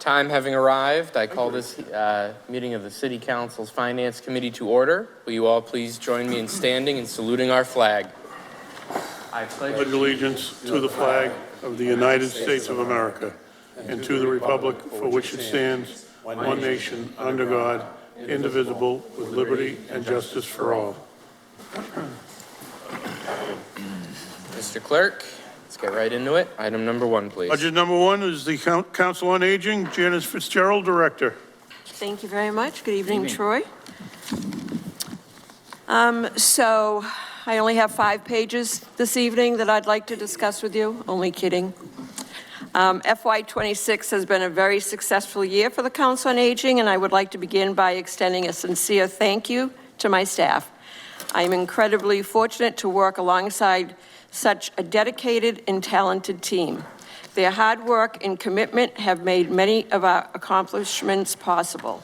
Time having arrived, I call this meeting of the City Council's Finance Committee to order. Will you all please join me in standing and saluting our flag? I pledge allegiance to the flag of the United States of America and to the republic for which it stands, one nation, under God, indivisible, with liberty and justice for all. Mr. Clerk, let's get right into it. Item number 1, please. Budget number 1 is the Council on Aging. Janice Fitzgerald, Director. Thank you very much. Good evening, Troy. So I only have 5 pages this evening that I'd like to discuss with you. Only kidding. FY26 has been a very successful year for the Council on Aging, and I would like to begin by extending a sincere thank you to my staff. I am incredibly fortunate to work alongside such a dedicated and talented team. Their hard work and commitment have made many of our accomplishments possible.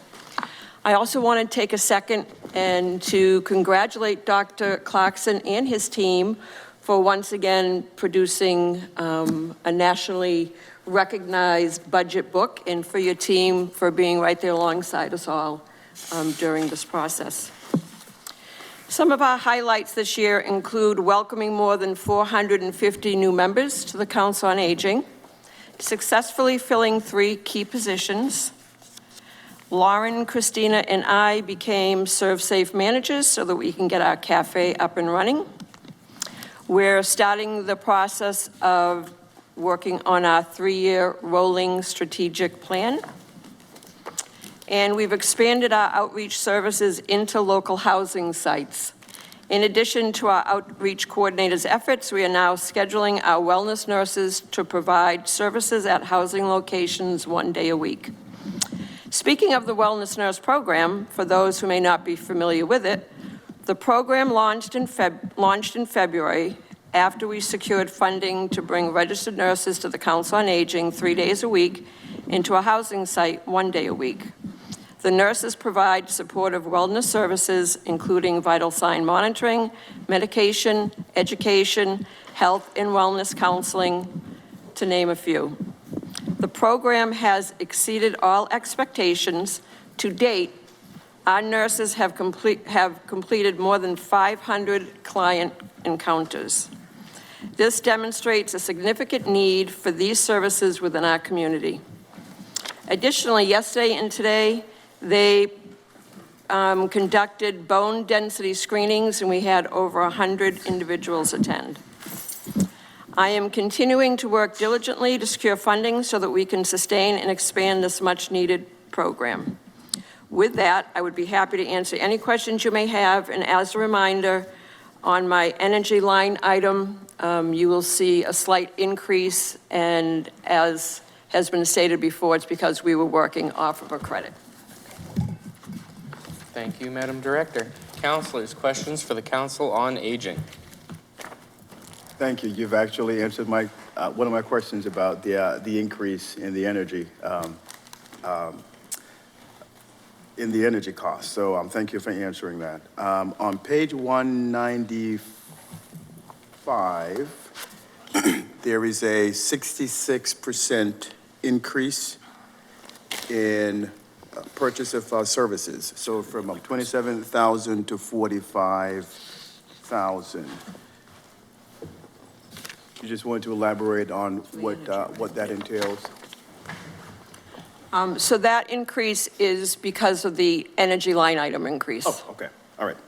I also want to take a second and to congratulate Dr. Clarkson and his team for once again producing a nationally recognized budget book, and for your team for being right there alongside us all during this process. Some of our highlights this year include welcoming more than 450 new members to the Council on Aging, successfully filling 3 key positions. Lauren, Christina, and I became ServSafe managers so that we can get our cafe up and running. We're starting the process of working on our 3-year rolling strategic plan. And we've expanded our outreach services into local housing sites. In addition to our outreach coordinators' efforts, we are now scheduling our wellness nurses to provide services at housing locations 1 day a week. Speaking of the Wellness Nurse Program, for those who may not be familiar with it, the program launched in February after we secured funding to bring registered nurses to the Council on Aging 3 days a week into a housing site 1 day a week. The nurses provide supportive wellness services, including vital sign monitoring, medication, education, health and wellness counseling, to name a few. The program has exceeded all expectations. To date, our nurses have completed more than 500 client encounters. This demonstrates a significant need for these services within our community. Additionally, yesterday and today, they conducted bone density screenings, and we had over 100 individuals attend. I am continuing to work diligently to secure funding so that we can sustain and expand this much-needed program. With that, I would be happy to answer any questions you may have, and as a reminder, on my energy line item, you will see a slight increase, and as has been stated before, it's because we were working off of a credit. Thank you, Madam Director. Councilors, questions for the Council on Aging? Thank you. You've actually answered my one of my questions about the increase in the energy costs. So thank you for answering that. On page 195, there is a 66% increase in purchase of services. So from 27,000 to 45,000. You just want to elaborate on what that entails? So that increase is because of the energy line item increase. Oh, okay. All right.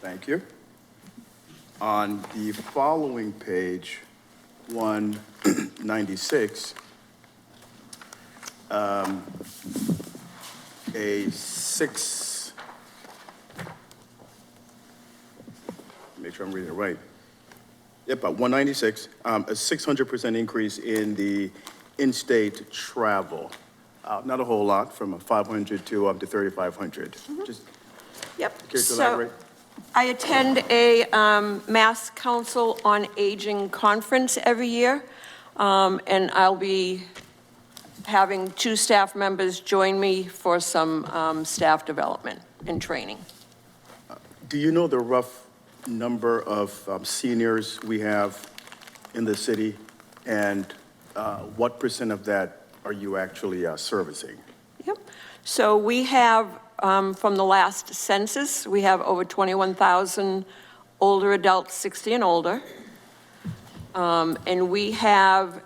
Thank you. On the following page, 196, make sure I'm reading it right. Yep, about 196, a 600% increase in the in-state travel. Not a whole lot, from a 500 to up to 3,500. Just Yep. care to elaborate? I attend a Mass Council on Aging conference every year, and I'll be having 2 staff members join me for some staff development and training. Do you know the rough number of seniors we have in the city, and what % of that are you actually servicing? Yep. So we have, from the last census, we have over 21,000 older adults, 60 and older. And we have,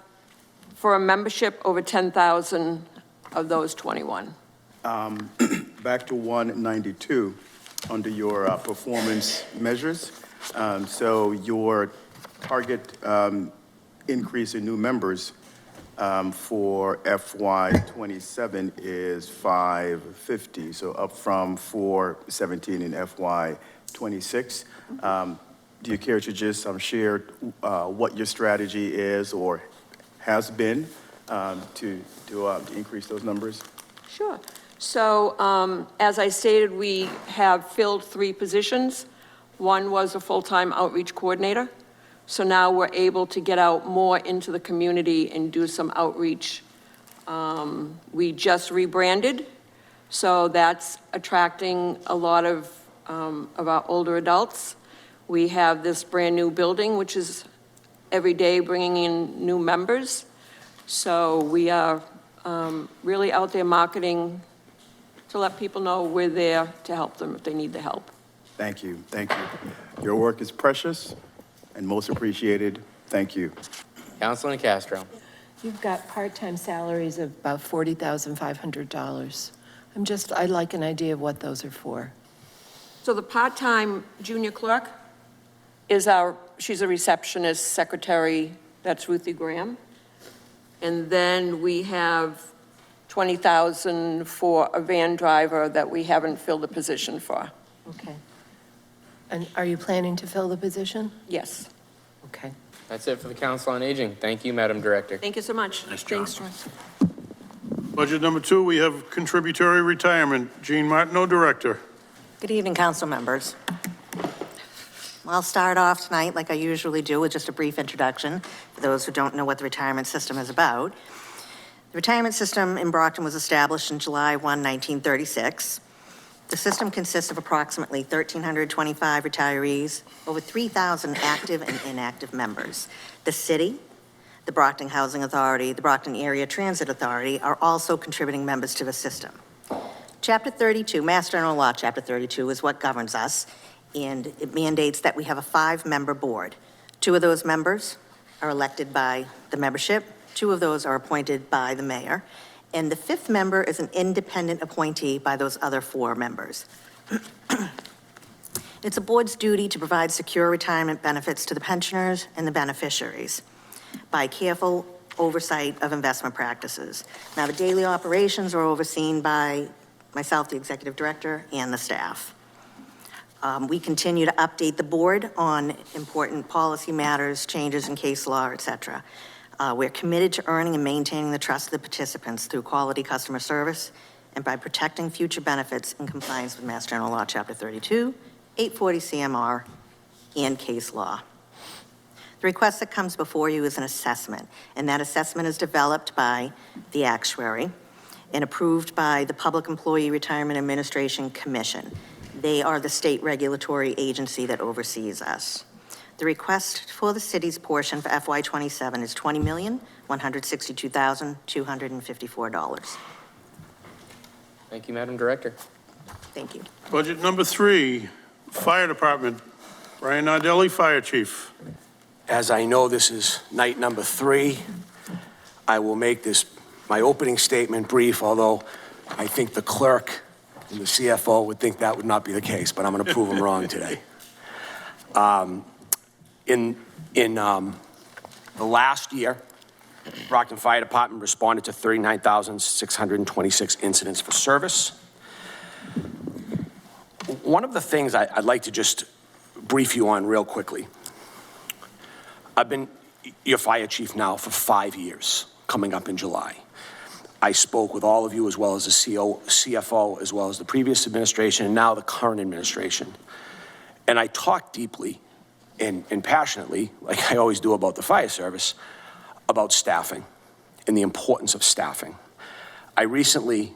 for a membership, over 10,000 of those 21. Back to 192, under your performance measures. So your target increase in new members for FY '27 is 550, so up from 417 in FY '26. Do you care to just share what your strategy is or has been to increase those numbers? Sure. So as I stated, we have filled 3 positions. One was a full-time outreach coordinator. So now we're able to get out more into the community and do some outreach. We just rebranded, so that's attracting a lot of our older adults. We have this brand-new building, which is every day bringing in new members. So we are really out there marketing to let people know we're there to help them if they need the help. Thank you, thank you. Your work is precious and most appreciated. Thank you. Councilman Castro. You've got part-time salaries of about $40,500. I'd like an idea of what those are for. So the part-time junior clerk is she's a receptionist, secretary, that's Ruthie Graham. And then we have $20,000 for a van driver that we haven't filled a position for. Okay. And are you planning to fill the position? Yes. Okay. That's it for the Council on Aging. Thank you, Madam Director. Thank you so much. Nice job. Thanks, Joyce. Budget number 2, we have contributory retirement. Jean Martineau, Director. Good evening, council members. I'll start off tonight, like I usually do, with just a brief introduction for those who don't know what the retirement system is about. The retirement system in Brockton was established in July 1, 1936. The system consists of approximately 1,325 retirees, over 3,000 active and inactive members. The city, the Brockton Housing Authority, the Brockton Area Transit Authority are also contributing members to the system. Chapter 32, Mass General Law, Chapter 32 is what governs us, and it mandates that we have a 5-member board. 2 of those members are elected by the membership, 2 of those are appointed by the mayor, and the 5th member is an independent appointee by those other 4 members. It's a board's duty to provide secure retirement benefits to the pensioners and the beneficiaries by careful oversight of investment practices. Now, the daily operations are overseen by myself, the executive director, and the staff. We continue to update the board on important policy matters, changes in case law, et cetera. We're committed to earning and maintaining the trust of the participants through quality customer service and by protecting future benefits in compliance with Mass General Law, Chapter 32, 840 CMR, and case law. The request that comes before you is an assessment, and that assessment is developed by the actuary and approved by the Public Employee Retirement Administration Commission. They are the state regulatory agency that oversees us. The request for the city's portion for FY '27 is $20,162,254. Thank you, Madam Director. Thank you. Budget number 3, Fire Department. Brian Nardelli, Fire Chief. As I know this is night number 3, I will make this my opening statement brief, although I think the clerk and the CFO would think that would not be the case, but I'm going to prove them wrong today. In the last year, Brockton Fire Department responded to 39,626 incidents for service. One of the things I'd like to just brief you on real quickly. I've been your fire chief now for 5 years, coming up in July. I spoke with all of you as well as the CFO, as well as the previous administration, and now the current administration. And I talked deeply and passionately, like I always do about the fire service, about staffing and the importance of staffing. I recently,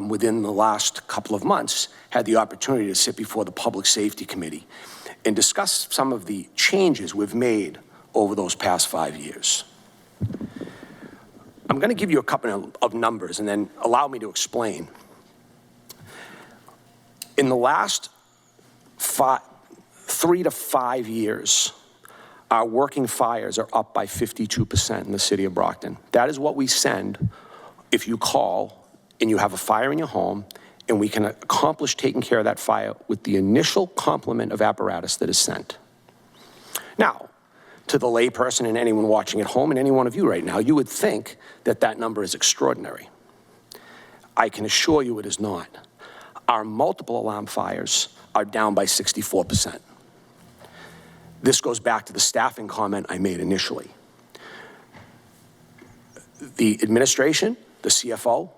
within the last couple of months, had the opportunity to sit before the Public Safety Committee and discuss some of the changes we've made over those past 5 years. I'm going to give you a couple of numbers and then allow me to explain. In the last 3 to 5 years, our working fires are up by 52% in the city of Brockton. That is what we send if you call and you have a fire in your home, and we can accomplish taking care of that fire with the initial complement of apparatus that is sent. Now, to the layperson and anyone watching at home and any one of you right now, you would think that that number is extraordinary. I can assure you it is not. Our multiple alarm fires are down by 64%. This goes back to the staffing comment I made initially. The administration, the CFO,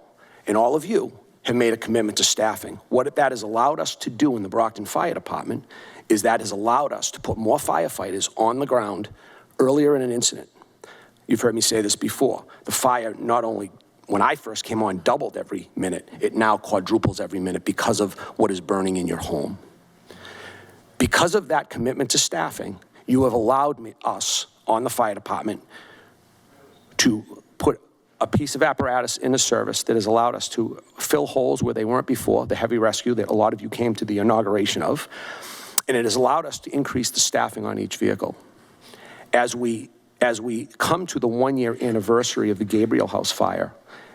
and all of you have made a commitment to staffing. What that has allowed us to do in the Brockton Fire Department is that has allowed us to put more firefighters on the ground earlier in an incident. You've heard me say this before. The fire not only, when I first came on, doubled every minute, it now quadruples every minute because of what is burning in your home. Because of that commitment to staffing, you have allowed us on the fire department to put a piece of apparatus in the service that has allowed us to fill holes where they weren't before, the heavy rescue that a lot of you came to the inauguration of, and it has allowed us to increase the staffing on each vehicle. As we come to the 1-year anniversary of the Gabriel House fire,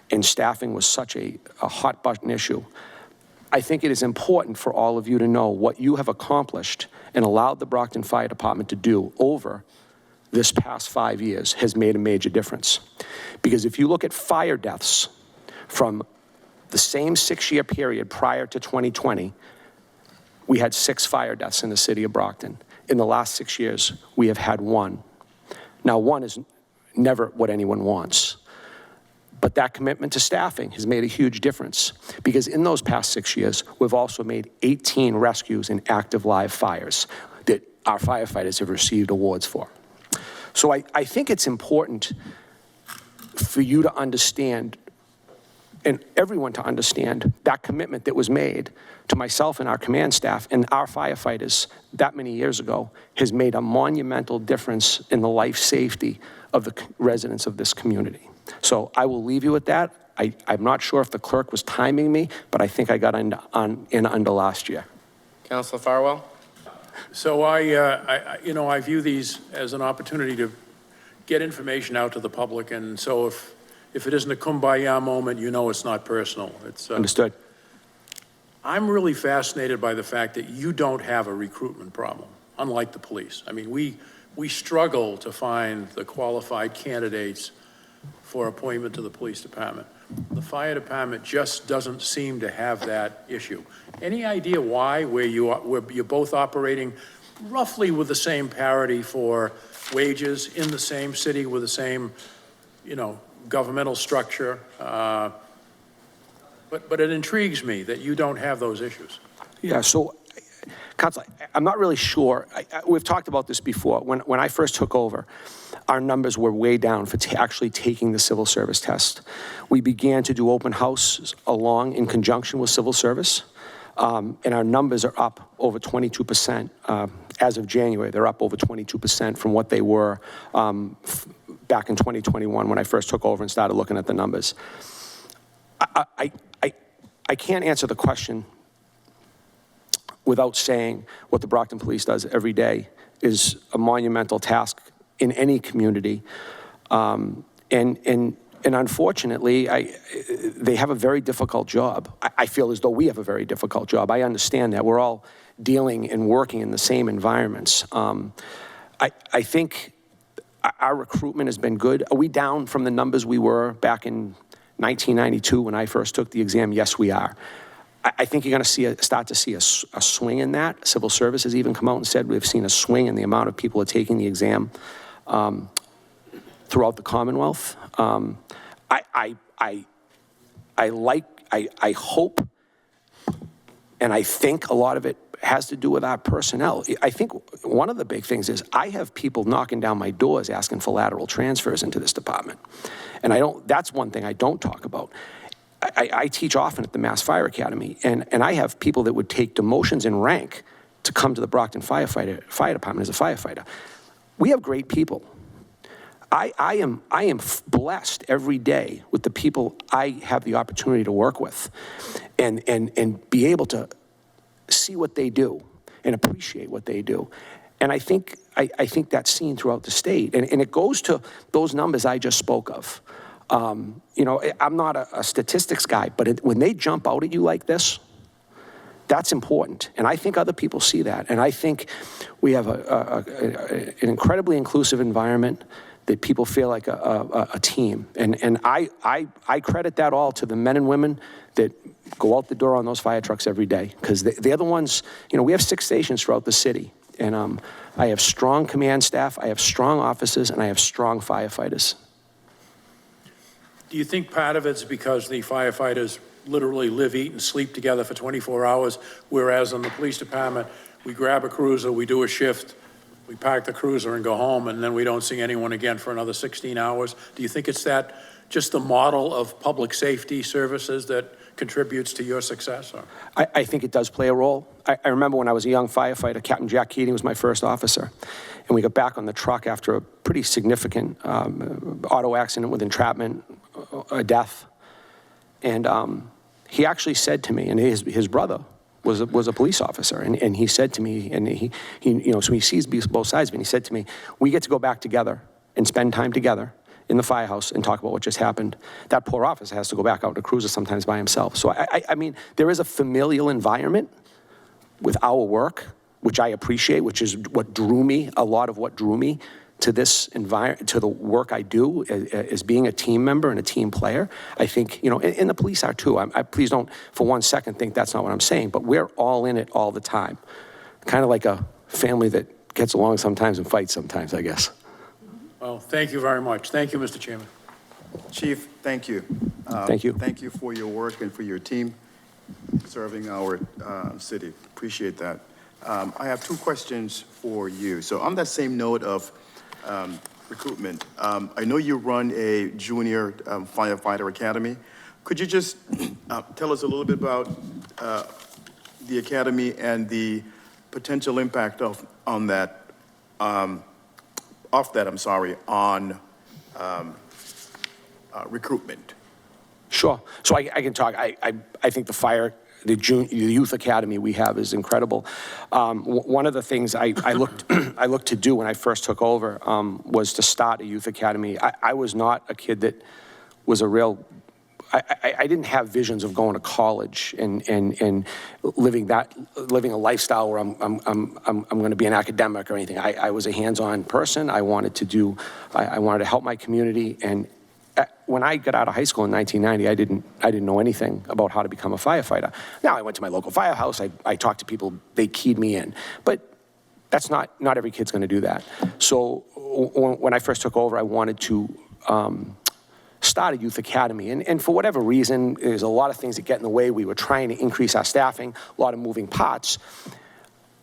and staffing was such a hot button issue, I think it is important for all of you to know what you have accomplished and allowed the Brockton Fire Department to do over this past 5 years has made a major difference. Because if you look at fire deaths from the same 6-year period prior to 2020, we had 6 fire deaths in the city of Brockton. In the last 6 years, we have had 1. Now, 1 is never what anyone wants. But that commitment to staffing has made a huge difference, because in those past 6 years, we've also made 18 rescues in active live fires that our firefighters have received awards for. So I think it's important for you to understand, and everyone to understand, that commitment that was made to myself and our command staff and our firefighters that many years ago has made a monumental difference in the life safety of the residents of this community. So I will leave you with that. I'm not sure if the clerk was timing me, but I think I got in under last year. Councilor Farwell? So I view these as an opportunity to get information out to the public, and so if it isn't a kumbaya moment, you know it's not personal. It's Understood. I'm really fascinated by the fact that you don't have a recruitment problem, unlike the police. I mean, we struggle to find the qualified candidates for appointment to the police department. The fire department just doesn't seem to have that issue. Any idea why, where you're both operating roughly with the same parity for wages in the same city with the same, governmental structure? But it intrigues me that you don't have those issues. Yeah, so, Council, I'm not really sure. We've talked about this before. When I first took over, our numbers were way down for actually taking the civil service test. We began to do open houses along in conjunction with civil service, and our numbers are up over 22%. As of January, they're up over 22% from what they were back in 2021 when I first took over and started looking at the numbers. I can't answer the question without saying what the Brockton Police does every day is a monumental task in any community. And unfortunately, they have a very difficult job. I feel as though we have a very difficult job. I understand that. We're all dealing and working in the same environments. I think our recruitment has been good. Are we down from the numbers we were back in 1992 when I first took the exam? Yes, we are. I think you're going to start to see a swing in that. Civil Service has even come out and said we've seen a swing in the amount of people are taking the exam throughout the Commonwealth. I hope, and I think a lot of it has to do with our personnel. I think one of the big things is I have people knocking down my doors asking for lateral transfers into this department. And that's one thing I don't talk about. I teach often at the Mass Fire Academy, and I have people that would take demotions in rank to come to the Brockton Fire Department as a firefighter. We have great people. I am blessed every day with the people I have the opportunity to work with and be able to see what they do and appreciate what they do. And I think that's seen throughout the state. And it goes to those numbers I just spoke of. You know, I'm not a statistics guy, but when they jump out at you like this, that's important. And I think other people see that. And I think we have an incredibly inclusive environment that people feel like a team. And I credit that all to the men and women that go out the door on those fire trucks every day. Because they're the ones, you know, we have 6 stations throughout the city. And I have strong command staff, I have strong officers, and I have strong firefighters. Do you think part of it's because the firefighters literally live, eat, and sleep together for 24 hours, whereas in the police department, we grab a cruiser, we do a shift, we park the cruiser and go home, and then we don't see anyone again for another 16 hours? Do you think it's that, just the model of public safety services that contributes to your success? Or? I think it does play a role. I remember when I was a young firefighter, Captain Jack Keating was my first officer, and we got back on the truck after a pretty significant auto accident with entrapment, a death. And he actually said to me, and his brother was a police officer, and he said to me, and he you know, so he sees both sides of it, and he said to me, we get to go back together and spend time together in the firehouse and talk about what just happened. That poor officer has to go back out to cruiser sometimes by himself. So I mean, there is a familial environment with our work, which I appreciate, which is what drew me, a lot of what drew me to this environment, to the work I do as being a team member and a team player. I think, you know, and the police are too. Please don't for one second think that's not what I'm saying, but we're all in it all the time. Kind of like a family that gets along sometimes and fights sometimes, I guess. Well, thank you very much. Thank you, Mr. Chairman. Chief, thank you. Thank you. Thank you for your work and for your team serving our city. Appreciate that. I have 2 questions for you. So on that same note of recruitment, I know you run a junior firefighter academy. Could you just tell us a little bit about the academy and the potential impact on recruitment? Sure. So I can talk. I think the youth academy we have is incredible. One of the things I looked to do when I first took over was to start a youth academy. I was not a kid that was a real. I didn't have visions of going to college and living a lifestyle where I'm going to be an academic or anything. I was a hands-on person. I wanted to help my community. And when I got out of high school in 1990, I didn't know anything about how to become a firefighter. Now I went to my local firehouse. I talked to people. They keyed me in. But that's not every kid's going to do that. So when I first took over, I wanted to start a youth academy. And for whatever reason, there's a lot of things that get in the way. We were trying to increase our staffing, a lot of moving parts.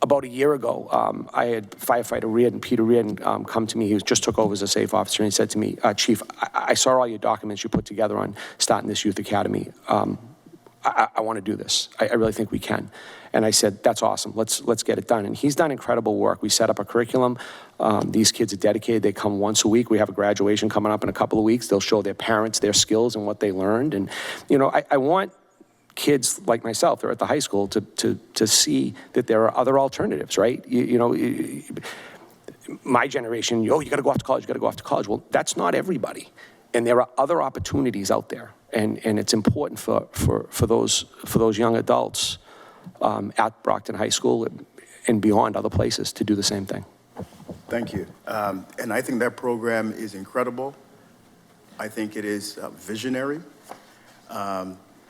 About a year ago, I had firefighter Peter Reardon, come to me. He just took over as a safe officer, and he said to me, Chief, I saw all your documents you put together on starting this youth academy. I want to do this. I really think we can. And I said, that's awesome. Let's get it done. And he's done incredible work. We set up a curriculum. These kids are dedicated. They come once a week. We have a graduation coming up in a couple of weeks. They'll show their parents their skills and what they learned. And, you know, I want kids like myself, they're at the high school, to see that there are other alternatives, right? You know, my generation, you got to go off to college, you got to go off to college. Well, that's not everybody. And there are other opportunities out there. And it's important for those young adults at Brockton High School and beyond other places to do the same thing. Thank you. And I think that program is incredible. I think it is visionary.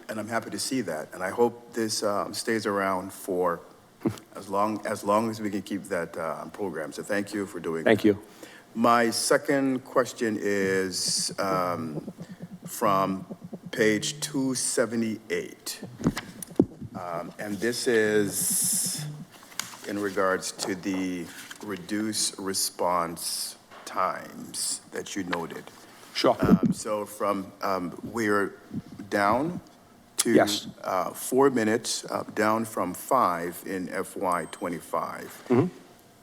And I'm happy to see that. And I hope this stays around for as long as we can keep that program. So thank you for doing that. Thank you. My second question is from page 278. And this is in regards to the reduced response times that you noted. Sure. So from we're down to Yes. 4 minutes, down from 5 in FY25. Mm-hmm.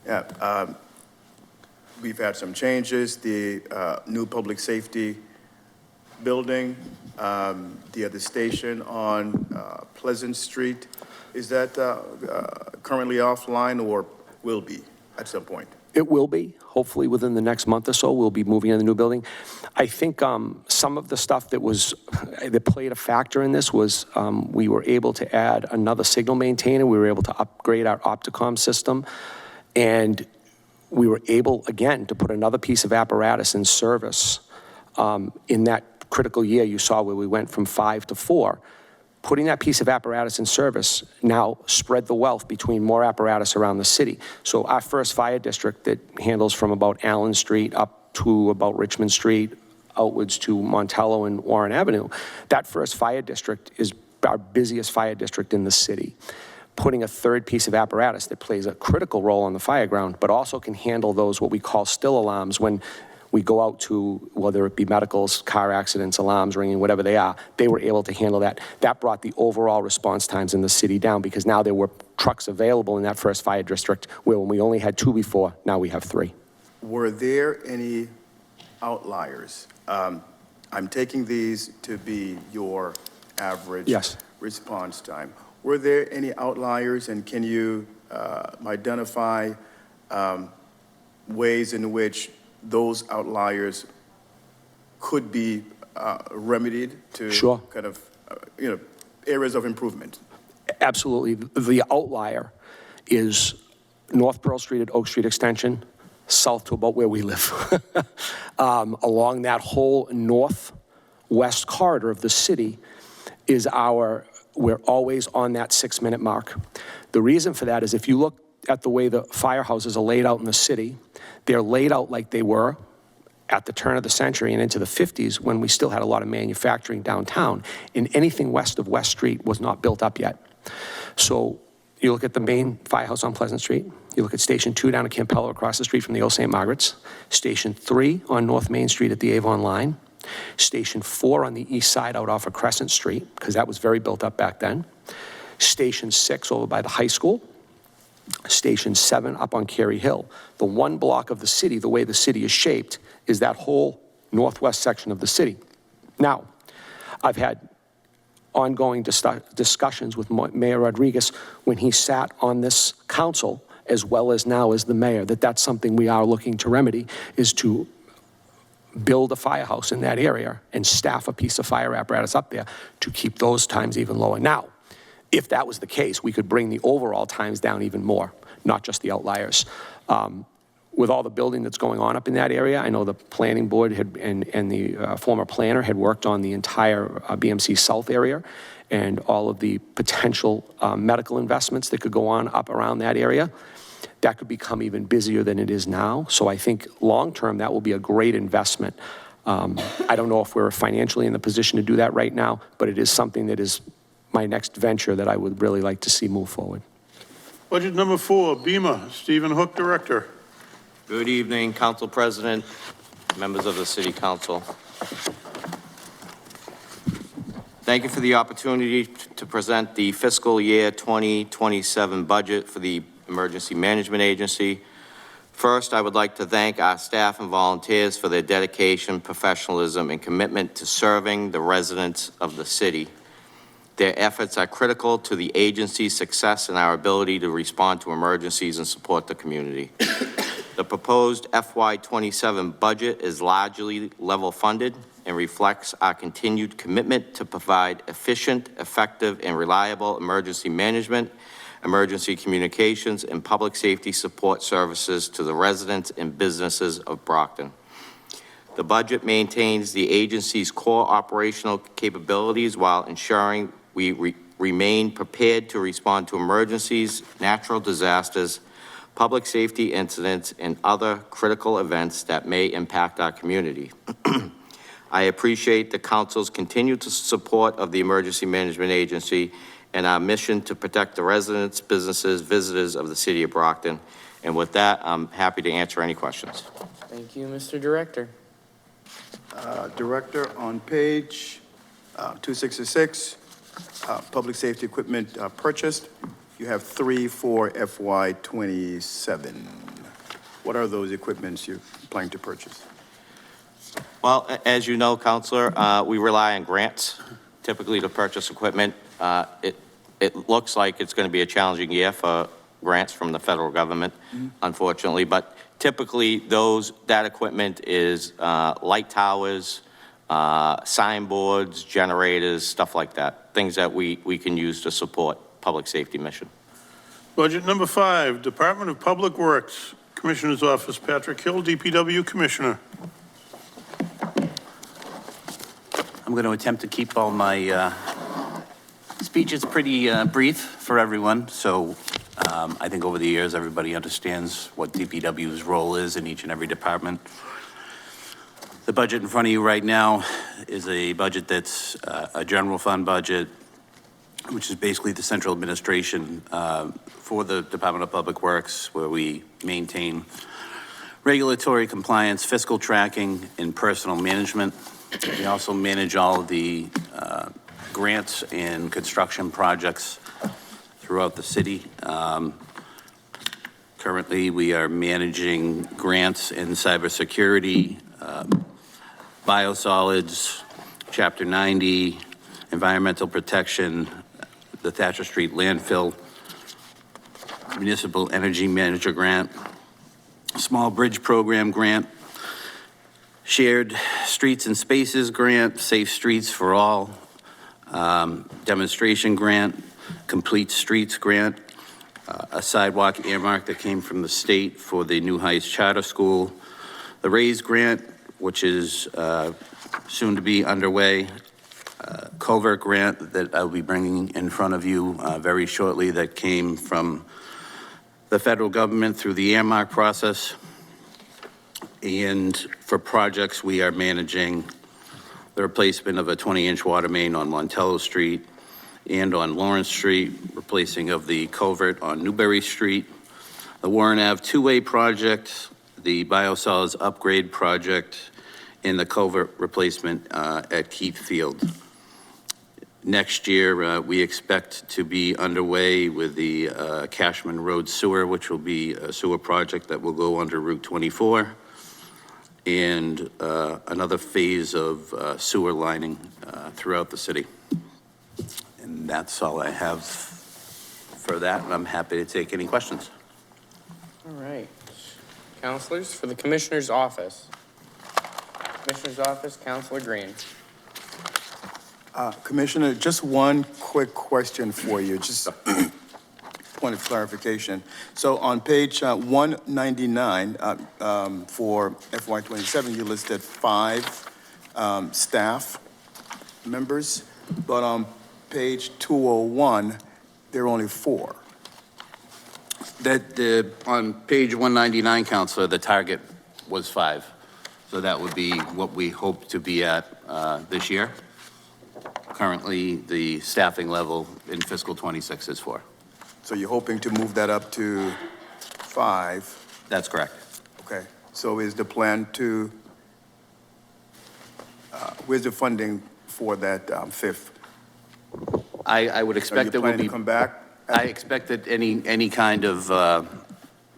Yeah. we've had some changes, the new public safety building, the other station on Pleasant Street. Is that currently offline or will be at some point? It will be, hopefully within the next month or so, we'll be moving in the new building. I think some of the stuff that played a factor in this was we were able to add another signal maintainer. We were able to upgrade our Opticom system. And we were able, again, to put another piece of apparatus in service in that critical year you saw where we went from 5 to 4. Putting that piece of apparatus in service now spread the wealth between more apparatus around the city. So our first fire district that handles from about Allen Street up to about Richmond Street, outwards to Montello and Warren Avenue, that first fire district is our busiest fire district in the city. Putting a third piece of apparatus that plays a critical role on the fire ground, but also can handle those what we call still alarms when we go out to, whether it be medicals, car accidents, alarms ringing, whatever they are, they were able to handle that. That brought the overall response times in the city down because now there were trucks available in that first fire district where when we only had 2 before, now we have 3. Were there any outliers? I'm taking these to be your average Yes. response time. Were there any outliers, and can you identify ways in which those outliers could be remedied to Sure. kind of, areas of improvement? Absolutely. The outlier is North Pearl Street at Oak Street Extension, south to about where we live. Along that whole northwest corridor of the city is we're always on that 6-minute mark. The reason for that is if you look at the way the firehouses are laid out in the city, they're laid out like they were at the turn of the century and into the 50s when we still had a lot of manufacturing downtown, and anything west of West Street was not built up yet. So you look at the main firehouse on Pleasant Street, you look at Station 2 down at Campello across the street from the old St. Margaret's, Station 3 on North Main Street at the Avon line, Station 4 on the east side out off of Crescent Street, because that was very built up back then, Station 6 over by the high school, Station 7 up on Cary Hill. The one block of the city, the way the city is shaped, is that whole northwest section of the city. Now, I've had ongoing discussions with Mayor Rodriguez when he sat on this council, as well as now as the mayor, that's something we are looking to remedy, is to build a firehouse in that area and staff a piece of fire apparatus up there to keep those times even lower. Now, if that was the case, we could bring the overall times down even more, not just the outliers. With all the building that's going on up in that area, I know the planning board and the former planner had worked on the entire BMC South area and all of the potential medical investments that could go on up around that area. That could become even busier than it is now. So I think long-term, that will be a great investment. I don't know if we're financially in the position to do that right now, but it is something that is my next venture that I would really like to see move forward. Budget number 4, BEMA, Stephen Hook, Director. Good evening, Council President, members of the City Council. Thank you for the opportunity to present the fiscal year 2027 budget for the Emergency Management Agency. First, I would like to thank our staff and volunteers for their dedication, professionalism, and commitment to serving the residents of the city. Their efforts are critical to the agency's success and our ability to respond to emergencies and support the community. The proposed FY27 budget is largely level funded and reflects our continued commitment to provide efficient, effective, and reliable emergency management, emergency communications, and public safety support services to the residents and businesses of Brockton. The budget maintains the agency's core operational capabilities while ensuring we remain prepared to respond to emergencies, natural disasters, public safety incidents, and other critical events that may impact our community. I appreciate the Council's continued support of the Emergency Management Agency and our mission to protect the residents, businesses, visitors of the City of Brockton. And with that, I'm happy to answer any questions. Thank you, Mr. Director. Director, on page 266, public safety equipment purchased, you have 3 for FY27. What are those equipments you're planning to purchase? Well, as you know, Counselor, we rely on grants typically to purchase equipment. It looks like it's going to be a challenging year for grants from the federal government, unfortunately, but typically that equipment is light towers, signboards, generators, stuff like that, things that we can use to support public safety mission. Budget number 5, Department of Public Works, Commissioner's Office, Patrick Hill, DPW Commissioner. I'm going to attempt to keep all my speeches pretty brief for everyone. So I think over the years, everybody understands what DPW's role is in each and every department. The budget in front of you right now is a budget that's a general fund budget, which is basically the central administration for the Department of Public Works, where we maintain regulatory compliance, fiscal tracking, and personal management. We also manage all of the grants and construction projects throughout the city. Currently, we are managing grants in cybersecurity, biosolids, Chapter 90, environmental protection, the Thatcher Street landfill, municipal energy manager grant, small bridge program grant, shared streets and spaces grant, safe streets for all, demonstration grant, complete streets grant, a sidewalk earmark that came from the state for the New Heights Charter School, the RAISE grant, which is soon to be underway, culvert grant that I'll be bringing in front of you very shortly that came from the federal government through the earmark process. And for projects, we are managing the replacement of a 20-inch water main on Montello Street and on Lawrence Street, replacing of the culvert on Newberry Street, the Warren Ave two-way project, the biosolids upgrade project, and the culvert replacement at Keith Field. Next year, we expect to be underway with the Cashman Road sewer, which will be a sewer project that will go under Route 24, and another phase of sewer lining throughout the city. And that's all I have for that, and I'm happy to take any questions. All right. Counselors, for the Commissioner's Office. Commissioner's Office, Counselor Green. Commissioner, just one quick question for you, just point of clarification. So on page 199 for FY27, you listed 5 staff members, but on page 201, there are only 4. On page 199, Counselor, the target was 5. So that would be what we hope to be at this year. Currently, the staffing level in fiscal 26 is 4. So you're hoping to move that up to 5? That's correct. Okay. So is the plan to, where's the funding for that 5th? I would expect that will be. Come back? I expect that any kind of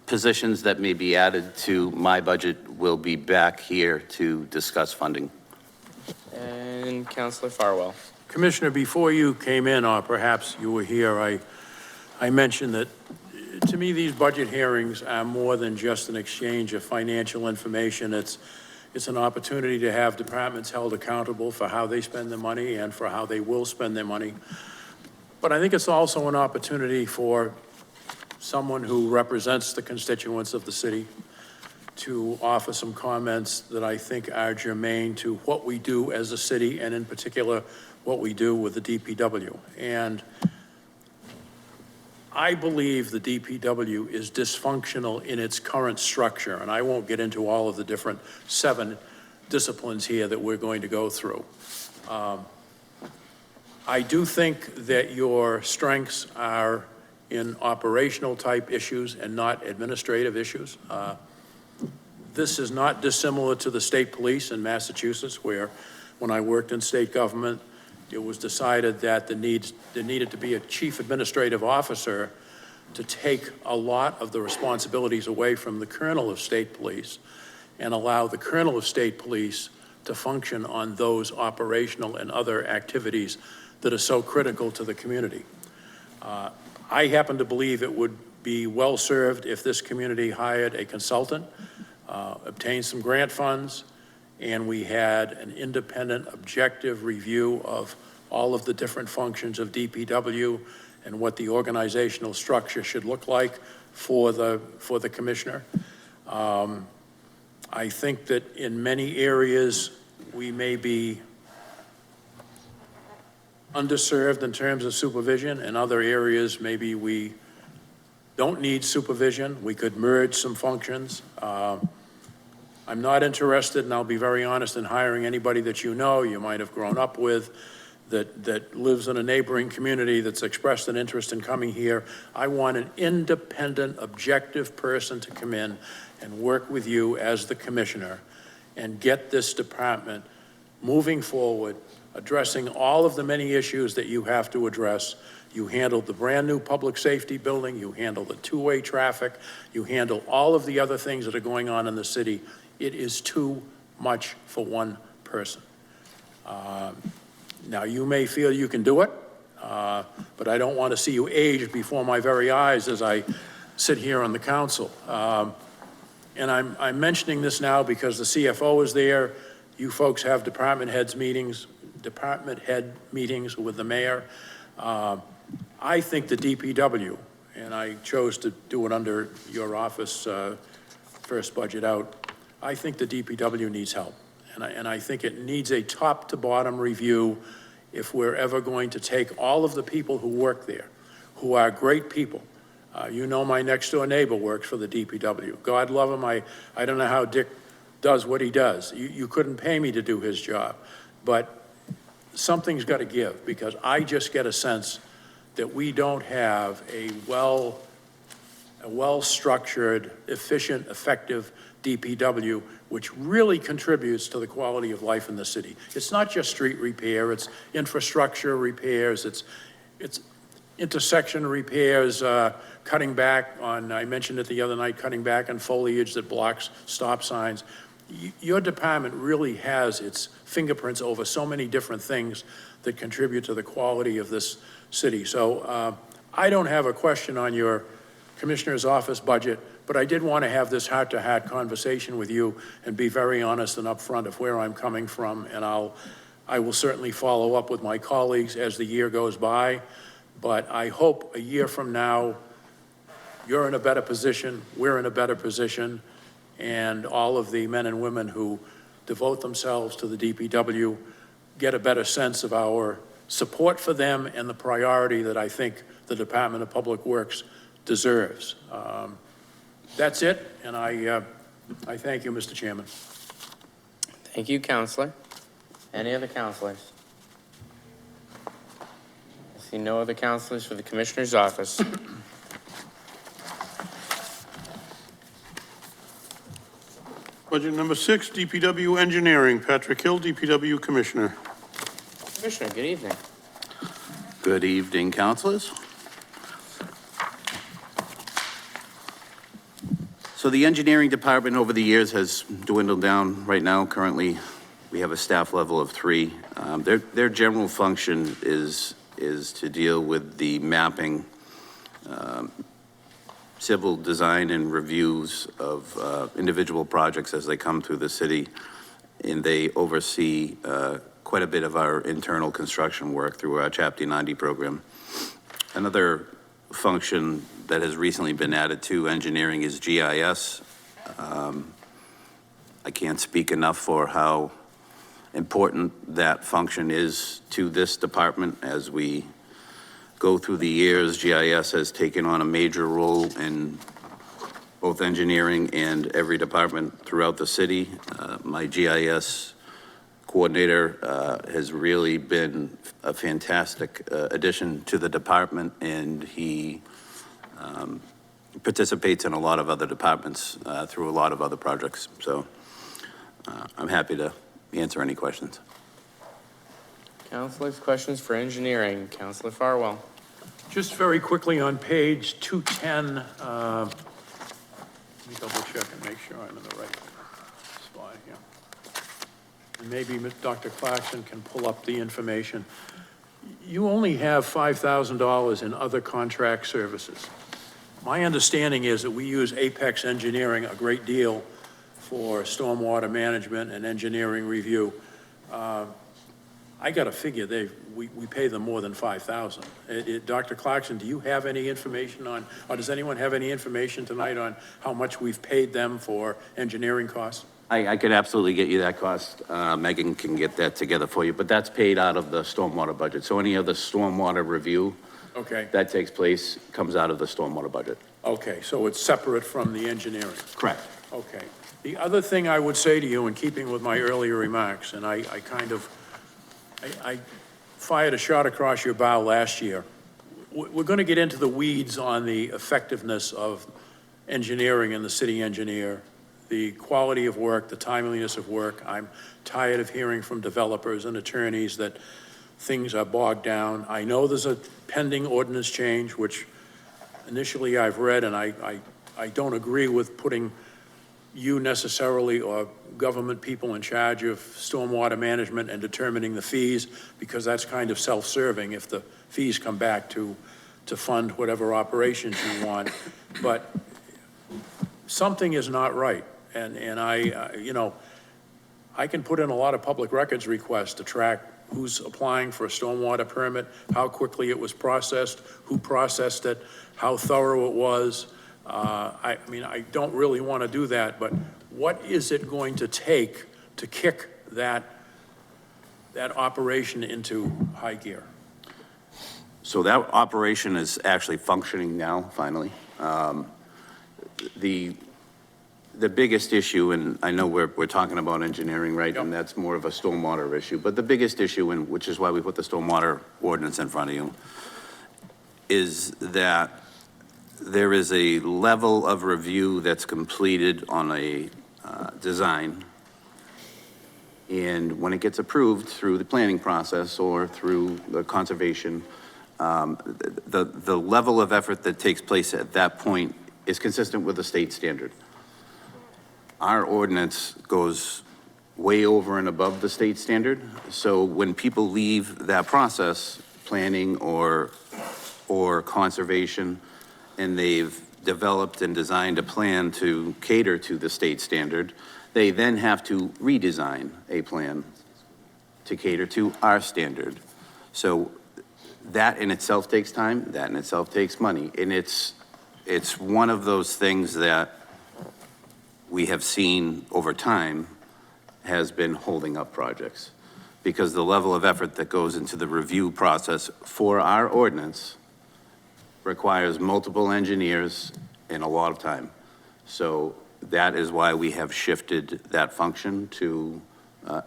positions that may be added to my budget will be back here to discuss funding. And Counselor Farwell. Commissioner, before you came in, or perhaps you were here, I mentioned that to me, these budget hearings are more than just an exchange of financial information. It's an opportunity to have departments held accountable for how they spend their money and for how they will spend their money. But I think it's also an opportunity for someone who represents the constituents of the city to offer some comments that I think are germane to what we do as a city, and in particular, what we do with the DPW. And I believe the DPW is dysfunctional in its current structure, and I won't get into all of the different 7 disciplines here that we're going to go through. I do think that your strengths are in operational type issues and not administrative issues. This is not dissimilar to the state police in Massachusetts, where when I worked in state government, it was decided that there needed to be a chief administrative officer to take a lot of the responsibilities away from the Colonel of State Police and allow the Colonel of State Police to function on those operational and other activities that are so critical to the community. I happen to believe it would be well-served if this community hired a consultant, obtained some grant funds, and we had an independent, objective review of all of the different functions of DPW and what the organizational structure should look like for the commissioner. I think that in many areas, we may be underserved in terms of supervision. In other areas, maybe we don't need supervision. We could merge some functions. I'm not interested, and I'll be very honest, in hiring anybody that you know, you might have grown up with, that lives in a neighboring community that's expressed an interest in coming here. I want an independent, objective person to come in and work with you as the commissioner and get this department moving forward, addressing all of the many issues that you have to address. You handled the brand new public safety building, you handle the two-way traffic, you handle all of the other things that are going on in the city. It is too much for one person. Now, you may feel you can do it, but I don't want to see you age before my very eyes as I sit here on the council. And I'm mentioning this now because the CFO is there. You folks have department head meetings with the mayor. I think the DPW, and I chose to do it under your office first budget out, I think the DPW needs help. And I think it needs a top to bottom review if we're ever going to take all of the people who work there, who are great people. You know, my next door neighbor works for the DPW. God love him. I don't know how Dick does what he does. You couldn't pay me to do his job, but something's got to give, because I just get a sense that we don't have a well-structured, efficient, effective DPW, which really contributes to the quality of life in the city. It's not just street repair, it's infrastructure repairs, it's intersection repairs, cutting back on, I mentioned it the other night, cutting back on foliage that blocks stop signs. Your department really has its fingerprints over so many different things that contribute to the quality of this city. So I don't have a question on your commissioner's office budget, but I did want to have this heart-to-heart conversation with you and be very honest and upfront of where I'm coming from. And I will certainly follow up with my colleagues as the year goes by. But I hope a year from now, you're in a better position, we're in a better position, and all of the men and women who devote themselves to the DPW get a better sense of our support for them and the priority that I think the Department of Public Works deserves. That's it, and I thank you, Mr. Chairman. Thank you, Counselor. Any other counselors? I see no other counselors for the Commissioner's office. Budget number 6, DPW Engineering. Patrick Hill, DPW Commissioner. Commissioner, good evening. Good evening, councilors. So the engineering department over the years has dwindled down. Right now, currently, we have a staff level of 3. Their general function is to deal with the mapping, civil design and reviews of individual projects as they come through the city, and they oversee quite a bit of our internal construction work through our Chapter 90 program. Another function that has recently been added to engineering is GIS. I can't speak enough for how important that function is to this department. As we go through the years, GIS has taken on a major role in both engineering and every department throughout the city. My GIS coordinator has really been a fantastic addition to the department, and he participates in a lot of other departments through a lot of other projects. So I'm happy to answer any questions. Counselors, questions for engineering. Counselor Farwell. Just very quickly on page 210, let me double check and make sure I'm in the right spot here. And maybe Dr. Clarkson can pull up the information. You only have $5,000 in other contract services. My understanding is that we use Apex Engineering a great deal for stormwater management and engineering review. I got to figure we pay them more than $5,000. Dr. Clarkson, do you have any information on, or does anyone have any information tonight on how much we've paid them for engineering costs? I could absolutely get you that cost. Megan can get that together for you, but that's paid out of the stormwater budget. So any of the stormwater review Okay. that takes place comes out of the stormwater budget. Okay, so it's separate from the engineering. Correct. Okay. The other thing I would say to you, in keeping with my earlier remarks, and I fired a shot across your bow last year. We're going to get into the weeds on the effectiveness of engineering and the city engineer, the quality of work, the timeliness of work. I'm tired of hearing from developers and attorneys that things are bogged down. I know there's a pending ordinance change, which initially I've read, and I don't agree with putting you necessarily or government people in charge of stormwater management and determining the fees, because that's kind of self-serving if the fees come back to fund whatever operations you want. But something is not right. And I can put in a lot of public records requests to track who's applying for a stormwater permit, how quickly it was processed, who processed it, how thorough it was. I mean, I don't really want to do that, but what is it going to take to kick that operation into high gear? So that operation is actually functioning now, finally. The biggest issue, and I know we're talking about engineering, right? Yep. And that's more of a stormwater issue, but the biggest issue, and which is why we put the stormwater ordinance in front of you, is that there is a level of review that's completed on a design. And when it gets approved through the planning process or through the conservation, the level of effort that takes place at that point is consistent with the state standard. Our ordinance goes way over and above the state standard. So when people leave that process, planning or conservation, and they've developed and designed a plan to cater to the state standard, they then have to redesign a plan to cater to our standard. So that in itself takes time, that in itself takes money. And it's one of those things that we have seen over time has been holding up projects, because the level of effort that goes into the review process for our ordinance requires multiple engineers and a lot of time. So that is why we have shifted that function to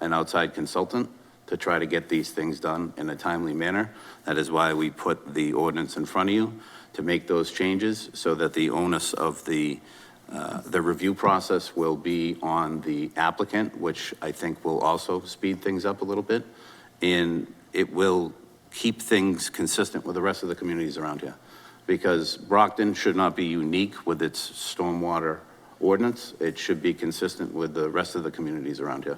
an outside consultant to try to get these things done in a timely manner. That is why we put the ordinance in front of you to make those changes, so that the onus of the review process will be on the applicant, which I think will also speed things up a little bit. And it will keep things consistent with the rest of the communities around here. Because Brockton should not be unique with its stormwater ordinance. It should be consistent with the rest of the communities around here.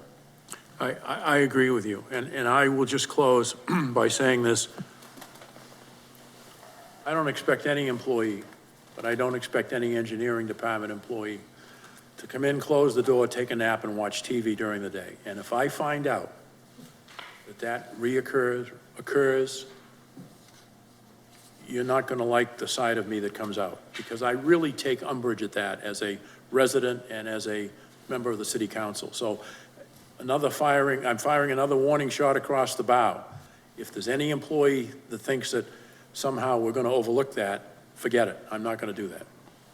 I agree with you. And I will just close by saying this. I don't expect any employee, but I don't expect any engineering department employee to come in, close the door, take a nap, and watch TV during the day. And if I find out that occurs, you're not going to like the side of me that comes out, because I really take umbrage at that as a resident and as a member of the city council. So I'm firing another warning shot across the bow. If there's any employee that thinks that somehow we're going to overlook that, forget it. I'm not going to do that.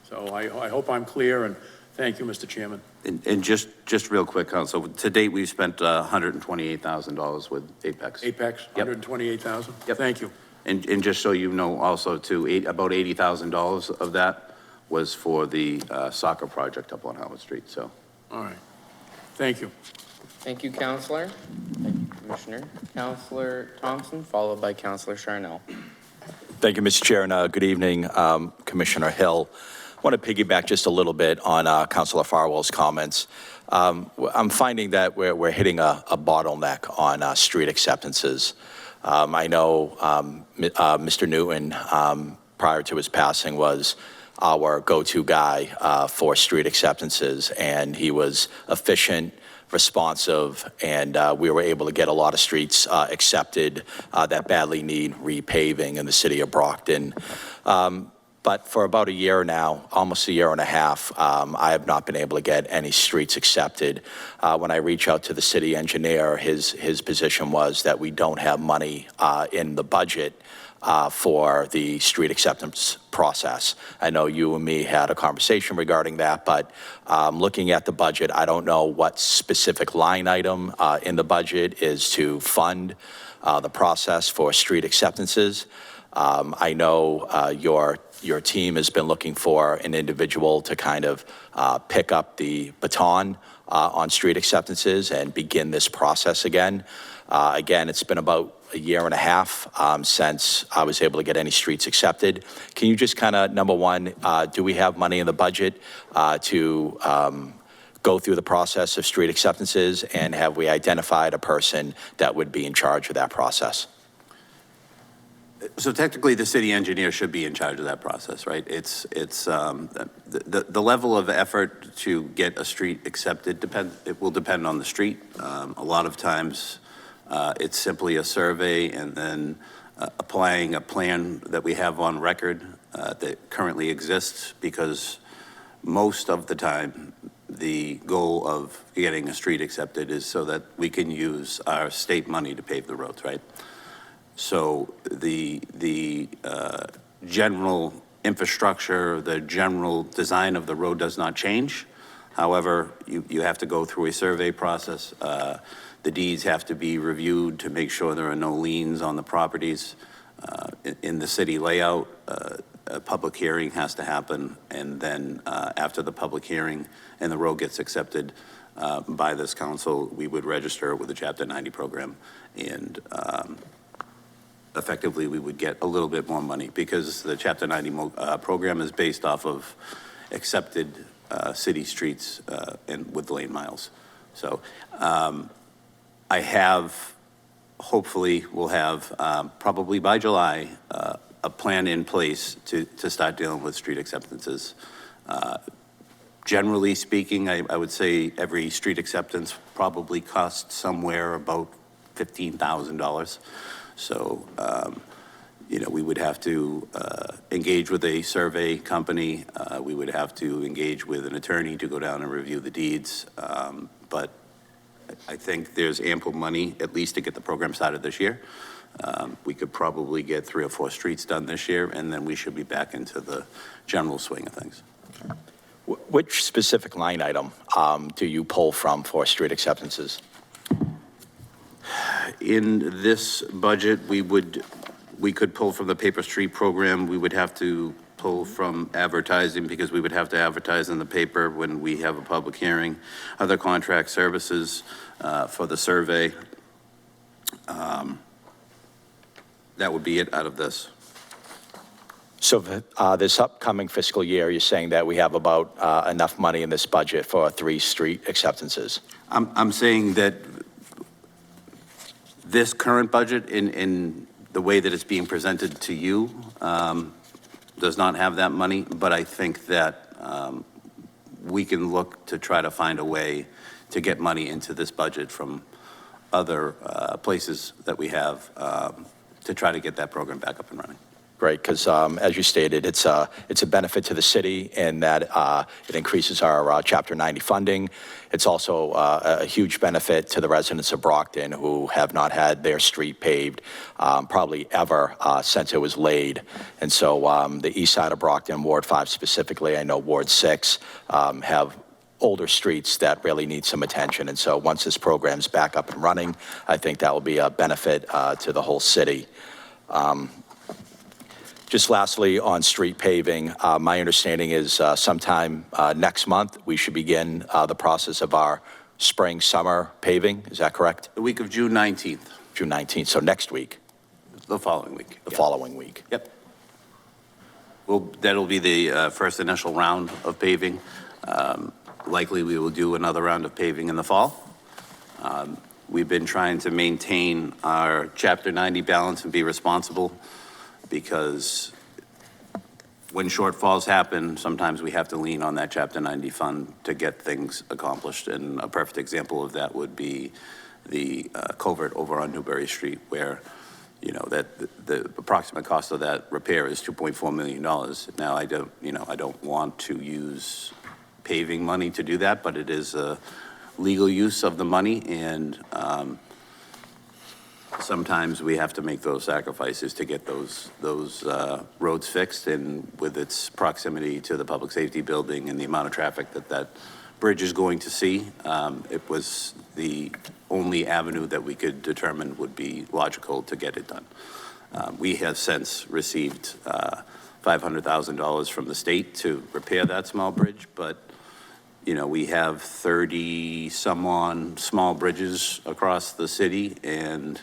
So I hope I'm clear, and thank you, Mr. Chairman. And just real quick, Council, to date, we've spent $128,000 with Apex. Apex, Yep. 128,000? Yep. Thank you. And just so you know also too, about $80,000 of that was for the soccer project up on Howard Street, so. All right. Thank you. Thank you, Counselor. Thank you, Commissioner. Counselor Thompson, followed by Counselor Charnel. Thank you, Mr. Chair, and good evening, Commissioner Hill. I want to piggyback just a little bit on Councilor Farwell's comments. I'm finding that we're hitting a bottleneck on street acceptances. I know Mr. Newton, prior to his passing, was our go-to guy for street acceptances, and he was efficient, responsive, and we were able to get a lot of streets accepted that badly need repaving in the city of Brockton. But for about a year now, almost a year and a half, I have not been able to get any streets accepted. When I reach out to the city engineer, his position was that we don't have money in the budget for the street acceptance process. I know you and me had a conversation regarding that, but looking at the budget, I don't know what specific line item in the budget is to fund the process for street acceptances. I know your team has been looking for an individual to kind of pick up the baton on street acceptances and begin this process again. Again, it's been about a year and a half since I was able to get any streets accepted. Can you just kind of, number one, do we have money in the budget to go through the process of street acceptances, and have we identified a person that would be in charge of that process? So technically, the city engineer should be in charge of that process, right? It's the level of effort to get a street accepted it will depend on the street. A lot of times, it's simply a survey and then applying a plan that we have on record that currently exists, because most of the time, the goal of getting a street accepted is so that we can use our state money to pave the roads, right? So the general infrastructure, the general design of the road does not change. However, you have to go through a survey process. The deeds have to be reviewed to make sure there are no liens on the properties. In the city layout, a public hearing has to happen, and then after the public hearing and the road gets accepted by this council, we would register it with the Chapter 90 program, and effectively we would get a little bit more money, because the Chapter 90 program is based off of accepted city streets and with lane miles. So I have, hopefully we'll have probably by July a plan in place to start dealing with street acceptances. Generally speaking, I would say every street acceptance probably costs somewhere about $15,000. So, we would have to engage with a survey company. We would have to engage with an attorney to go down and review the deeds. But I think there's ample money, at least to get the program started this year. We could probably get 3 or 4 streets done this year, and then we should be back into the general swing of things. Which specific line item do you pull from for street acceptances? In this budget, we could pull from the paper street program. We would have to pull from advertising, because we would have to advertise in the paper when we have a public hearing. Other contract services for the survey. That would be it out of this. So this upcoming fiscal year, you're saying that we have about enough money in this budget for 3 street acceptances? I'm saying that this current budget, in the way that it's being presented to you, does not have that money, but I think that we can look to try to find a way to get money into this budget from other places that we have to try to get that program back up and running. Great, because as you stated, it's a benefit to the city in that it increases our Chapter 90 funding. It's also a huge benefit to the residents of Brockton, who have not had their street paved probably ever since it was laid. And so the east side of Brockton, Ward 5 specifically, I know Ward 6, have older streets that really need some attention. And so once this program's back up and running, I think that will be a benefit to the whole city. Just lastly, on street paving, my understanding is sometime next month, we should begin the process of our spring, summer paving. Is that correct? The week of June 19th. June 19th, so next week. The following week. The following week. Yep. That'll be the first initial round of paving. Likely, we will do another round of paving in the fall. We've been trying to maintain our Chapter 90 balance and be responsible, because when shortfalls happen, sometimes we have to lean on that Chapter 90 fund to get things accomplished. And a perfect example of that would be the culvert over on Newbury Street, where, you know, that the approximate cost of that repair is $2.4 million. Now, I don't want to use paving money to do that, but it is a legal use of the money, and sometimes we have to make those sacrifices to get those roads fixed. And with its proximity to the public safety building and the amount of traffic that bridge is going to see, it was the only avenue that we could determine would be logical to get it done. We have since received $500,000 from the state to repair that small bridge, but you know, we have 30 some on small bridges across the city, and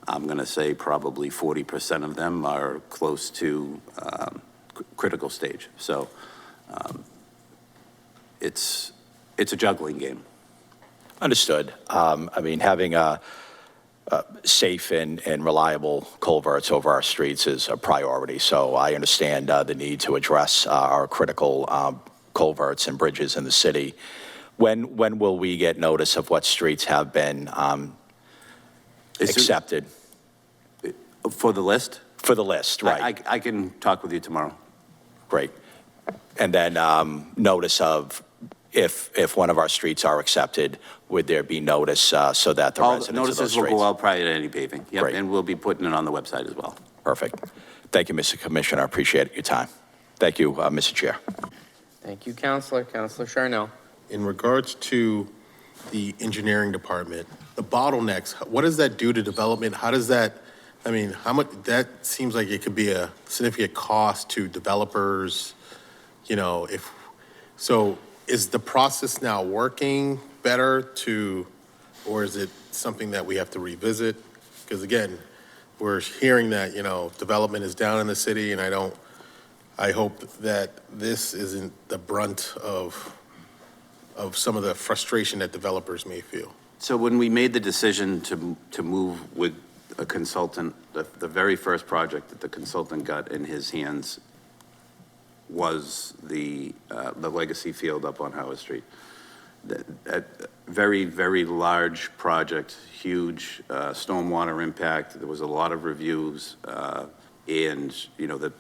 I'm going to say probably 40% of them are close to critical stage. So it's a juggling game. Understood. I mean, having safe and reliable culverts over our streets is a priority. So I understand the need to address our critical culverts and bridges in the city. When will we get notice of what streets have been accepted? For the list? For the list, right. I can talk with you tomorrow. Great. And then notice of if one of our streets are accepted, would there be notice so that the residents of those Notices streets? will go out prior to any paving. Yep, Great. and we'll be putting it on the website as well. Perfect. Thank you, Mr. Commissioner. I appreciate your time. Thank you, Mr. Chair. Thank you, Counselor. Counselor Charnel. In regards to the engineering department, the bottlenecks, what does that do to development? How does that, I mean, how much, that seems like it could be a significant cost to developers, you know, so is the process now working better or is it something that we have to revisit? Because again, we're hearing that, you know, development is down in the city, and I hope that this isn't the brunt of some of the frustration that developers may feel. So when we made the decision to move with a consultant, the very first project that the consultant got in his hands was the legacy field up on Howard Street. A very, very large project, huge stormwater impact. There was a lot of reviews, and you know, the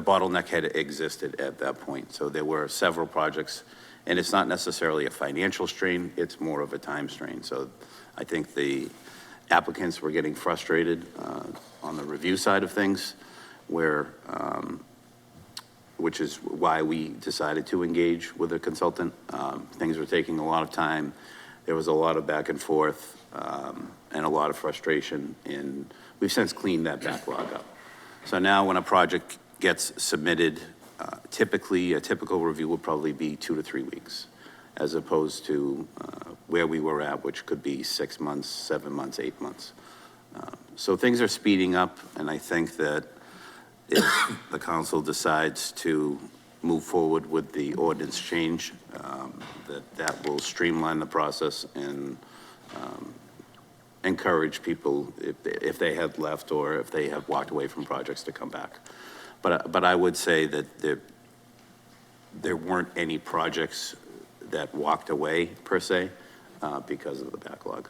bottleneck had existed at that point. So there were several projects, and it's not necessarily a financial strain, it's more of a time strain. So I think the applicants were getting frustrated on the review side of things, which is why we decided to engage with a consultant. Things were taking a lot of time. There was a lot of back and forth and a lot of frustration, and we've since cleaned that backlog up. So now when a project gets submitted, typically a typical review will probably be 2 to 3 weeks, as opposed to where we were at, which could be 6 months, 7 months, 8 months. So things are speeding up, and I think that if the council decides to move forward with the ordinance change, that will streamline the process and encourage people, if they have left or if they have walked away from projects, to come back. But I would say that there weren't any projects that walked away per se because of the backlog.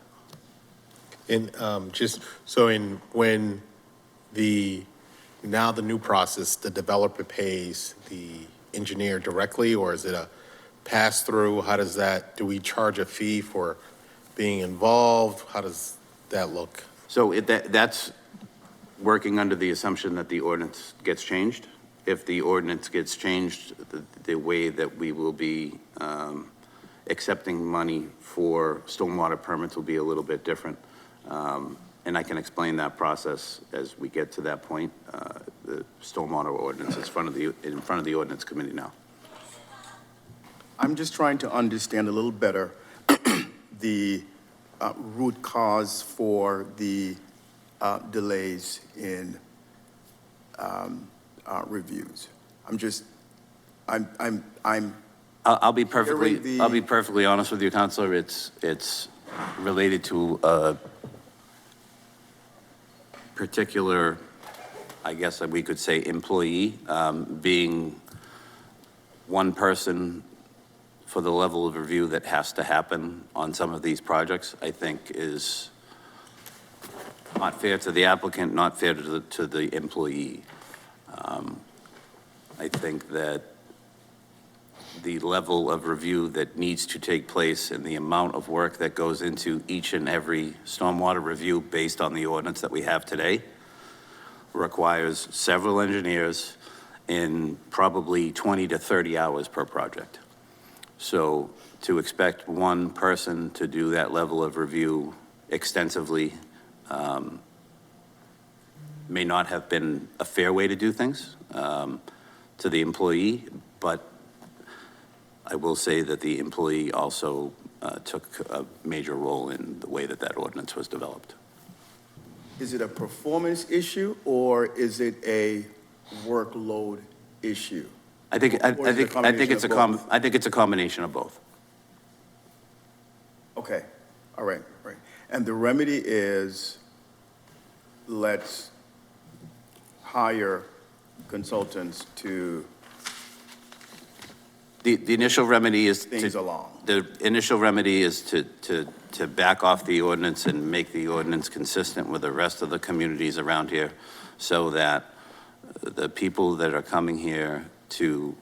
And just so when now the new process, the developer pays the engineer directly, or is it a pass-through? How does that, do we charge a fee for being involved? How does that look? So that's working under the assumption that the ordinance gets changed. If the ordinance gets changed, the way that we will be accepting money for stormwater permits will be a little bit different. And I can explain that process as we get to that point. The stormwater ordinance is in front of the ordinance committee now. I'm just trying to understand a little better the root cause for the delays in reviews. I'll be perfectly, Hearing the- I'll be perfectly honest with you, Counselor. It's related to a particular, I guess that we could say, employee, being one person for the level of review that has to happen on some of these projects, I think is not fair to the applicant, not fair to the employee. I think that the level of review that needs to take place and the amount of work that goes into each and every stormwater review based on the ordinance that we have today requires several engineers in probably 20 to 30 hours per project. So to expect one person to do that level of review extensively may not have been a fair way to do things to the employee, but I will say that the employee also took a major role in the way that that ordinance was developed. Is it a performance issue or is it a workload issue? I think it's a combination of both. Okay, all right, right. And the remedy is, let's hire consultants to The initial remedy is things along. The initial remedy is to back off the ordinance and make the ordinance consistent with the rest of the communities around here so that the people that are coming here to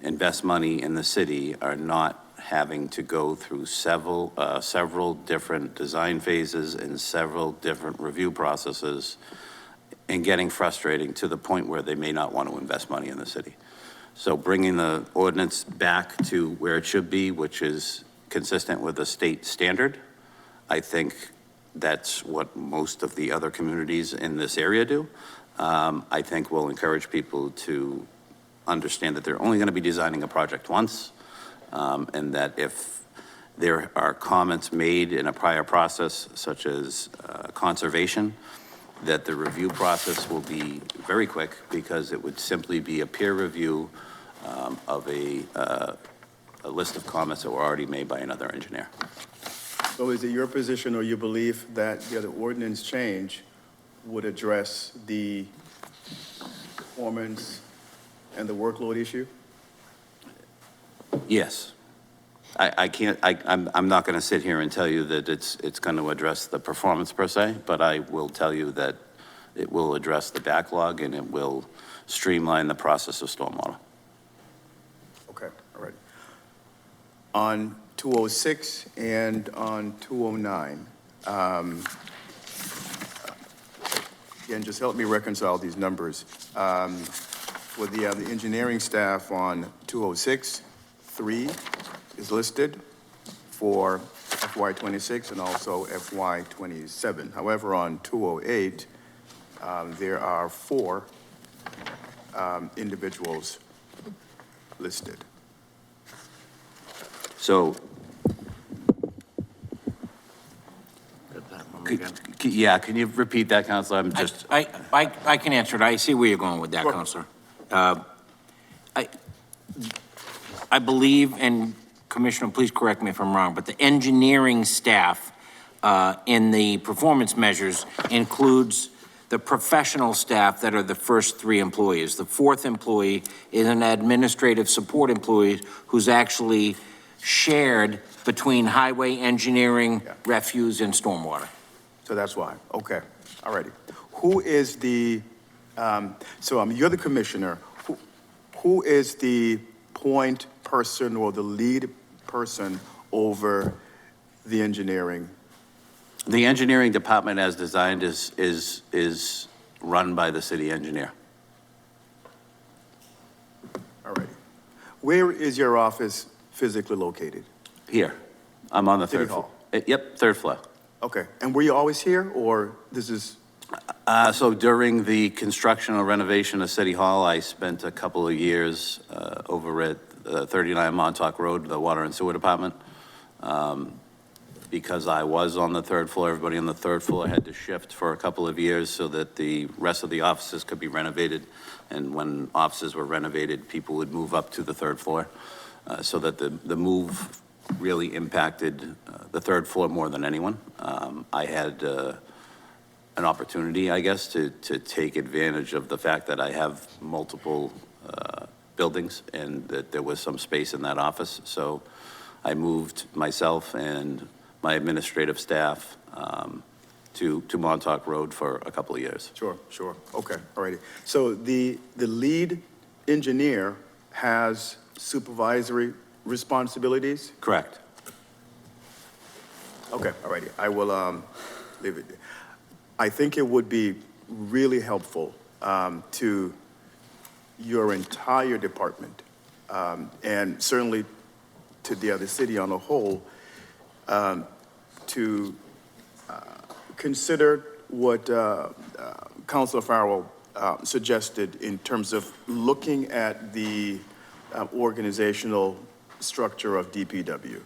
invest money in the city are not having to go through several different design phases and several different review processes and getting frustrating to the point where they may not want to invest money in the city. So bringing the ordinance back to where it should be, which is consistent with the state standard, I think that's what most of the other communities in this area do. I think will encourage people to understand that they're only going to be designing a project once, and that if there are comments made in a prior process, such as conservation, that the review process will be very quick because it would simply be a peer review of a list of comments that were already made by another engineer. So is it your position or your belief that the ordinance change would address the performance and the workload issue? Yes. I'm not going to sit here and tell you that it's going to address the performance per se, but I will tell you that it will address the backlog and it will streamline the process of stormwater. Okay, all right. On 206 and on 209, again, just help me reconcile these numbers. With the engineering staff on 206, 3 is listed for FY26 and also FY27. However, on 208, there are 4 individuals listed. So, can you repeat that, Counselor? I'm just. I can answer it. I see where you're going with that, Sure. Counselor. I believe, and Commissioner, please correct me if I'm wrong, but the engineering staff in the performance measures includes the professional staff that are the first 3 employees. The 4th employee is an administrative support employee who's actually shared between highway engineering, refuse, and stormwater. So that's why. Okay, all righty. Who is the, you're the commissioner. Who is the point person or the lead person over the engineering? The engineering department as designed is run by the city engineer. All righty. Where is your office physically located? Here. I'm on the City 3rd floor. Hall. Yep, 3rd floor. Okay, and were you always here, or this is? So during the construction or renovation of City Hall, I spent a couple of years over at 39 Montauk Road, the Water and Sewer Department. because I was on the third floor, everybody on the third floor had to shift for a couple of years so that the rest of the offices could be renovated. And when offices were renovated, people would move up to the third floor. So that the move really impacted the third floor more than anyone. I had an opportunity, I guess, to take advantage of the fact that I have multiple buildings and that there was some space in that office. So I moved myself and my administrative staff to Montauk Road for a couple of years. Sure. Okay, all righty. So the lead engineer has supervisory responsibilities? Correct. Okay, all righty. I will leave it. I think it would be really helpful to your entire department, and certainly to the city on a whole, to consider what Councilor Farrell suggested in terms of looking at the organizational structure of DPW.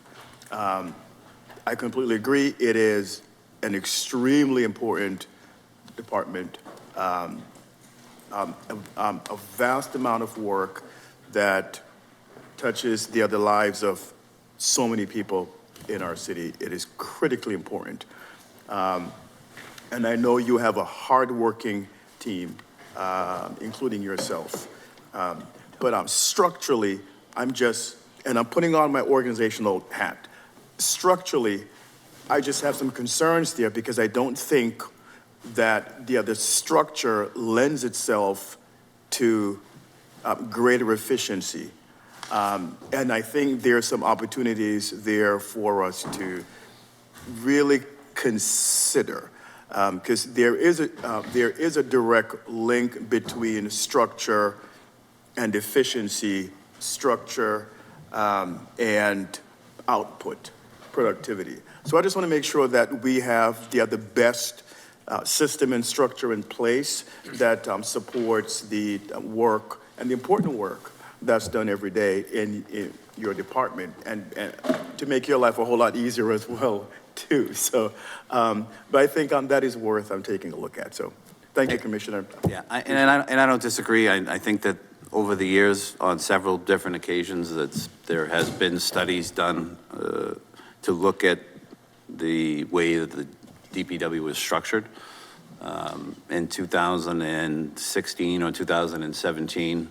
I completely agree. It is an extremely important department, a vast amount of work that touches the other lives of so many people in our city. It is critically important. And I know you have a hardworking team, including yourself. But structurally, I'm putting on my organizational hat. Structurally, I just have some concerns there because I don't think that the structure lends itself to greater efficiency. And I think there are some opportunities there for us to really consider, because there is a direct link between structure and efficiency, structure and output, productivity. So I just want to make sure that we have the best system and structure in place that supports the work and the important work that's done every day in your department, and to make your life a whole lot easier as well, too. So, but I think that is worth taking a look at. So thank you, Commissioner. Yeah, and I don't disagree. I think that over the years, on several different occasions, there has been studies done to look at the way that the DPW was structured. In 2016 or 2017,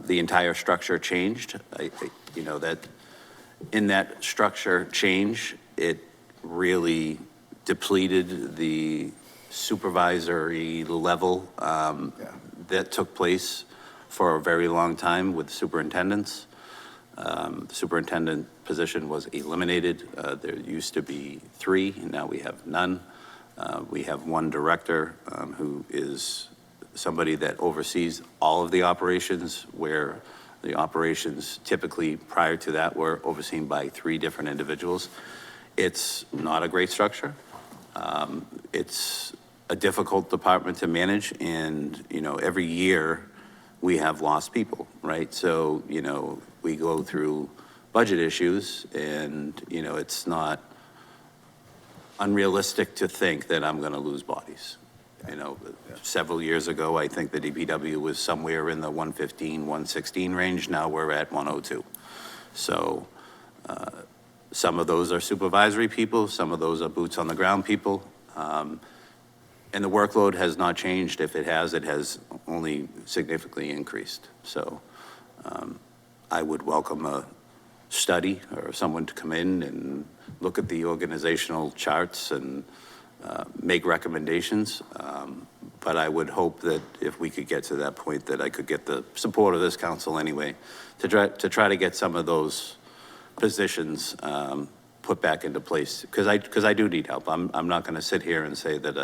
the entire structure changed. That in that structure change, it really depleted the supervisory level that took place for a very long time with superintendents. The superintendent position was eliminated. There used to be 3, and now we have none. We have one director who is somebody that oversees all of the operations, where the operations typically prior to that were overseen by 3 different individuals. It's not a great structure. It's a difficult department to manage, and every year we have lost people, right? So we go through budget issues, and it's not unrealistic to think that I'm going to lose bodies. Several years ago, I think the DPW was somewhere in the 115, 116 range. Now we're at 102. So some of those are supervisory people, some of those are boots on the ground people. And the workload has not changed. If it has only significantly increased. So I would welcome a study or someone to come in and look at the organizational charts and make recommendations. But I would hope that if we could get to that point, that I could get the support of this council anyway, to try to get some of those positions put back into place, because I do need help. I'm not going to sit here and say that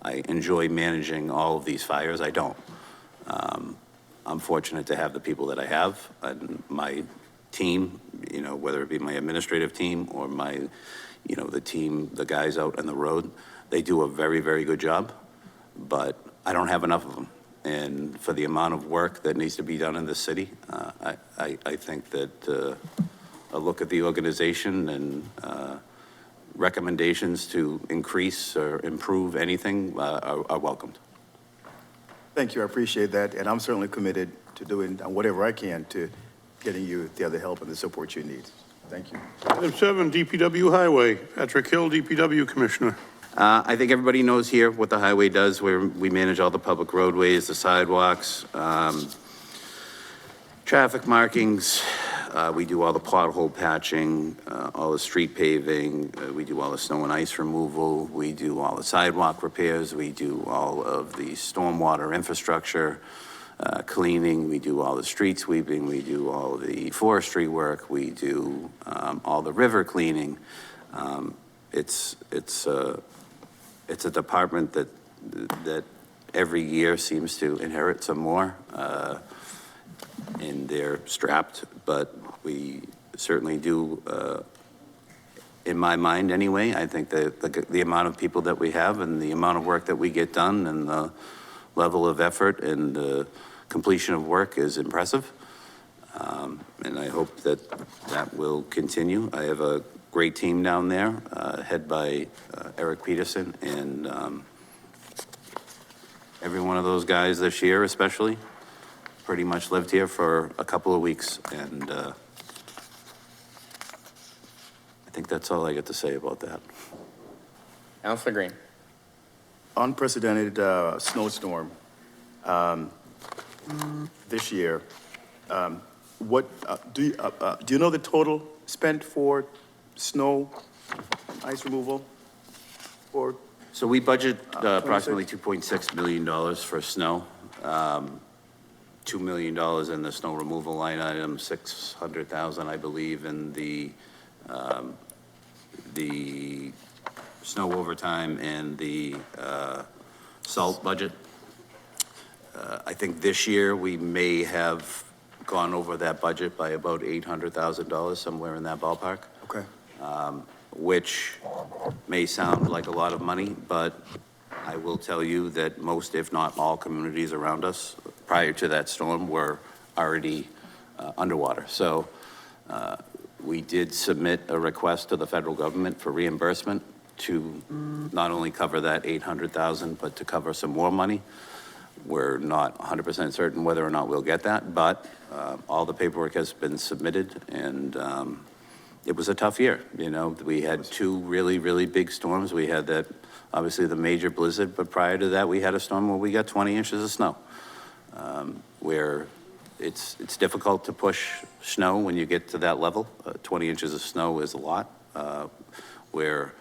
I enjoy managing all of these fires. I don't. I'm fortunate to have the people that I have, and my team, whether it be my administrative team or my, the team, the guys out on the road, they do a very, very good job, but I don't have enough of them. And for the amount of work that needs to be done in the city, I think that a look at the organization and recommendations to increase or improve anything are welcomed. Thank you, I appreciate that, and I'm certainly committed to doing whatever I can to getting you the other help and the support you need. Thank you. Item 7, DPW Highway. Patrick Hill, DPW Commissioner. I think everybody knows here what the highway does, where we manage all the public roadways, the sidewalks, traffic markings. We do all the pothole patching, all the street paving. We do all the snow and ice removal. We do all the sidewalk repairs. We do all of the stormwater infrastructure cleaning. We do all the street sweeping. We do all the forestry work. We do all the river cleaning. It's a department that every year seems to inherit some more, and they're strapped, but we certainly do, in my mind anyway. I think that the amount of people that we have and the amount of work that we get done and the level of effort and the completion of work is impressive. And I hope that will continue. I have a great team down there, head by Eric Peterson, and every one of those guys this year especially pretty much lived here for a couple of weeks, and I think that's all I get to say about that. Councilor Green. Unprecedented snowstorm this year. What do you know the total spent for snow, ice removal? Or So we budget approximately $2.6 million for snow. $2 million in the snow removal line item, $600,000, I believe, in the snow overtime and the salt budget. I think this year we may have gone over that budget by about $800,000, somewhere in that ballpark. okay. Which may sound like a lot of money, but I will tell you that most, if not all, communities around us prior to that storm were already underwater. So we did submit a request to the federal government for reimbursement to not only cover that $800,000, but to cover some more money. We're not 100% certain whether or not we'll get that, but all the paperwork has been submitted, and it was a tough year. You know, we had two really, really big storms. We had that, obviously the major blizzard, but prior to that, we had a storm where we got 20 inches of snow, where it's difficult to push snow when you get to that level. 20 inches of snow is a lot. We're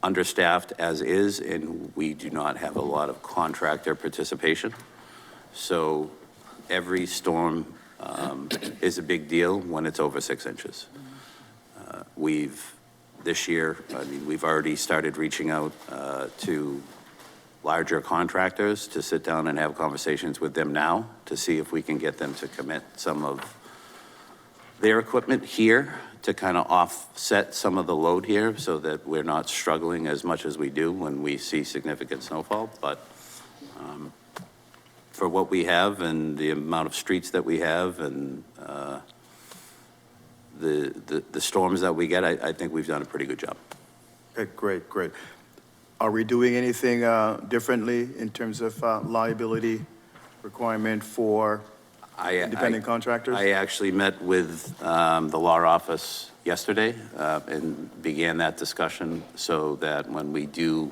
understaffed as is, and we do not have a lot of contractor participation. So every storm is a big deal when it's over 6 inches. This year, I mean, we've already started reaching out to larger contractors to sit down and have conversations with them now to see if we can get them to commit some of their equipment here to kind of offset some of the load here so that we're not struggling as much as we do when we see significant snowfall. But for what we have and the amount of streets that we have and the storms that we get, I think we've done a pretty good job. Okay, great, great. Are we doing anything differently in terms of liability requirement for independent contractors? I actually met with the law office yesterday and began that discussion so that when we do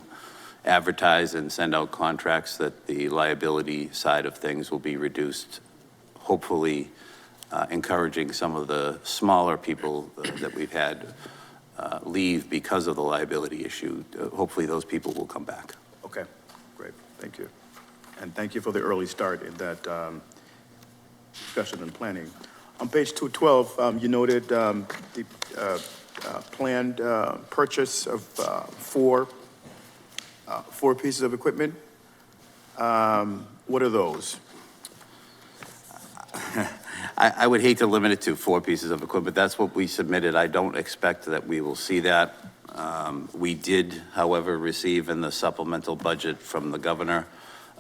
advertise and send out contracts, that the liability side of things will be reduced, hopefully encouraging some of the smaller people that we've had leave because of the liability issue. Hopefully those people will come back. Okay, great, thank you. And thank you for the early start in that discussion and planning. On page 212, you noted the planned purchase of four pieces of equipment. What are those? I would hate to limit it to 4 pieces of equipment. That's what we submitted. I don't expect that we will see that. We did, however, receive in the supplemental budget from the governor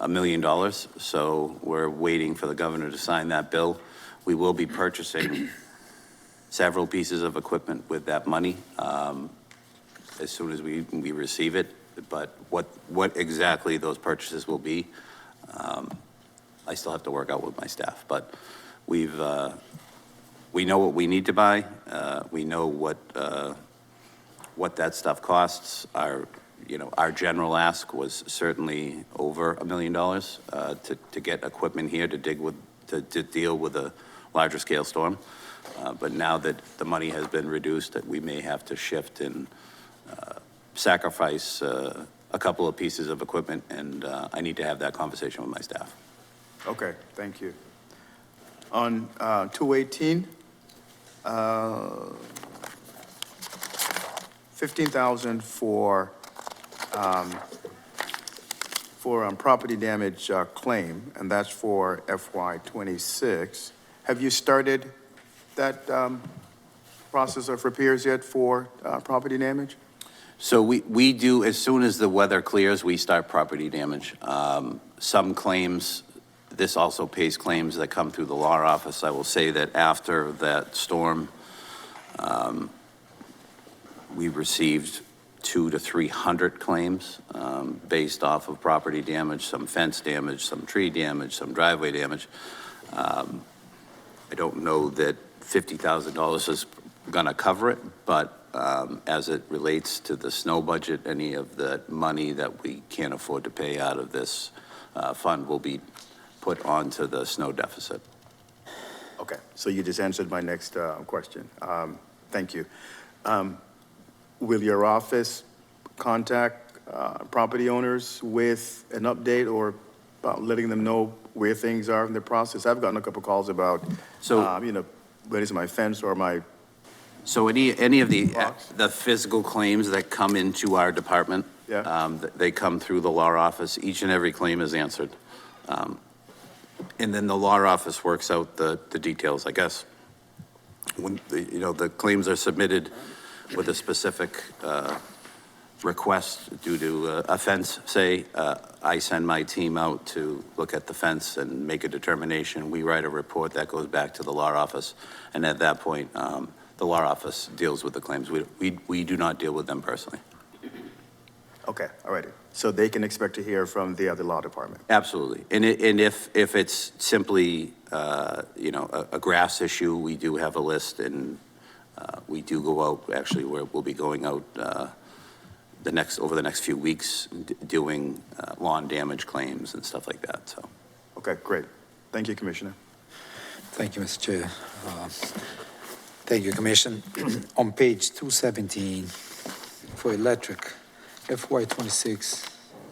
$1 million. So we're waiting for the governor to sign that bill. We will be purchasing several pieces of equipment with that money. as soon as we receive it, but what exactly those purchases will be, I still have to work out with my staff, but we know what we need to buy. We know what that stuff costs. Our general ask was certainly over $1 million to get equipment here to deal with a larger scale storm. But now that the money has been reduced, that we may have to shift and sacrifice a couple of pieces of equipment, and I need to have that conversation with my staff. Okay, thank you. On 218, 15,000 for property damage claim, and that's for FY26. Have you started that process of repairs yet for property damage? So we do, as soon as the weather clears, we start property damage. Some claims, this also pays claims that come through the law office. I will say that after that storm, we received 200 to 300 claims based off of property damage, some fence damage, some tree damage, some driveway damage. I don't know that $50,000 is going to cover it, but as it relates to the snow budget, any of the money that we can't afford to pay out of this fund will be put onto the snow deficit. Okay, so you just answered my next question. Thank you. Will your office contact property owners with an update or letting them know where things are in the process? I've gotten a couple calls about, where is my fence or my... So any of the physical claims that come into our department, they come through the law office. Each and every claim is answered. And then the law office works out the details, I guess. When the claims are submitted with a specific request due to a fence, say, I send my team out to look at the fence and make a determination. We write a report that goes back to the law office, and at that point, the law office deals with the claims. We do not deal with them personally. Okay, all righty. So they can expect to hear from the other law department? Absolutely. And if it's simply, a grass issue, we do have a list, and we do go out, actually, we'll be going out over the next few weeks doing lawn damage claims and stuff like that, so. Okay, great. Thank you, Commissioner. Thank you, Mr. Chair. Thank you, Commission. On page 217, for electric, FY26,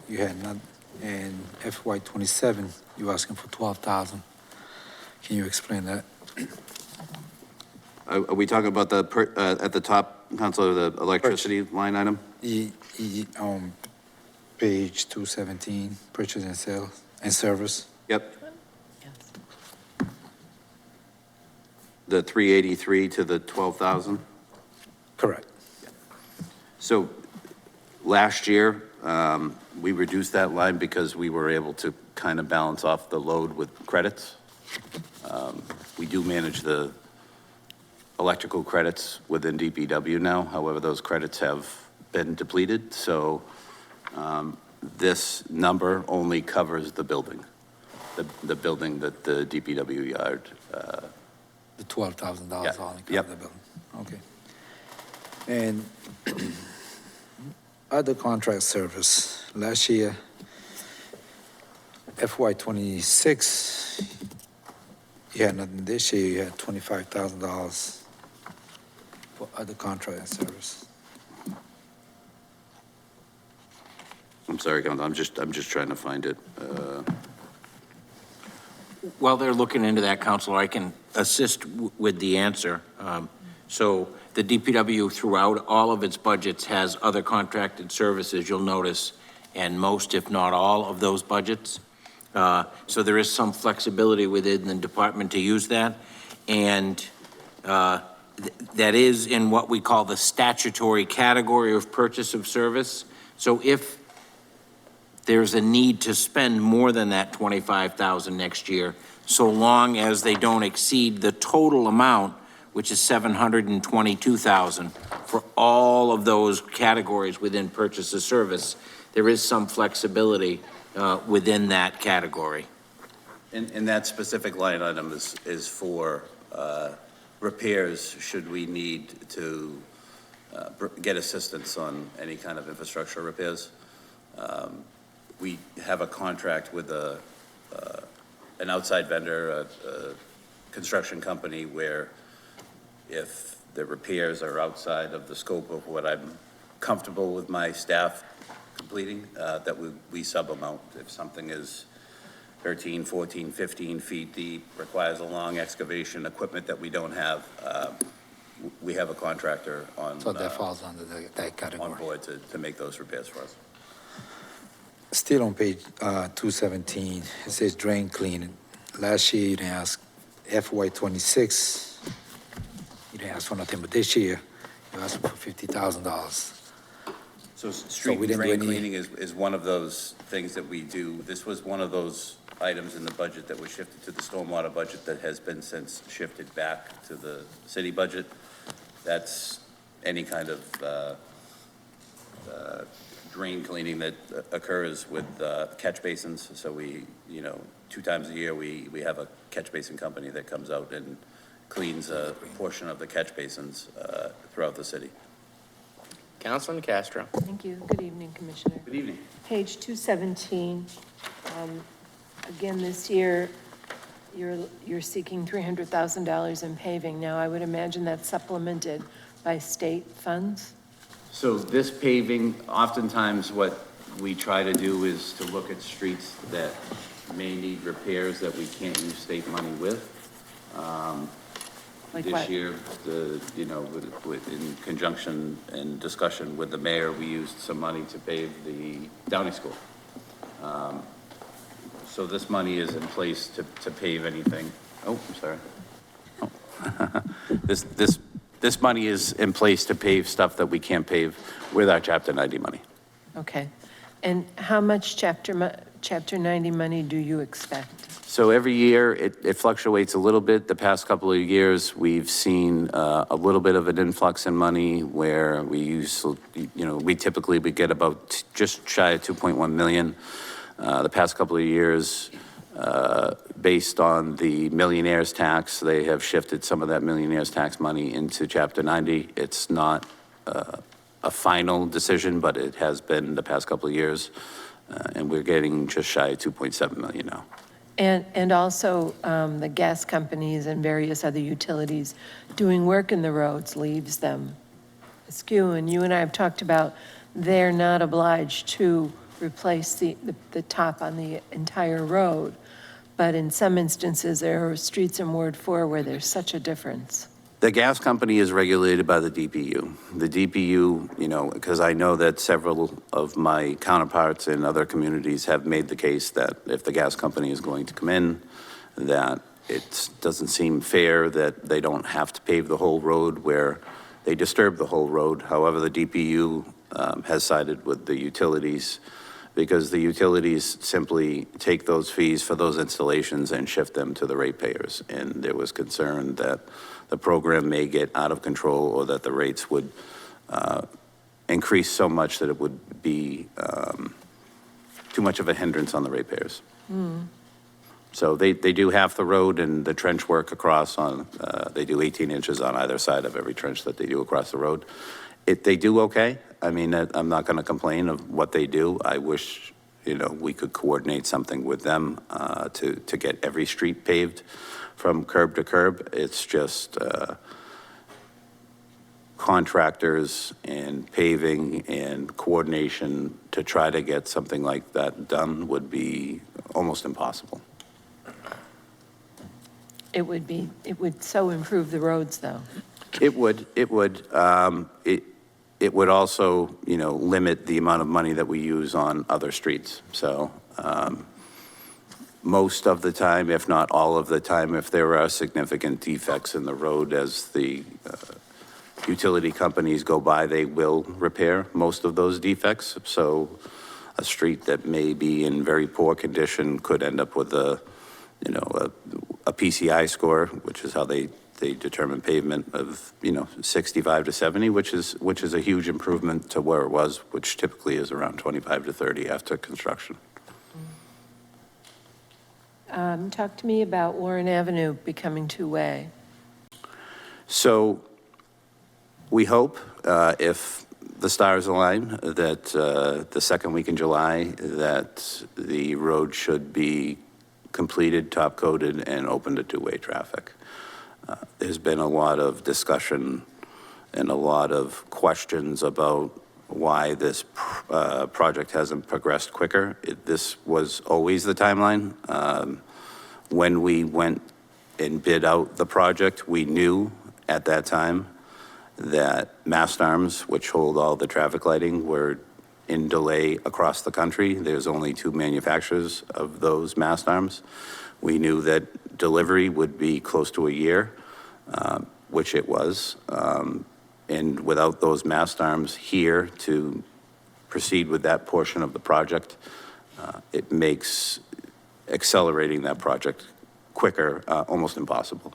you had none, and FY27, you're asking for 12,000. Can you explain that? Are we talking about at the top, Counselor, the electricity line item? On page 217, purchase and sales and service. Yep. The 383 to the 12,000? Correct. So last year, we reduced that line because we were able to kind of balance off the load with credits. We do manage the electrical credits within DPW now. However, those credits have been depleted. So this number only covers the building, the building that the DPW yard. The $12,000 Yeah. only cover Yep. the building. Okay. And other contract service, last year, FY26, you had nothing. This year, you had $25,000 for other contract service. I'm sorry, Counselor, I'm just trying to find it. While they're looking into that, Counselor, I can assist with the answer. So the DPW throughout all of its budgets has other contracted services, you'll notice, and most, if not all, of those budgets. So there is some flexibility within the department to use that. And that is in what we call the statutory category of purchase of service. So if there's a need to spend more than that $25,000 next year, so long as they don't exceed the total amount, which is $722,000 for all of those categories within purchase of service. There is some flexibility within that category. And that specific line item is for repairs, should we need to get assistance on any kind of infrastructure repairs. We have a contract with an outside vendor, a construction company, where if the repairs are outside of the scope of what I'm comfortable with my staff completing, that we sub them out. If something is 13, 14, 15 feet deep, requires a long excavation, equipment that we don't have, we have a contractor on. So that falls under that category. On board to make those repairs for us. Still on page 217, it says drain cleaning. Last year, you didn't ask FY '26, you didn't ask for nothing, but this year, you asked for $50,000. So street we and didn't do drain any- cleaning is one of those things that we do. This was one of those items in the budget that was shifted to the stormwater budget that has been since shifted back to the city budget. That's any kind of drain cleaning that occurs with catch basins. So we, 2 times a year, we have a catch basin company that comes out and cleans a portion of the catch basins throughout the city. Councilman Castro. Thank you. Good evening, Commissioner. Good evening. Page 217, again, this year, you're seeking $300,000 in paving. Now, I would imagine that's supplemented by state funds? So this paving, oftentimes what we try to do is to look at streets that may need repairs that we can't use state money with. Like This what? year, in conjunction and discussion with the mayor, we used some money to pave the Downey School. So this money is in place to pave anything. Oh, I'm sorry. Oh. This money is in place to pave stuff that we can't pave with our Chapter 90 money. Okay. And how much Chapter 90 money do you expect? So every year, it fluctuates a little bit. The past couple of years, we've seen a little bit of an influx in money where we typically would get about just shy of 2.1 million. The past couple of years, based on the millionaire's tax, they have shifted some of that millionaire's tax money into Chapter 90. It's not a final decision, but it has been the past couple of years. And we're getting just shy of 2.7 million now. And also, the gas companies and various other utilities doing work in the roads leaves them askew. And you and I have talked about they're not obliged to replace the top on the entire road. But in some instances, there are streets in Ward 4 where there's such a difference. The gas company is regulated by the DPU. The DPU, because I know that several of my counterparts in other communities have made the case that if the gas company is going to come in, that it doesn't seem fair that they don't have to pave the whole road where they disturb the whole road. However, the DPU has sided with the utilities because the utilities simply take those fees for those installations and shift them to the ratepayers. And there was concern that the program may get out of control or that the rates would increase so much that it would be too much of a hindrance on the ratepayers. So they do half the road and the trench work across on, they do 18 inches on either side of every trench that they do across the road. They do okay. I mean, I'm not going to complain of what they do. I wish, we could coordinate something with them to get every street paved from curb to curb. It's just contractors and paving and coordination to try to get something like that done would be almost impossible. It would so improve the roads, though. It would. It would also, limit the amount of money that we use on other streets. So most of the time, if not all of the time, if there are significant defects in the road as the utility companies go by, they will repair most of those defects. So a street that may be in very poor condition could end up with a PCI score, which is how they they determined pavement of, 65 to 70, which is a huge improvement to where it was, which typically is around 25 to 30 after construction. Talk to me about Warren Avenue becoming two-way. So we hope, if the stars align, that the second week in July, that the road should be completed, top-coated, and open to two-way traffic. There's been a lot of discussion and a lot of questions about why this project hasn't progressed quicker. This was always the timeline. When we went and bid out the project, we knew at that time that mast arms, which hold all the traffic lighting, were in delay across the country. There's only 2 manufacturers of those mast arms. We knew that delivery would be close to a year, which it was. And without those mast arms here to proceed with that portion of the project, it makes accelerating that project quicker almost impossible.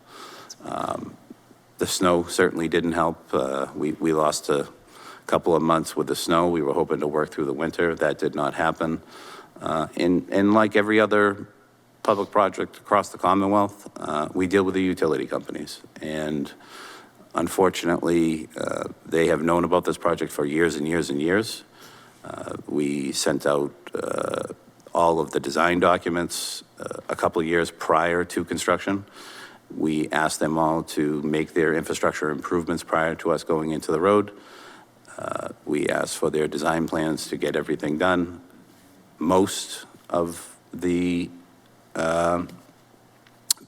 The snow certainly didn't help. We lost a couple of months with the snow. We were hoping to work through the winter. That did not happen. And like every other public project across the Commonwealth, we deal with the utility companies. And unfortunately, they have known about this project for years and years and years. We sent out all of the design documents a couple of years prior to construction. We asked them all to make their infrastructure improvements prior to us going into the road. We asked for their design plans to get everything done. Most of the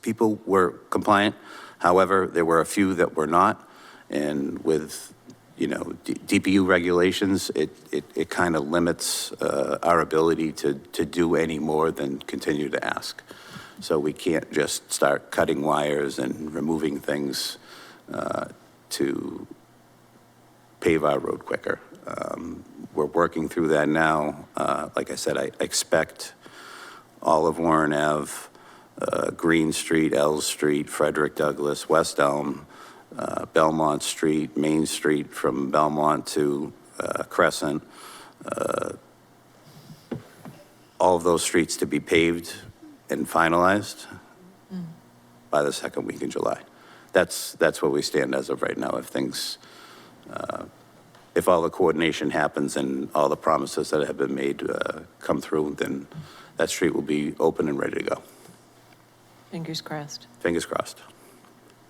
people were compliant. However, there were a few that were not. And with, DPU regulations, it kind of limits our ability to do any more than continue to ask. So we can't just start cutting wires and removing things to pave our road quicker. We're working through that now. Like I said, I expect all of Warren Ave, Green Street, L Street, Frederick Douglass, West Elm, Belmont Street, Main Street from Belmont to Crescent, all of those streets to be paved and finalized by the second week in July. That's where we stand as of right now. If things, if all the coordination happens and all the promises that have been made come through, then that street will be open and ready to go. Fingers crossed. Fingers crossed.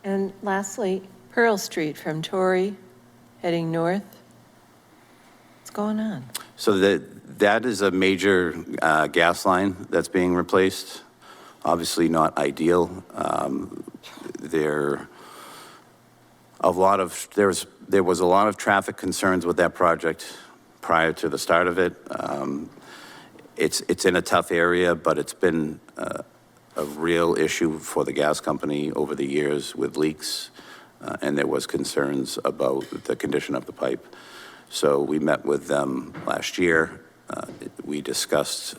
And lastly, Pearl Street from Torrey heading north. What's going on? So that is a major gas line that's being replaced. Obviously not ideal. There was a lot of traffic concerns with that project prior to the start of it. It's in a tough area, but it's been a real issue for the gas company over the years with leaks, and there was concerns about the condition of the pipe. So we met with them last year. We discussed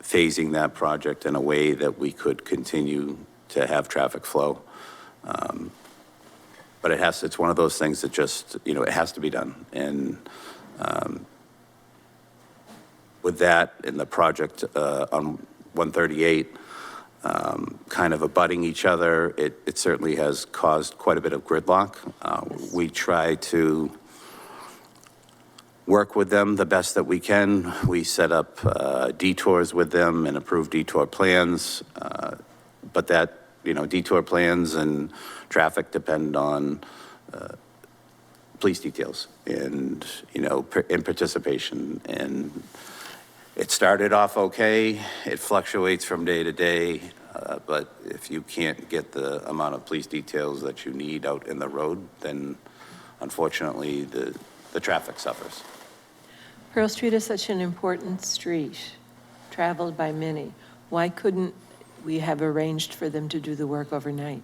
phasing that project in a way that we could continue to have traffic flow. But it's one of those things that just, it has to be done. And with that and the project on 138, kind of abutting each other, it certainly has caused quite a bit of gridlock. We try to work with them the best that we can. We set up detours with them and approved detour plans, but that, detour plans and traffic depend on police details and, in participation. And it started off okay. It fluctuates from day to day, but if you can't get the amount of police details that you need out in the road, then unfortunately the traffic suffers. Pearl Street is such an important street, traveled by many. Why couldn't we have arranged for them to do the work overnight?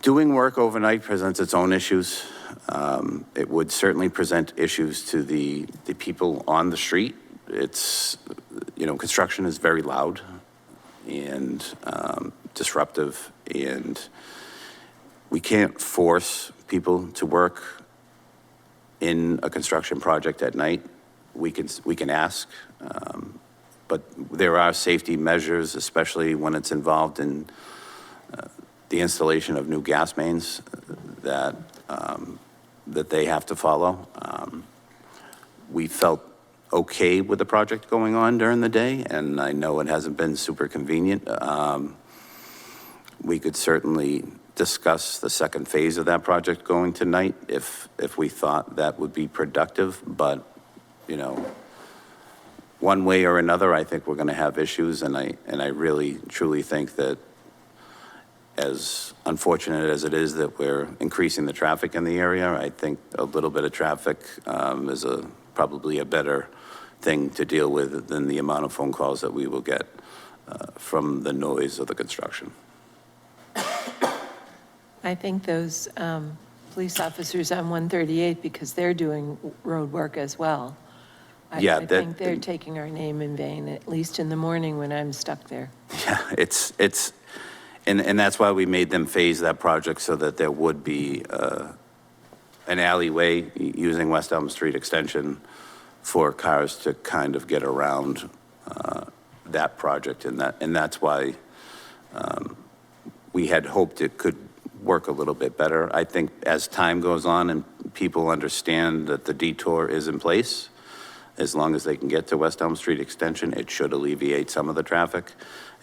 Doing work overnight presents its own issues. It would certainly present issues to the people on the street. It's, construction is very loud, and disruptive, and we can't force people to work in a construction project at night. We can ask, but there are safety measures, especially when it's involved in the installation of new gas mains that they have to follow. We felt okay with the project going on during the day, and I know it hasn't been super convenient. We could certainly discuss the second phase of that project going tonight if we thought that would be productive, but, you know, one way or another, I think we're going to have issues, and I really, truly think that, as unfortunate as it is that we're increasing the traffic in the area, I think a little bit of traffic is probably a better thing to deal with than the amount of phone calls that we will get from the noise of the construction. I think those police officers on 138, because they're doing road work as well. I think they're taking our name in vain, at least in the morning when I'm stuck there. Yeah, and that's why we made them phase that project, so that there would be an alleyway using West Elm Street Extension for cars to kind of get around that project, and that's why we had hoped it could work a little bit better. I think as time goes on and people understand that the detour is in place, as long as they can get to West Elm Street Extension, it should alleviate some of the traffic.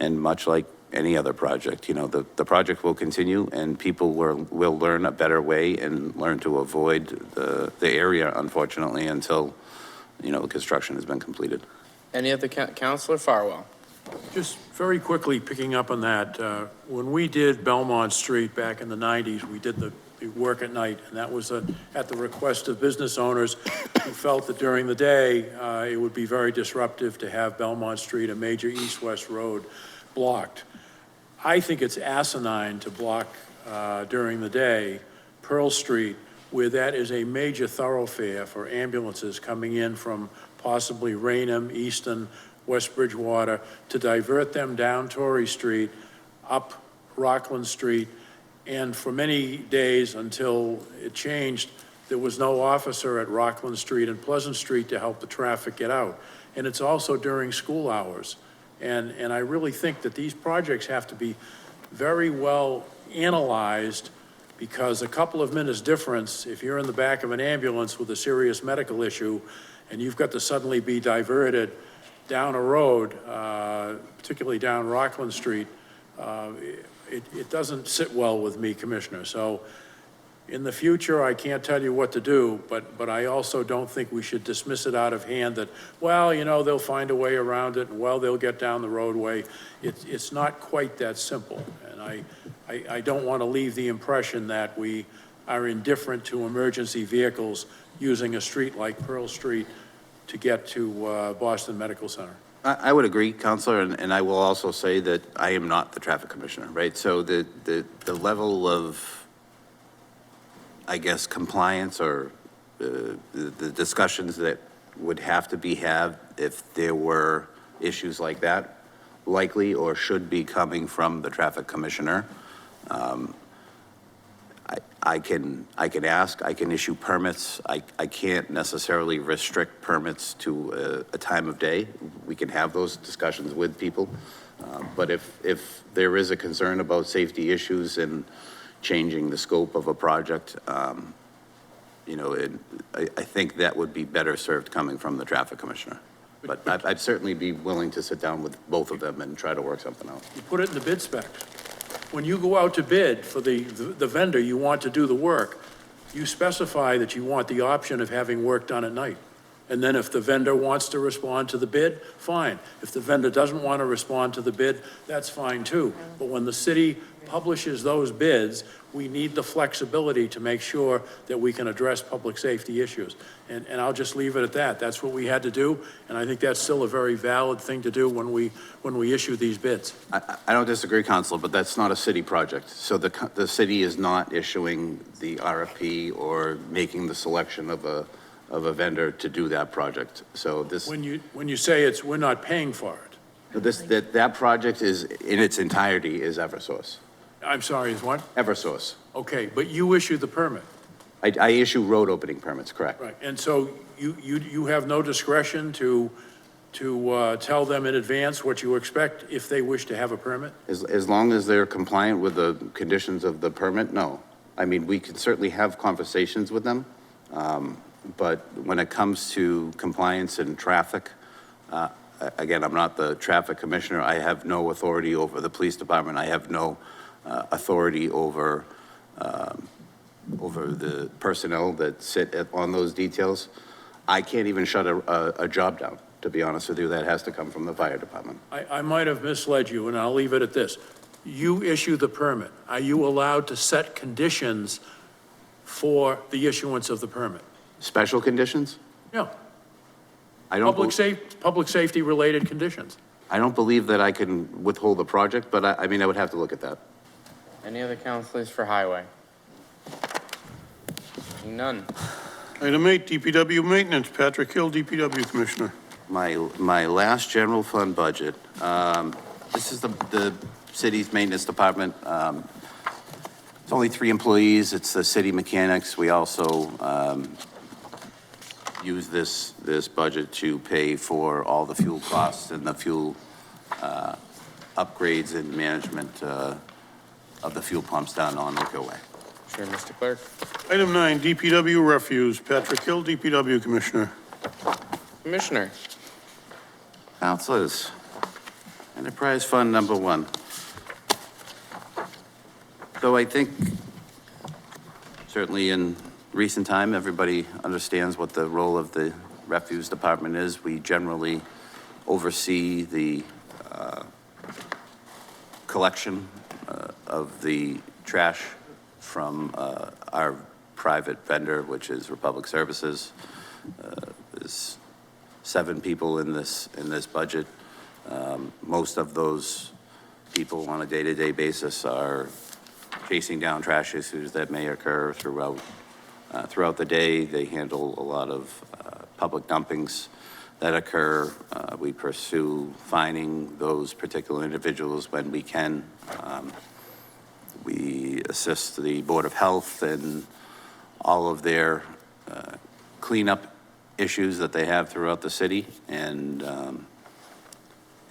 And much like any other project, you know, the project will continue, and people will learn a better way and learn to avoid the area, unfortunately, until, you know, the construction has been completed. Any other Councilor Farwell? Just very quickly picking up on that, when we did Belmont Street back in the 90s, we did the work at night, and that was at the request of business owners who felt that during the day it would be very disruptive to have Belmont Street, a major east-west road, blocked. I think it's asinine to block during the day Pearl Street, where that is a major thoroughfare for ambulances coming in from possibly Raynham, Easton, West Bridgewater, to divert them down Torrey Street, up Rockland Street, and for many days until it changed, there was no officer at Rockland Street and Pleasant Street to help the traffic get out. And it's also during school hours. And I really think that these projects have to be very well analyzed, because a couple of minutes difference, if you're in the back of an ambulance with a serious medical issue and you've got to suddenly be diverted down a road, particularly down Rockland Street, it doesn't sit well with me, Commissioner. So in the future, I can't tell you what to do, but I also don't think we should dismiss it out of hand that, well, you know, they'll find a way around it, and well, they'll get down the roadway. It's not quite that simple. And I don't want to leave the impression that we are indifferent to emergency vehicles using a street like Pearl Street to get to Boston Medical Center. I would agree, Counselor, and I will also say that I am not the traffic commissioner, right? So the level of, I guess, compliance or the discussions that would have to be had if there were issues like that, likely or should be coming from the traffic commissioner. I can ask, I can issue permits. I can't necessarily restrict permits to a time of day. We can have those discussions with people. But if there is a concern about safety issues and changing the scope of a project, you know, I think that would be better served coming from the traffic commissioner. But I'd certainly be willing to sit down with both of them and try to work something out. You put it in the bid specs. When you go out to bid for the vendor you want to do the work, you specify that you want the option of having work done at night. And then if the vendor wants to respond to the bid, fine. If the vendor doesn't want to respond to the bid, that's fine too. But when the city publishes those bids, we need the flexibility to make sure that we can address public safety issues. And I'll just leave it at that. That's what we had to do, and I think that's still a very valid thing to do when we issue these bids. I don't disagree, Council, but that's not a city project. So the city is not issuing the RFP or making the selection of a vendor to do that project. So this. When you say we're not paying for it. That project is, in its entirety, is Eversource. I'm sorry, is what? Eversource. Okay, but you issued the permit. I issue road opening permits, correct? Right, and so you have no discretion to tell them in advance what you expect if they wish to have a permit? As long as they're compliant with the conditions of the permit, no. I mean, we can certainly have conversations with them, but when it comes to compliance and traffic, again, I'm not the traffic commissioner. I have no authority over the police department. I have no authority over the personnel that sit on those details. I can't even shut a job down, to be honest with you. That has to come from the fire department. I might have misled you, and I'll leave it at this. You issue the permit. Are you allowed to set conditions for the issuance of the permit? Special conditions? Yeah, I don't. public safety related conditions. I don't believe that I can withhold the project, but I mean, I would have to look at that. Any other counselors for highway? Seeing none. Item 8, DPW maintenance, Patrick Hill, DPW Commissioner. My last general fund budget, this is the city's maintenance department. It's only 3 employees. It's the city mechanics. We also use this budget to pay for all the fuel costs and the fuel upgrades and management of the fuel pumps down on Oak Hill Way. Sure, Mr. Clerk. Item 9, DPW refuse, Patrick Hill, DPW Commissioner. Commissioner. Councilors, Enterprise Fund number 1. So I think certainly in recent time, everybody understands what the role of the refuse department is. We generally oversee the collection of the trash from our private vendor, which is Republic Services. There's 7 people in this budget. Most of those people on a day-to-day basis are chasing down trash issues that may occur throughout the day. They handle a lot of public dumpings that occur. We pursue finding those particular individuals when we can. We assist the Board of Health in all of their cleanup issues that they have throughout the city. And I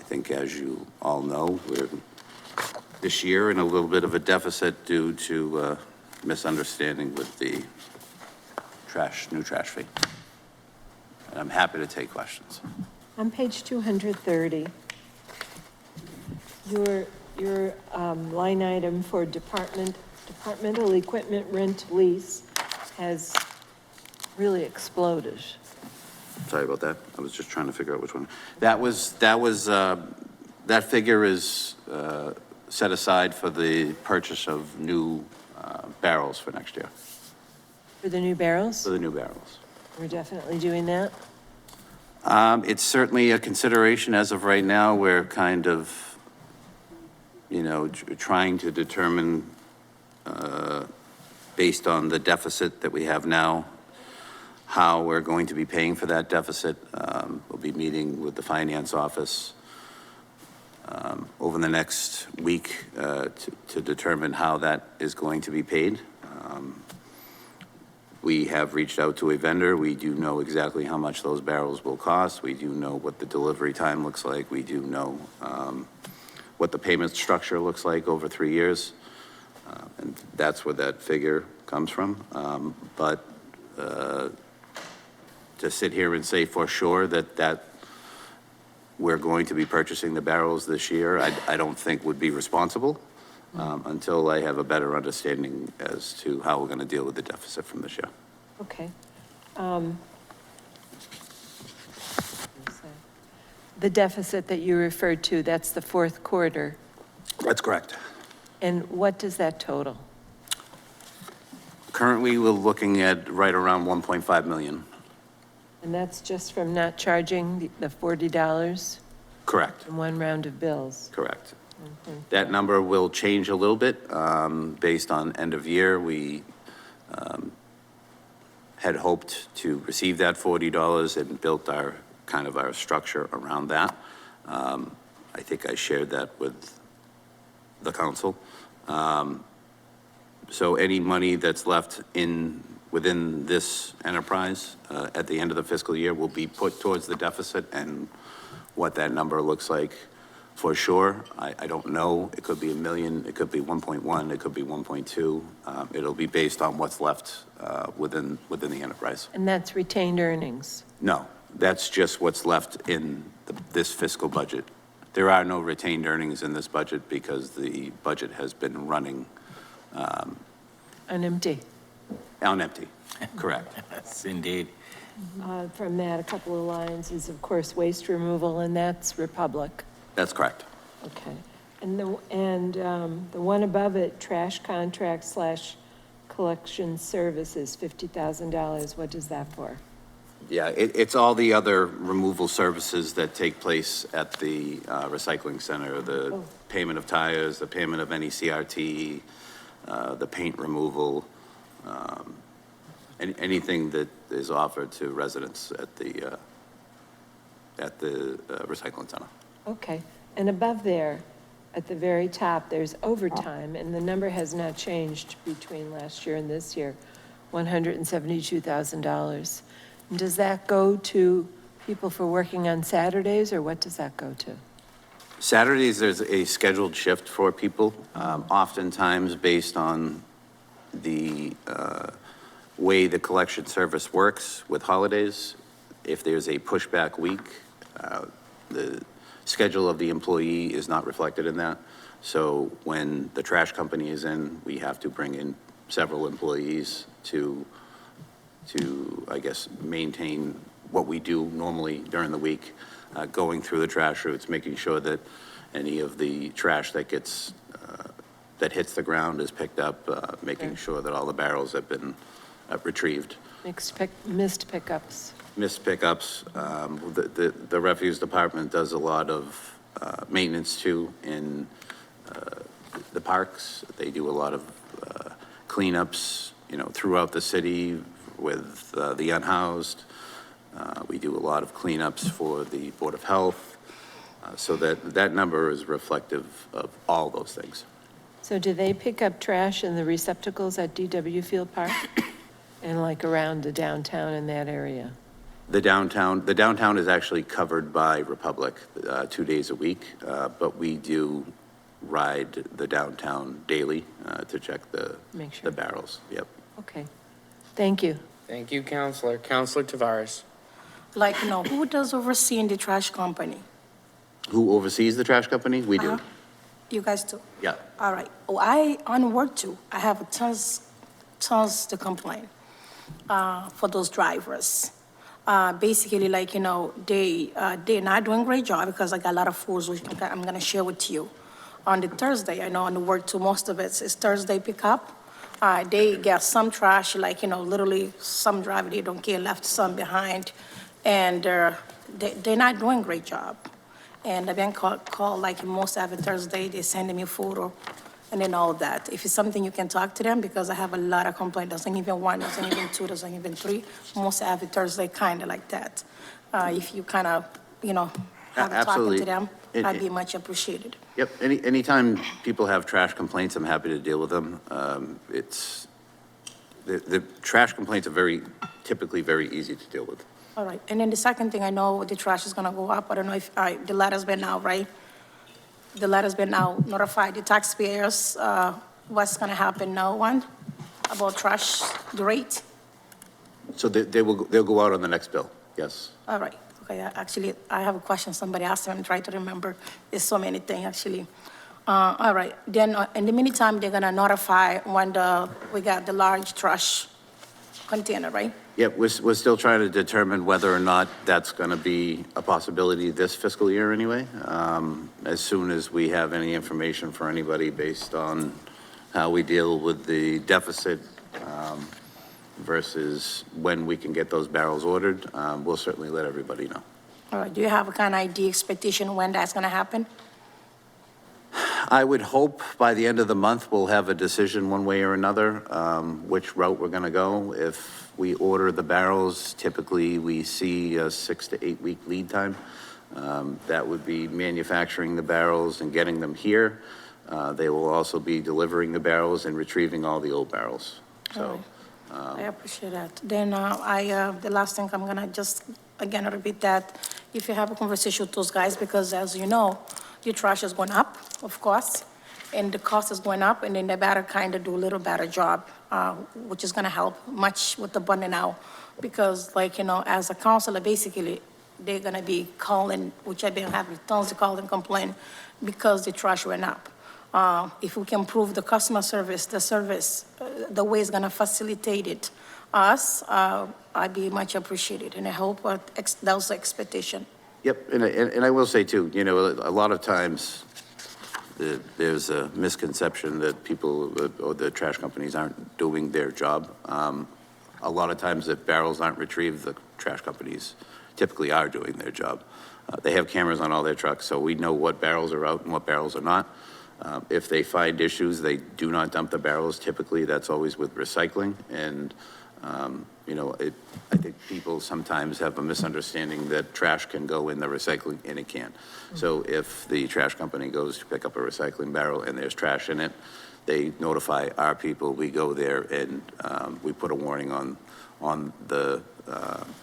think, as you all know, we're this year in a little bit of a deficit due to misunderstanding with the new trash fee. And I'm happy to take questions. On page 230, your line item for departmental equipment rent lease has really exploded. Sorry about that. I was just trying to figure out which one. That figure is set aside for the purchase of new barrels for next year. For the new barrels? For the new barrels. We're definitely doing that? It's certainly a consideration as of right now. We're kind of, trying to determine, based on the deficit that we have now, how we're going to be paying for that deficit. We'll be meeting with the finance office over the next week to determine how that is going to be paid. We have reached out to a vendor. We do know exactly how much those barrels will cost. We do know what the delivery time looks like. We do know what the payment structure looks like over 3 years. And that's where that figure comes from. But to sit here and say for sure that we're going to be purchasing the barrels this year, I don't think would be responsible until I have a better understanding as to how we're going to deal with the deficit from this year. Okay. The deficit that you referred to, that's the fourth quarter. That's correct. And what does that total? Currently, we're looking at right around 1.5 million. And that's just from not charging the $40? Correct. In one round of bills? Correct. That number will change a little bit based on end of year. We had hoped to receive that $40 and built our structure around that. I think I shared that with the council. So any money that's left within this enterprise at the end of the fiscal year will be put towards the deficit, and what that number looks like for sure, I don't know. It could be $1 million, it could be 1.1, it could be 1.2. It'll be based on what's left within the enterprise. And that's retained earnings. No, that's just what's left in this fiscal budget. There are no retained earnings in this budget because the budget has been running On empty. on empty, correct. Yes, indeed. From that, a couple of lines is, of course, waste removal, and that's Republic. That's correct. Okay. And the one above it, trash contract / collection services, $50,000. What is that for? Yeah, it's all the other removal services that take place at the recycling center, the payment of tires, the payment of any CRT, the paint removal, anything that is offered to residents at the recycling center. Okay. And above there, at the very top, there's overtime, and the number has not changed between last year and this year, $172,000. And does that go to people for working on Saturdays, or what does that go to? Saturdays, there's a scheduled shift for people, oftentimes based on the way the collection service works with holidays. If there's a pushback week, the schedule of the employee is not reflected in that. So when the trash company is in, we have to bring in several employees to I guess, maintain what we do normally during the week, going through the trash routes, making sure that any of the trash that gets, that hits the ground is picked up, making sure that all the barrels have been retrieved. Missed pickups. Missed pickups. The refuse department does a lot of maintenance too in the parks. They do a lot of cleanups, throughout the city with the unhoused. We do a lot of cleanups for the Board of Health, so that number is reflective of all those things. So do they pick up trash in the receptacles at DW Field Park? And like around the downtown in that area? The downtown is actually covered by Republic 2 days a week, but we do ride the downtown daily to check the barrels. Yep. Okay. Thank you. Thank you, Counselor. Counselor Tavares. Who does oversee in the trash company? Who oversees the trash company? We do. You guys do? Yeah. All right. Oh, on work too, I have tons to complain for those drivers. Basically, they're not doing a great job because I got a lot of foods which I'm going to share with you. On the Thursday, I know on the work too, most of it is Thursday pickup. They get some trash, literally some driver, they don't care, left some behind. And they're not doing a great job. And I've been called most every Thursday, they send me a photo and then all that. If it's something you can talk to them, because I have a lot of complaints, doesn't even one, doesn't even two, doesn't even three, most every Thursday, kind of like that. If you kind of, have a talking to them, I'd be much appreciated. Yep. Anytime people have trash complaints, I'm happy to deal with them. The trash complaints are typically very easy to deal with. All right. And then the second thing, I know the trash is going to go up. I don't know if the letter's been out, right? The letter's been out, notified the taxpayers what's going to happen now, about trash, the rate. So they'll go out on the next bill, yes. All right. Okay, actually, I have a question. Somebody asked me. I'm trying to remember. There's so many things, actually. All right. Then in the meantime, they're going to notify when we got the large trash container, right? Yeah, we're still trying to determine whether or not that's going to be a possibility this fiscal year anyway. As soon as we have any information for anybody based on how we deal with the deficit versus when we can get those barrels ordered, we'll certainly let everybody know. All right. Do you have a kind of idea, expectation when that's going to happen? I would hope by the end of the month, we'll have a decision one way or another, which route we're going to go. If we order the barrels, typically we see a 6 to 8 week lead time. That would be manufacturing the barrels and getting them here. They will also be delivering the barrels and retrieving all the old barrels. So, I appreciate that. Then the last thing, I'm gonna just, again, repeat that, if you have a conversation with those guys, because as you know, your trash is going up, of course, and the cost is going up, and then they better kind of do a little better job, which is gonna help much with the burning out. Because like, as a counselor, basically, they're gonna be calling, which I've been having tons of call and complain, because the trash went up. If we can improve the customer service, the way it's gonna facilitate it, us, I'd be much appreciated, and I hope that was the expectation. yep, and I will say too, a lot of times there's a misconception that people or the trash companies aren't doing their job. A lot of times if barrels aren't retrieved, the trash companies typically are doing their job. They have cameras on all their trucks, so we know what barrels are out and what barrels are not. If they find issues, they do not dump the barrels. Typically, that's always with recycling. And, I think people sometimes have a misunderstanding that trash can go in the recycling, and it can't. So if the trash company goes to pick up a recycling barrel and there's trash in it, they notify our people. We go there and we put a warning on the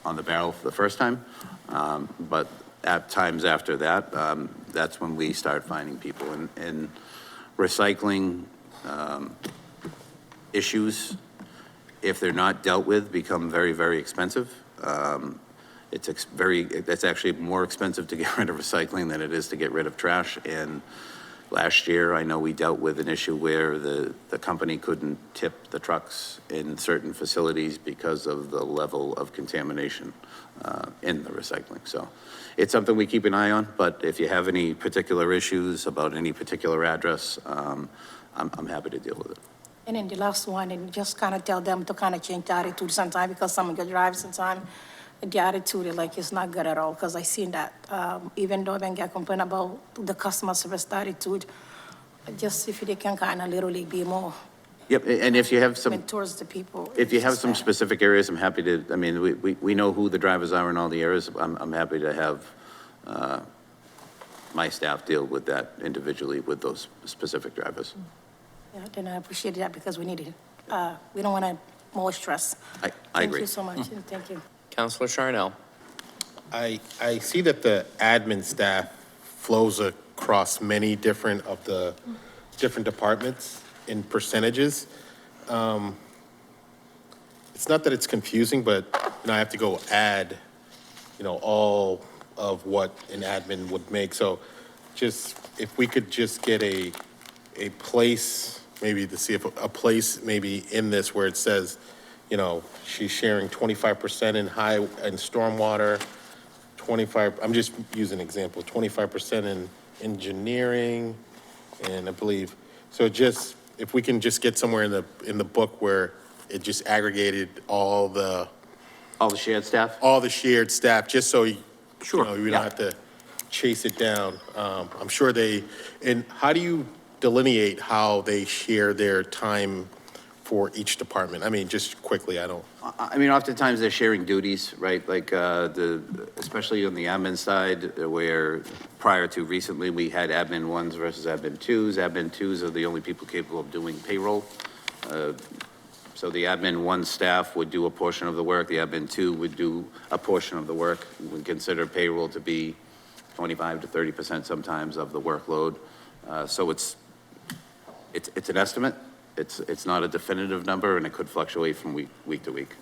barrel for the first time. But at times after that, that's when we start finding people. And recycling issues, if they're not dealt with, become very, very expensive. It's actually more expensive to get rid of recycling than it is to get rid of trash. And last year, I know we dealt with an issue where the company couldn't tip the trucks in certain facilities because of the level of contamination in the recycling. So it's something we keep an eye on, but if you have any particular issues about any particular address, I'm happy to deal with it. And then the last one, and just kind of tell them to kind of change the attitude sometimes, because some of the drivers sometimes, the attitude is like, it's not good at all, because I seen that. Even though I've been getting complaint about the customer service attitude, just if they can kind of literally be more. Yep, and if you have some, towards the people. if you have some specific areas, I'm happy to, we know who the drivers are in all the areas. I'm happy to have my staff deal with that individually with those specific drivers. Yeah, then I appreciate that, because we need it. We don't want more stress. I agree. Thank you so much, and thank you. Counselor Charnel. I see that the admin staff flows across many different departments in percentages. It's not that it's confusing, but I have to go add, all of what an admin would make. So just, if we could just get a place, maybe to see if a place maybe in this where it says, she's sharing 25% in stormwater, 25, I'm just using an example, 25% in engineering, and I believe, so just, if we can just get somewhere in the book where it just aggregated all the shared staff? All the shared staff, just so we Sure, don't have to chase it down. I'm sure and how do you delineate how they share their time for each department? Just quickly, Oftentimes they're sharing duties, right? Like especially on the admin side, where prior to recently, we had admin ones versus admin twos. Admin twos are the only people capable of doing payroll. So the admin one staff would do a portion of the work. The admin two would do a portion of the work. We would consider payroll to be 25 to 30% sometimes of the workload. So it's an estimate. It's not a definitive number, and it could fluctuate from week to week.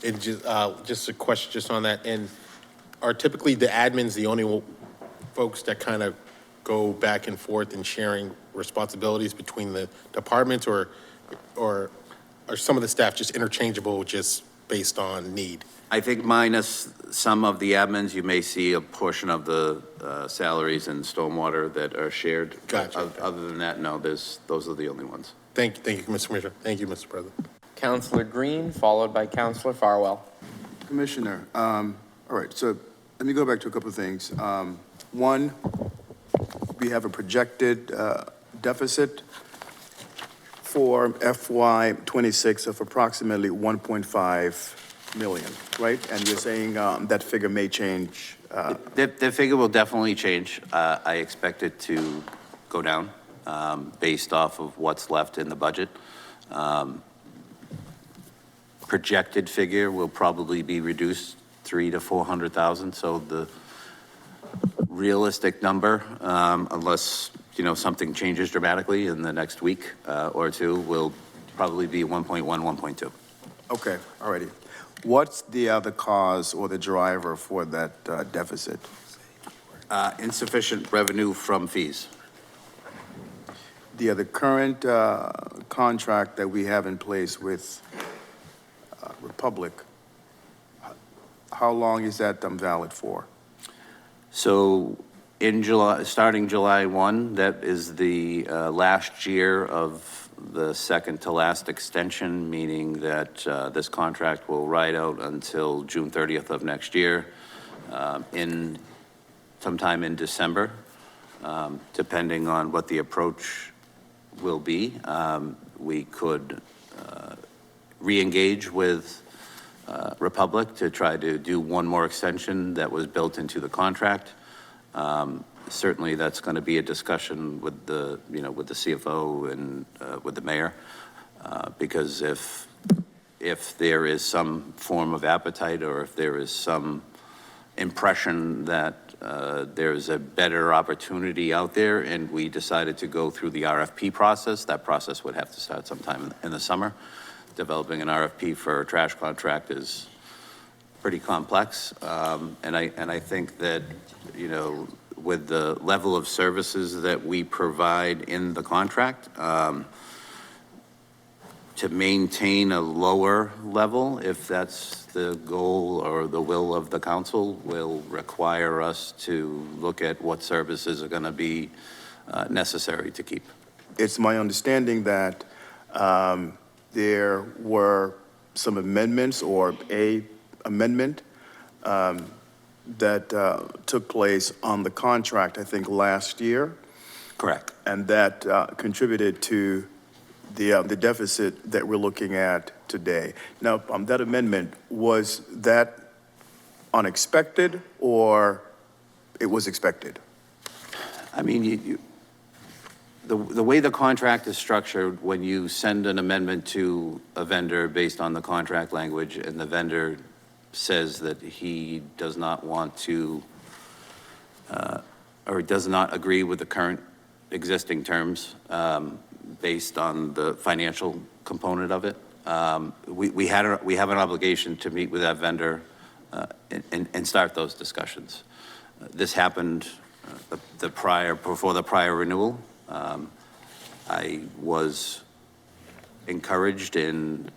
And just a question just on that, and are typically the admins the only folks that kind of go back and forth in sharing responsibilities between the departments, or are some of the staff just interchangeable just based on need? I think minus some of the admins, you may see a portion of the salaries and stormwater that are shared. Gotcha. Other than that, no, those are the only ones. Thank you, Mr. Commissioner. Thank you, Mr. President. Counselor Green, followed by Counselor Farwell. Commissioner, all right, so let me go back to a couple of things. One, we have a projected deficit for FY '26 of approximately $1.5 million, right? And you're saying that figure may change. The figure will definitely change. I expect it to go down based off of what's left in the budget. Projected figure will probably be reduced 300,000 to 400,000. So the realistic number, unless something changes dramatically in the next week or two, will probably be 1.1, 1.2. Okay, all righty. What's the other cause or the driver for that deficit? Insufficient revenue from fees. The current contract that we have in place with Republic, how long is that valid for? So in July, starting July 1, that is the last year of the second to last extension, meaning that this contract will ride out until June 30th of next year, sometime in December, depending on what the approach will be. We could re-engage with Republic to try to do one more extension that was built into the contract. Certainly, that's going to be a discussion with the CFO and with the mayor, because if there is some form of appetite or if there is some impression that there's a better opportunity out there and we decided to go through the RFP process, that process would have to start sometime in the summer. Developing an RFP for a trash contract is pretty complex, and I think that with the level of services that we provide in the contract, to maintain a lower level, if that's the goal or the will of the council, will require us to look at what services are going to be necessary to keep. It's my understanding that there were some amendments or a amendment that took place on the contract, I think, last year. Correct. And that contributed to the deficit that we're looking at today. Now, that amendment, was that unexpected or it was expected? I mean, the way the contract is structured, when you send an amendment to a vendor based on the contract language and the vendor says that he does not want to or does not agree with the current existing terms based on the financial component of it, we have an obligation to meet with that vendor and start those discussions. This happened before the prior renewal. I was encouraged and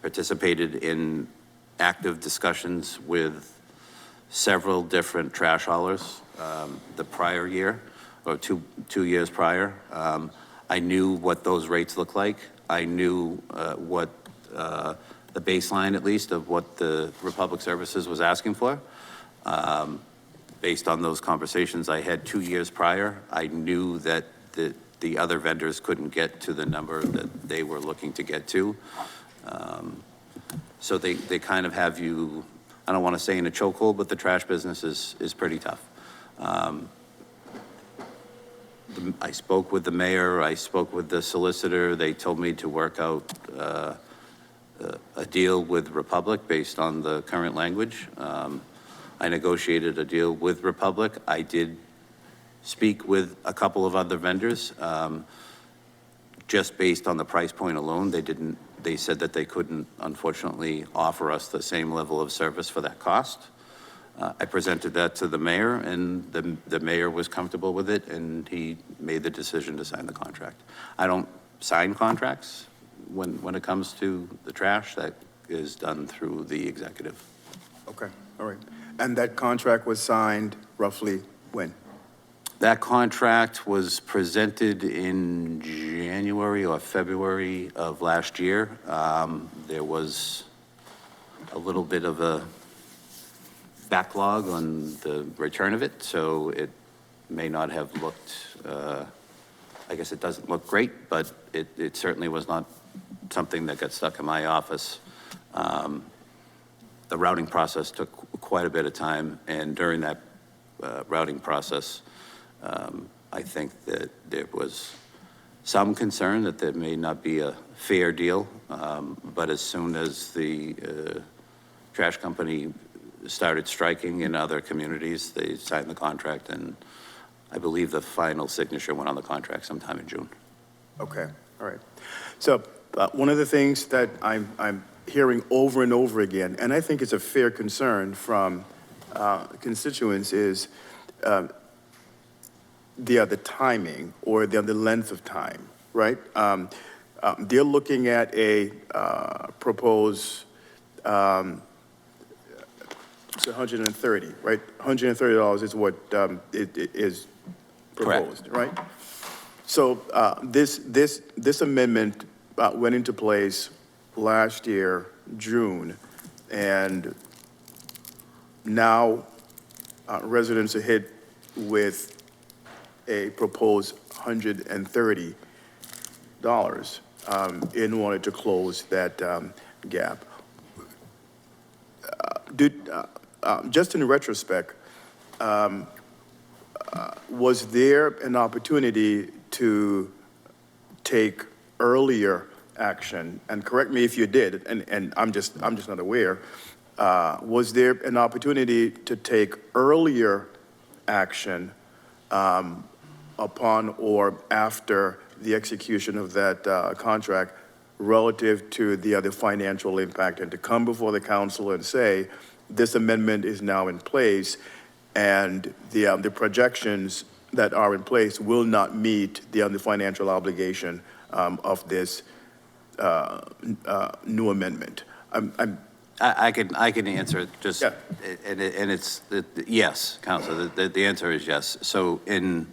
participated in active discussions with several different trash haulers the prior year or two years prior. I knew what those rates look like. I knew what the baseline, at least, of what the Republic Services was asking for. Based on those conversations I had 2 years prior, I knew that the other vendors couldn't get to the number that they were looking to get to. So they kind of have you, I don't want to say in a chokehold, but the trash business is pretty tough. I spoke with the mayor, I spoke with the solicitor. They told me to work out a deal with Republic based on the current language. I negotiated a deal with Republic. I did speak with a couple of other vendors. Just based on the price point alone, they said that they couldn't, unfortunately, offer us the same level of service for that cost. I presented that to the mayor, and the mayor was comfortable with it, and he made the decision to sign the contract. I don't sign contracts when it comes to the trash. That is done through the executive. Okay, all right. And that contract was signed roughly when? That contract was presented in January or February of last year. There was a little bit of a backlog on the return of it, so it may not have looked, I guess it doesn't look great, but it certainly was not something that got stuck in my office The routing process took quite a bit of time, and during that routing process, I think that there was some concern that there may not be a fair deal, but as soon as the trash company started striking in other communities, they signed the contract, and I believe the final signature went on the contract sometime in June. Okay, all right. So one of the things that I'm hearing over and over again, and I think it's a fair concern from constituents, is the timing or the length of time, right? They're looking at a proposed, it's 130, right? $130 is what it is proposed, right? So this amendment went into place last year, June, and now residents are hit with a proposed $130 in order to close that gap. Just in retrospect, was there an opportunity to take earlier action? And correct me if you did, and I'm just not aware. Was there an opportunity to take earlier action upon or after the execution of that contract relative to the other financial impact, and to come before the council and say, this amendment is now in place, and the projections that are in place will not meet the financial obligation of this new amendment? I can answer it just, Yeah. and it's, yes, Councilor, the answer is yes. So in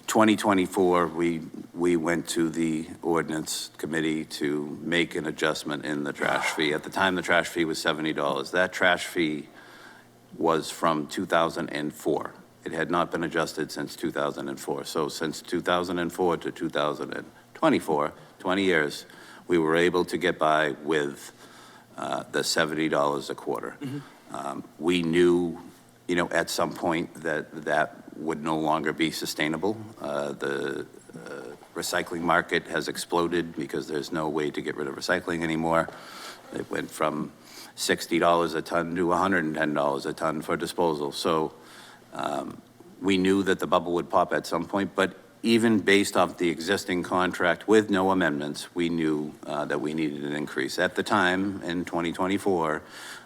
2024, we went to the ordinance committee to make an adjustment in the trash fee. At the time, the trash fee was $70. That trash fee was from 2004. It had not been adjusted since 2004. So since 2004 to 2024, 20 years, we were able to get by with the $70 a quarter. We knew, at some point that would no longer be sustainable. The recycling market has exploded because there's no way to get rid of recycling anymore. It went from $60 a ton to $110 a ton for disposal. So we knew that the bubble would pop at some point, but even based off the existing contract with no amendments, we knew that we needed an increase. At the time, in 2024,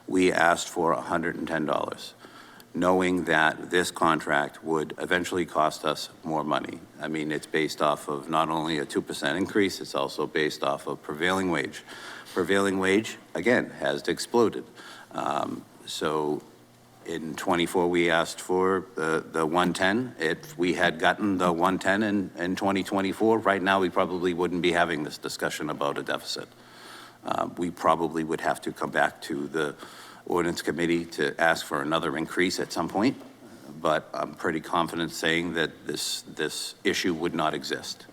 we asked for $110, knowing that this contract would eventually cost us more money. I mean, it's based off of not only a 2% increase, it's also based off of prevailing wage. Prevailing wage, again, has exploded. So in 24, we asked for the 110. If we had gotten the 110 in 2024, right now we probably wouldn't be having this discussion about a deficit. We probably would have to come back to the ordinance committee to ask for another increase at some point, but I'm pretty confident saying that this issue would not exist.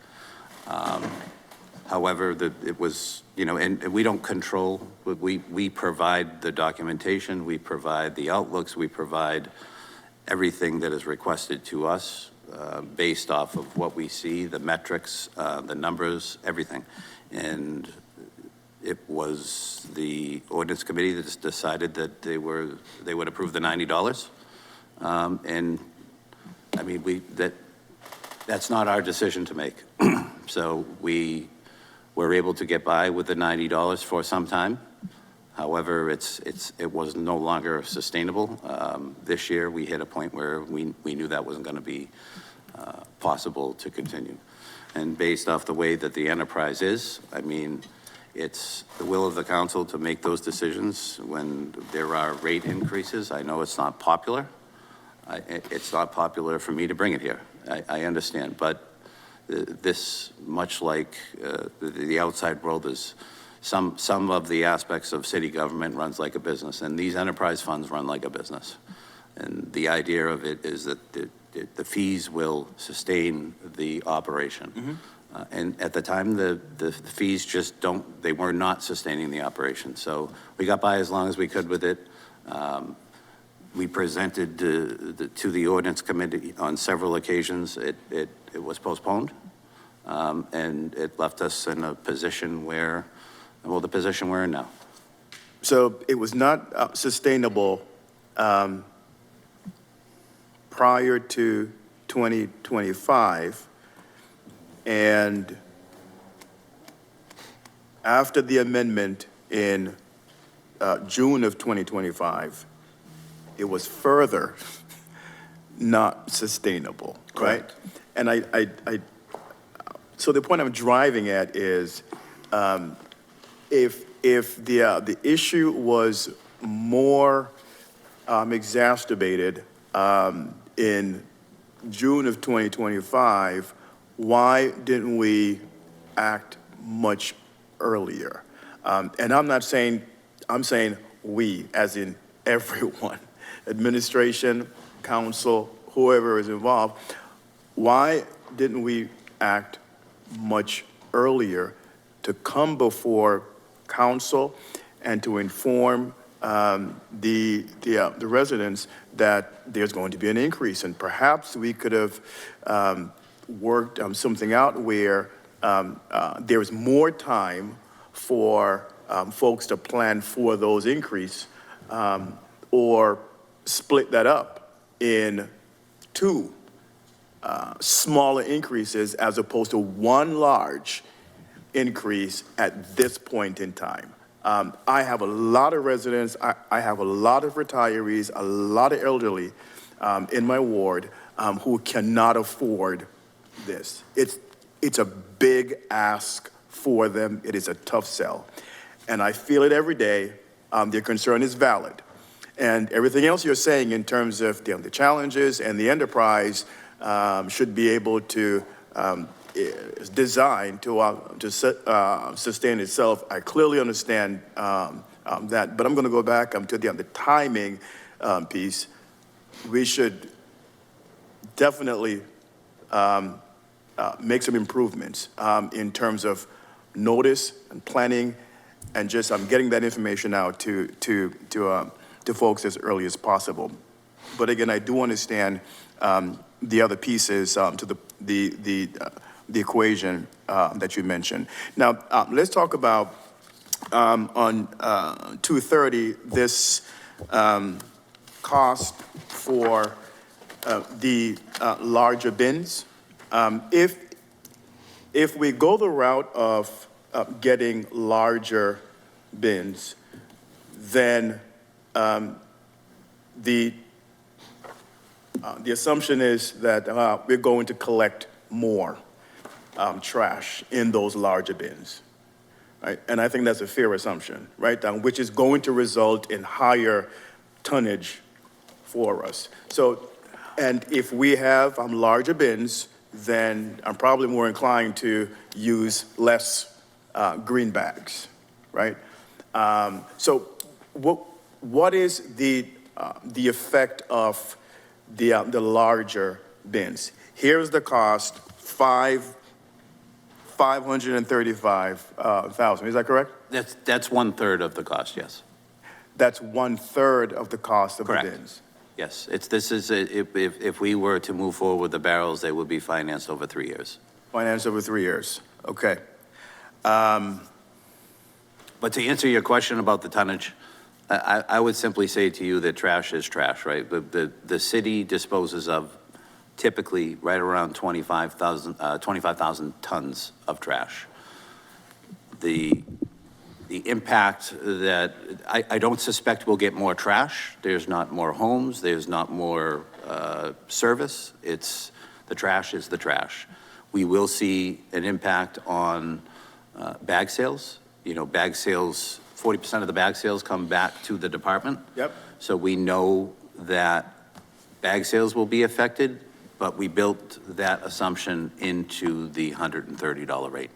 However, it was, and we don't control, we provide the documentation, we provide the outlooks, we provide everything that is requested to us based off of what we see, the metrics, the numbers, everything. And it was the ordinance committee that decided that they would approve the $90. And I mean, that's not our decision to make. So we were able to get by with the $90 for some time. However, it was no longer sustainable. This year, we hit a point where we knew that wasn't going to be possible to continue. And based off the way that the enterprise is, I mean, it's the will of the council to make those decisions when there are rate increases. I know it's not popular. It's not popular for me to bring it here. I understand, but this, much like the outside world, is some of the aspects of city government runs like a business, and these enterprise funds run like a business. And the idea of it is that the fees will sustain the operation. And at the time, the fees just they were not sustaining the operation. So we got by as long as we could with it. We presented to the ordinance committee on several occasions. It was postponed, and it left us in a position where, well, the position we're in now. So it was not sustainable prior to 2025, and after the amendment in June of 2025, it was further not sustainable, right? And so the point I'm driving at is, if the issue was more exacerbated in June of 2025, why didn't we act much earlier? And I'm not saying, I'm saying we, as in everyone, administration, council, whoever is involved. Why didn't we act much earlier to come before council and to inform the residents that there's going to be an increase? And perhaps we could have worked something out where there's more time for folks to plan for those increase, or split that up in two smaller increases as opposed to one large increase at this point in time. I have a lot of residents, I have a lot of retirees, a lot of elderly in my ward who cannot afford this. It's a big ask for them. It is a tough sell. And I feel it every day. Their concern is valid. And everything else you're saying in terms of the challenges and the enterprise should be able to is designed to sustain itself. I clearly understand that, but I'm going to go back to the timing piece. We should definitely make some improvements in terms of notice and planning, and just getting that information out to folks as early as possible. But again, I do understand the other pieces to the equation that you mentioned. Now, let's talk about on 230, this cost for the larger bins. If we go the route of getting larger bins, then the assumption is that we're going to collect more trash in those larger bins, right? And I think that's a fair assumption, right? Which is going to result in higher tonnage for us. So, and if we have larger bins, then I'm probably more inclined to use less green bags, right? So what is the effect of the larger bins? Here's the cost, $535,000. Is that correct? That's 1/3 of the cost, yes. That's 1/3 of the cost of Correct. the bins. Yes, if we were to move forward with the barrels, they would be financed over 3 years. Financed over 3 years. Okay. But to answer your question about the tonnage, I would simply say to you that trash is trash, right? The city disposes of typically right around 25,000 tons of trash. The impact that, I don't suspect we'll get more trash. There's not more homes, there's not more service. The trash is the trash. We will see an impact on bag sales. You know, bag sales, 40% of the bag sales come back to the department. Yep. So we know that bag sales will be affected, but we built that assumption into the $130 rate,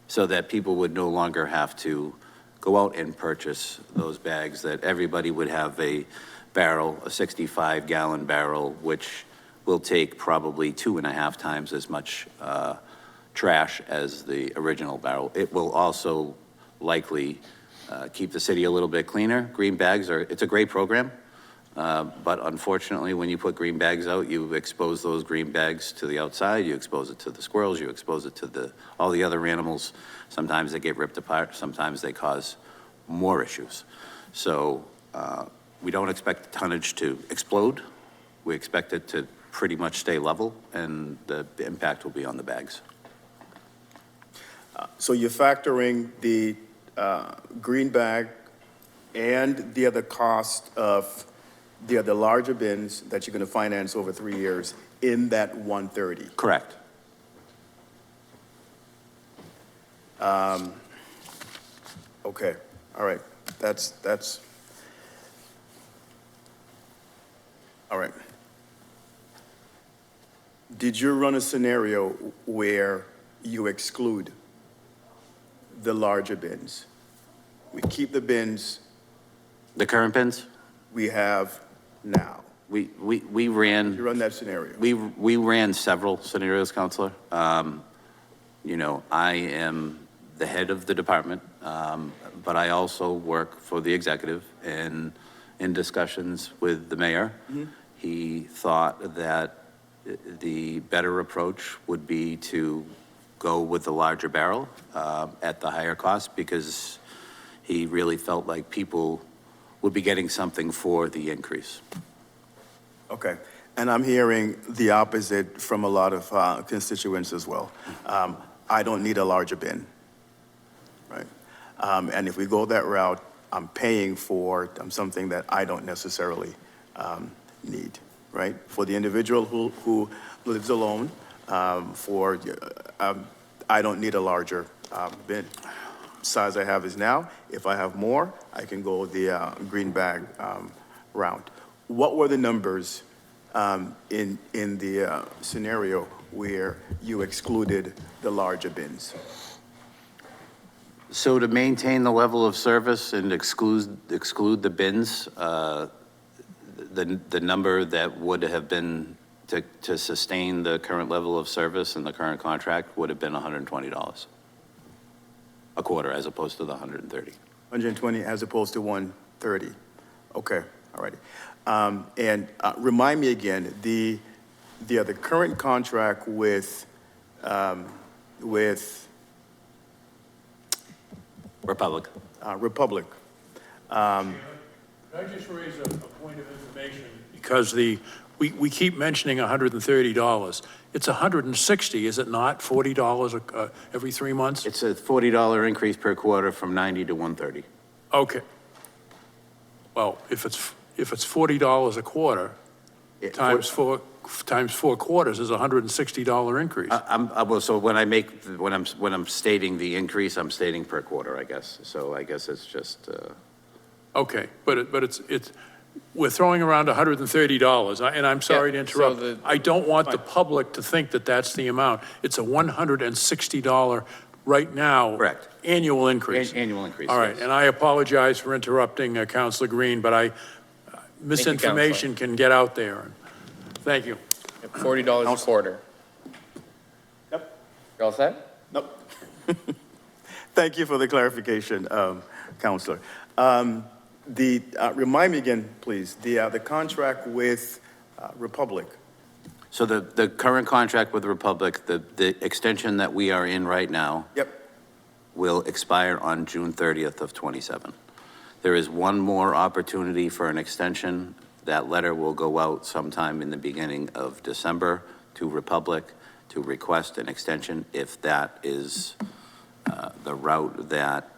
so that people would no longer have to go out and purchase those bags, that everybody would have a barrel, a 65-gallon barrel, which will take probably 2.5 times as much trash as the original barrel. It will also likely keep the city a little bit cleaner. Green bags it's a great program, but unfortunately, when you put green bags out, you expose those green bags to the outside, you expose it to the squirrels, you expose it to all the other animals. Sometimes they get ripped apart, sometimes they cause more issues. So we don't expect the tonnage to explode. We expect it to pretty much stay level, and the impact will be on the bags. So you're factoring the green bag and the other cost of the other larger bins that you're going to finance over 3 years in that 130? Correct. Okay, all right, that's, all right. Did you run a scenario where you exclude the larger bins? We keep the bins The current bins? we have now. We ran. You run that scenario? We ran several scenarios, Counselor. You know, I am the head of the department, but I also work for the executive, and in discussions with the mayor, he thought that the better approach would be to go with the larger barrel at the higher cost, because he really felt like people would be getting something for the increase. Okay, and I'm hearing the opposite from a lot of constituents as well. I don't need a larger bin, right? And if we go that route, I'm paying for something that I don't necessarily need, right? For the individual who lives alone, I don't need a larger bin. Size I have is now. If I have more, I can go the green bag route. What were the numbers in the scenario where you excluded the larger bins? So to maintain the level of service and exclude the bins, the number that would have been to sustain the current level of service and the current contract would have been $120 a quarter, as opposed to the 130. 120 as opposed to 130. Okay, all righty. And remind me again, the current contract with Republic. Could I just raise a point of information? Because we keep mentioning $130. It's $160, is it not? $40 every 3 months? It's a $40 increase per quarter from 90 to 130. Okay. Well, if it's $40 a quarter, times four quarters is a $160 increase. So when I'm stating the increase, I'm stating per quarter, I guess. So I guess it's just. Okay, but it's we're throwing around $130, and I'm sorry to interrupt. so I don't want the public to think that that's the amount. It's a $160 right now. Correct. Annual increase. Annual increase. All right, yes. and I apologize for interrupting Councilor Green, but misinformation can get out there. Thank you. $40 a quarter. Yep. You all set? Nope. Thank you for the clarification, Counselor. Remind me again, please, the contract with Republic. So the current contract with Republic, the extension that we are in right now. Yep. Will expire on June 30th of 27. There is one more opportunity for an extension. That letter will go out sometime in the beginning of December to Republic to request an extension if that is the route that,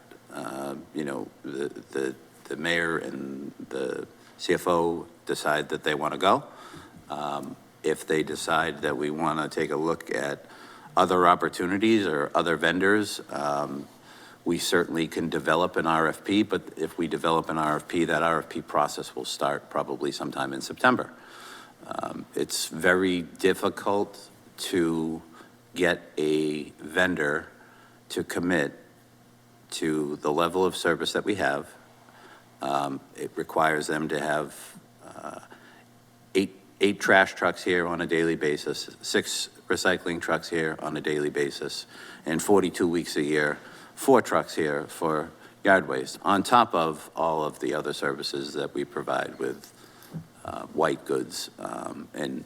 the mayor and the CFO decide that they want to go. If they decide that we want to take a look at other opportunities or other vendors, we certainly can develop an RFP, but if we develop an RFP, that RFP process will start probably sometime in September. It's very difficult to get a vendor to commit to the level of service that we have. It requires them to have 8 trash trucks here on a daily basis, 6 recycling trucks here on a daily basis, and 42 weeks a year, 4 trucks here for yard waste, on top of all of the other services that we provide with white goods and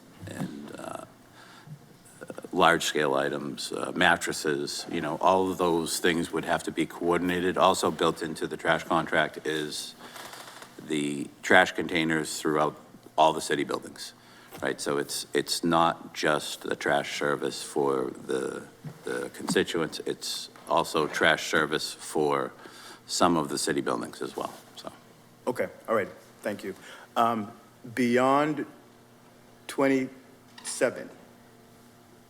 large-scale items, mattresses, you know, all of those things would have to be coordinated. Also built into the trash contract is the trash containers throughout all the city buildings, right? So it's not just the trash service for the constituents, it's also trash service for some of the city buildings as well, so. Okay, all right, thank you. Beyond 27,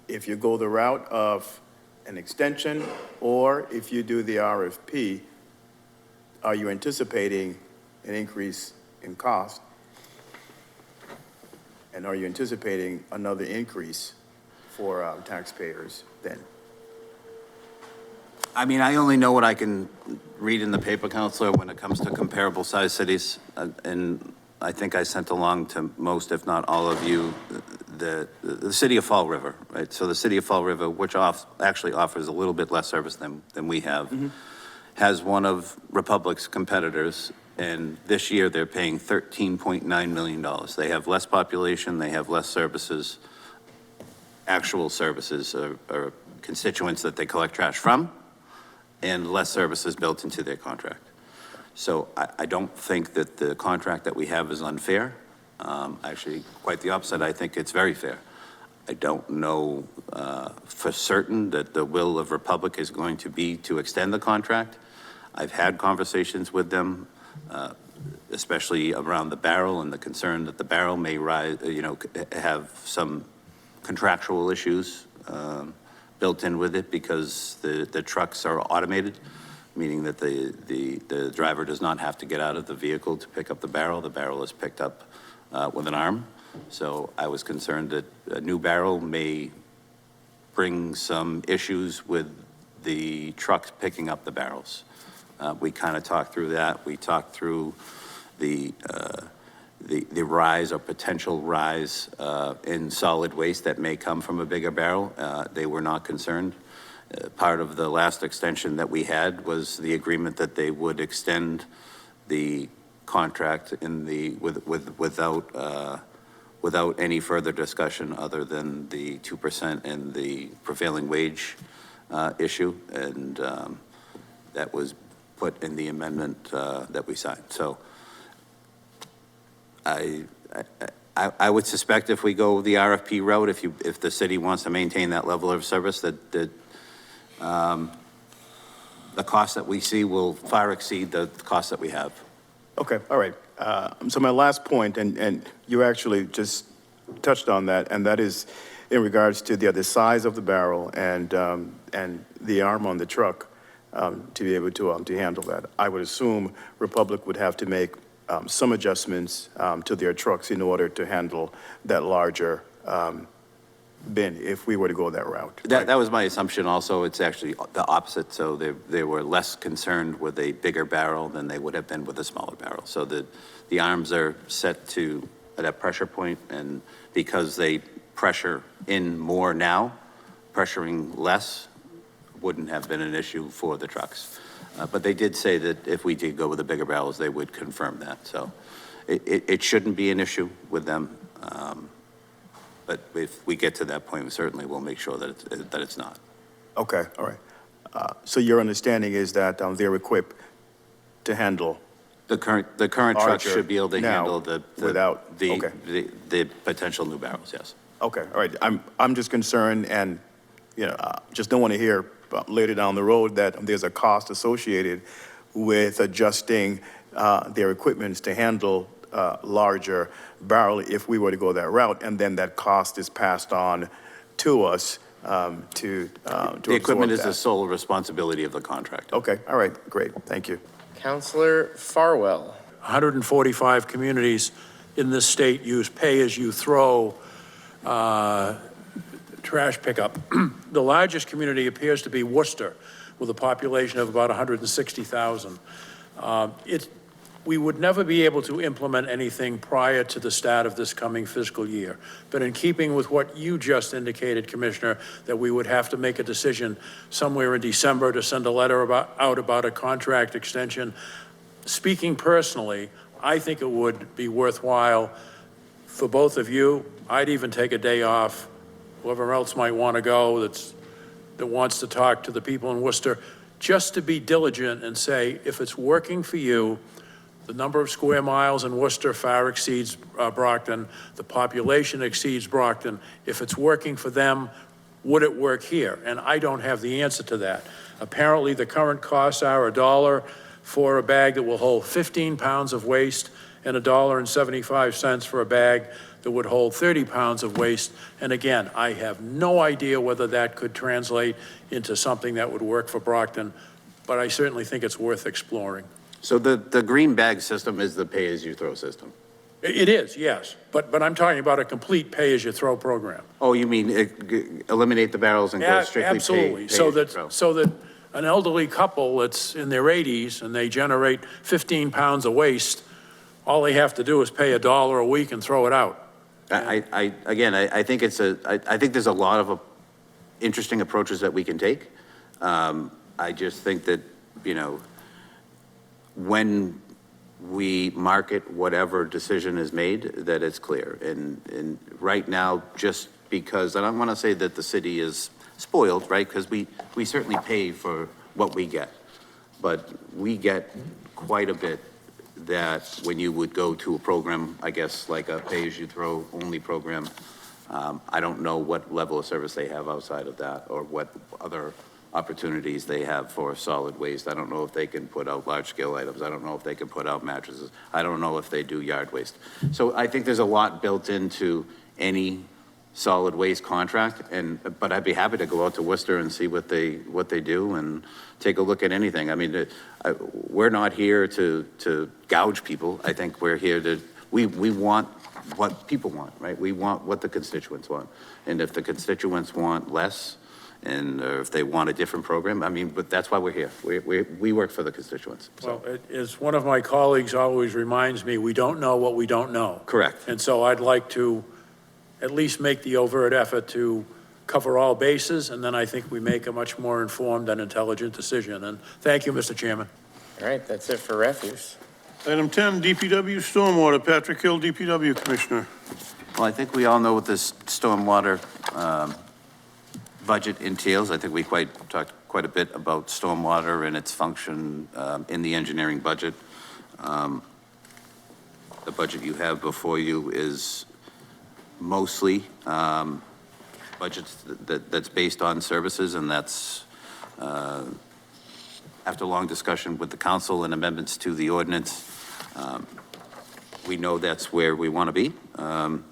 if you go the route of an extension or if you do the RFP, are you anticipating an increase in cost? And are you anticipating another increase for taxpayers then? I mean, I only know what I can read in the paper, Counselor, when it comes to comparable size cities. And I think I sent along to most, if not all of you, the city of Fall River, right? So the city of Fall River, which actually offers a little bit less service than we have, has one of Republic's competitors. And this year they're paying $13.9 million. They have less population, they have less services, actual services or constituents that they collect trash from, and less services built into their contract. So I don't think that the contract that we have is unfair. Actually, quite the opposite. I think it's very fair. I don't know for certain that the will of Republic is going to be to extend the contract. I've had conversations with them, especially around the barrel and the concern that the barrel may rise, have some contractual issues built in with it because the trucks are automated, meaning that the driver does not have to get out of the vehicle to pick up the barrel. The barrel is picked up with an arm. So I was concerned that a new barrel may bring some issues with the trucks picking up the barrels. We kind of talked through that. We talked through the rise or potential rise in solid waste that may come from a bigger barrel. They were not concerned. Part of the last extension that we had was the agreement that they would extend the contract without any further discussion other than the 2% and the prevailing wage issue, and that was put in the amendment that we signed. So I would suspect if we go the RFP route, if the city wants to maintain that level of service, that the cost that we see will far exceed the cost that we have. Okay, all right. So my last point, and you actually just touched on that, and that is in regards to the size of the barrel and the arm on the truck to be able to handle that. I would assume Republic would have to make some adjustments to their trucks in order to handle that larger bin if we were to go that route. That was my assumption also. It's actually the opposite. So they were less concerned with a bigger barrel than they would have been with a smaller barrel. So the arms are set to at a pressure point, and because they pressure in more now, pressuring less wouldn't have been an issue for the trucks. But they did say that if we did go with the bigger barrels, they would confirm that. So it shouldn't be an issue with them. But if we get to that point, we certainly will make sure that it's not. Okay, all right. So your understanding is that they're equipped to handle the current trucks should be able to handle the potential new barrels. Yes. Okay, all right. I'm just concerned, and just don't want to hear later down the road that there's a cost associated with adjusting their equipments to handle larger barrel if we were to go that route, and then that cost is passed on to us to the equipment is the sole responsibility of the contractor. Okay, all right, great, thank you. Councilor Farwell. 145 communities in this state use pay-as-you-throw trash pickup. The largest community appears to be Worcester, with a population of about 160,000. we would never be able to implement anything prior to the start of this coming fiscal year. But in keeping with what you just indicated, Commissioner, that we would have to make a decision somewhere in December to send a letter out about a contract extension, speaking personally, I think it would be worthwhile for both of you. I'd even take a day off, whoever else might want to go that wants to talk to the people in Worcester, just to be diligent and say, if it's working for you, the number of square miles in Worcester far exceeds Brockton. The population exceeds Brockton. If it's working for them, would it work here? And I don't have the answer to that. Apparently, the current costs are $1 for a bag that will hold 15 pounds of waste and $1.75 for a bag that would hold 30 pounds of waste. And again, I have no idea whether that could translate into something that would work for Brockton, but I certainly think it's worth exploring. So the green bag system is the pay-as-you-throw system? It is, yes, but I'm talking about a complete pay-as-you-throw program. Oh, you mean eliminate the barrels and go strictly Absolutely, so that an elderly couple that's in their 80s and they generate 15 pounds of waste, all they have to do is pay $1 a week and throw it out. I think I think there's a lot of interesting approaches that we can take. I just think that, you know, when we market whatever decision is made, that it's clear. And right now, just because, I don't want to say that the city is spoiled, right? Because we certainly pay for what we get. But we get quite a bit that when you would go to a program, I guess, like a pay-as-you-throw only program, I don't know what level of service they have outside of that or what other opportunities they have for solid waste. I don't know if they can put out large-scale items. I don't know if they can put out mattresses. I don't know if they do yard waste. So I think there's a lot built into any solid waste contract, but I'd be happy to go out to Worcester and see what they do and take a look at anything. I mean, we're not here to gouge people. I think we're here to, we want what people want, right? We want what the constituents want. And if the constituents want less, and if they want a different program, I mean, but that's why we're here. We work for the constituents. So. Well, as one of my colleagues always reminds me, we don't know what we don't know. Correct. And so I'd like to at least make the overt effort to cover all bases, and then I think we make a much more informed and intelligent decision. And thank you, Mr. Chairman. All right, that's it for refuse. Item 10, DPW Stormwater. Patrick Hill, DPW Commissioner. Well, I think we all know what this stormwater budget entails. I think we talked quite a bit about stormwater and its function in the engineering budget. The budget you have before you is mostly budgets that's based on services, and that's after long discussion with the council and amendments to the ordinance. We know that's where we want to be, and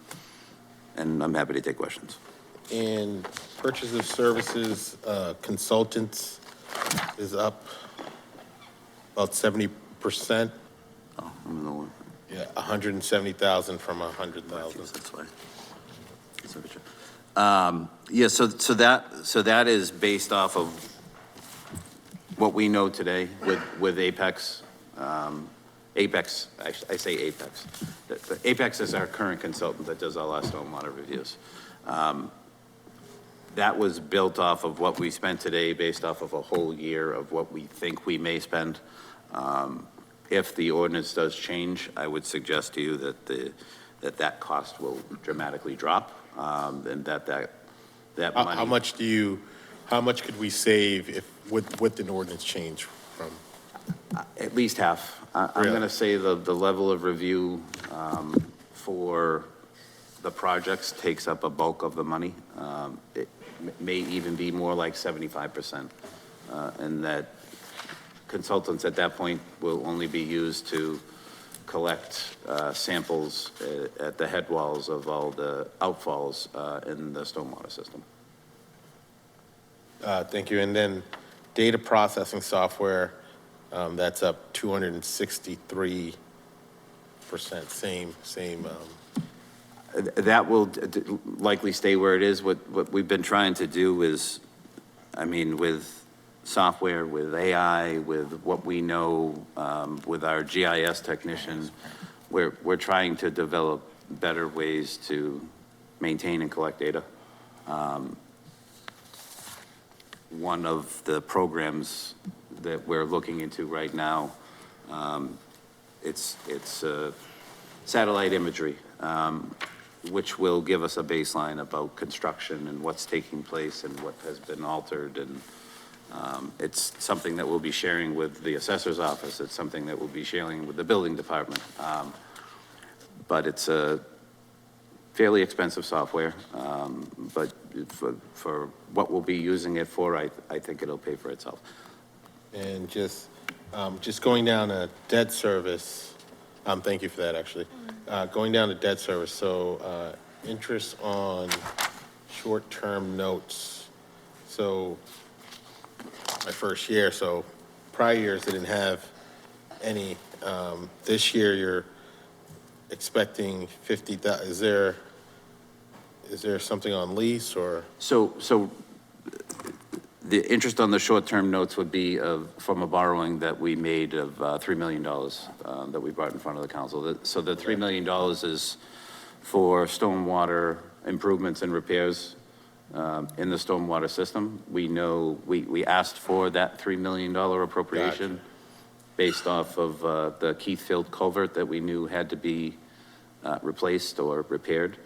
I'm happy to take questions. And purchase of services, consultants is up about 70%. Oh, I'm in the one. Yeah, 170,000 from 100,000. That's why. Yeah, so that is based off of what we know today with Apex. Apex, I say Apex. Apex is our current consultant that does all our stormwater reviews. That was built off of what we spent today, based off of a whole year of what we think we may spend. If the ordinance does change, I would suggest to you that cost will dramatically drop, and that money. How much could we save if with an ordinance change from? At least half. I'm going to say the level of review for the projects takes up a bulk of the money. It may even be more like 75%, and that consultants at that point will only be used to collect samples at the head walls of all the outfalls in the stormwater system. Thank you. And then data processing software, that's up 263%, same. That will likely stay where it is. What we've been trying to do is, I mean, with software, with AI, with what we know, with our GIS technician. We're trying to develop better ways to maintain and collect data. One of the programs that we're looking into right now, it's satellite imagery, which will give us a baseline about construction and what's taking place and what has been altered. And it's something that we'll be sharing with the assessor's office. It's something that we'll be sharing with the building department. But it's a fairly expensive software, but for what we'll be using it for, I think it'll pay for itself. And just going down to debt service, thank you for that, actually. Going down to debt service, so interest on short-term notes. So my first year, so prior years I didn't have any. This year you're expecting 50,000. Is there something on lease or? So the interest on the short-term notes would be from a borrowing that we made of $3 million that we brought in front of the council. So the $3 million is for stormwater improvements and repairs in the stormwater system. We know, we asked for that $3 million appropriation based off of the Keithfield culvert that we knew had to be replaced or repaired.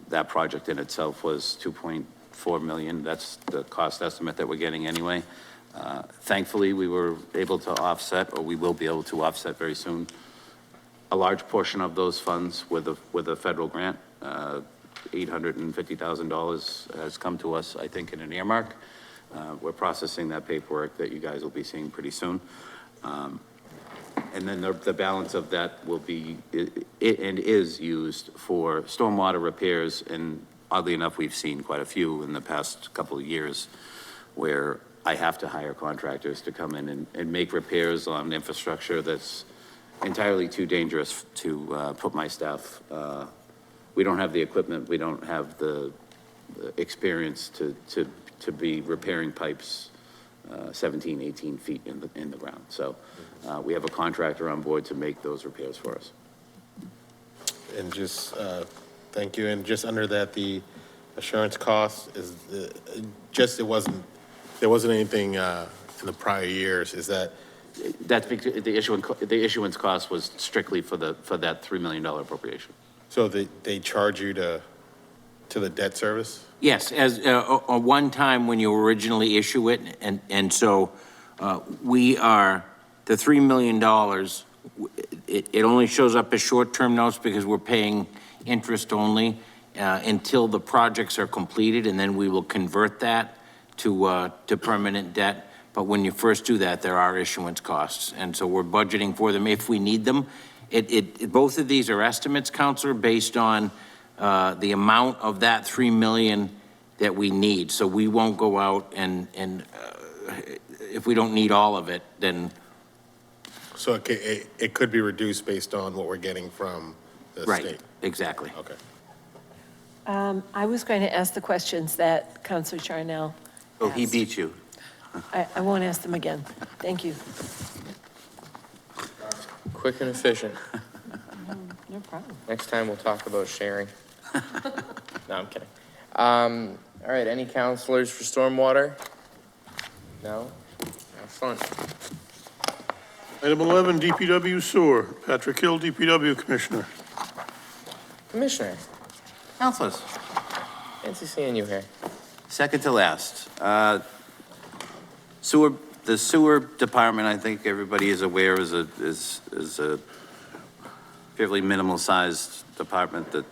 That project in itself was $2.4 million. That's the cost estimate that we're getting anyway. Thankfully, we were able to offset, or we will be able to offset very soon, a large portion of those funds with a federal grant. $850,000 has come to us, I think, in an earmark. We're processing that paperwork that you guys will be seeing pretty soon. And then the balance of that will be, and is used for stormwater repairs. And oddly enough, we've seen quite a few in the past couple of years where I have to hire contractors to come in and make repairs on infrastructure that's entirely too dangerous to put my staff. We don't have the equipment, we don't have the experience to be repairing pipes 17, 18 feet in the ground. So we have a contractor on board to make those repairs for us. And just, thank you. And just under that, the assurance cost is there wasn't anything in the prior years. Is that? That's because the issuance cost was strictly for that $3 million appropriation. So they charge you to the debt service? Yes, as a one time when you originally issue it, and so we are, the $3 million, it only shows up as short-term notes because we're paying interest only until the projects are completed, and then we will convert that to permanent debt. But when you first do that, there are issuance costs, and so we're budgeting for them if we need them. Both of these are estimates, Counselor, based on the amount of that $3 million that we need. So we won't go out and if we don't need all of it, then. So it could be reduced based on what we're getting from the state? Right, exactly. Okay. I was going to ask the questions that Councilor Charnell Oh, he asked. beat you. I won't ask them again. Thank you. Quick and efficient. No problem. Next time we'll talk about sharing. No, I'm kidding. All right, any counselors for stormwater? No? Have fun. Item 11, DPW sewer. Patrick Hill, DPW Commissioner. Commissioner, Councilors, fancy seeing you here. second to last. The sewer department, I think everybody is aware, is a fairly minimal-sized department that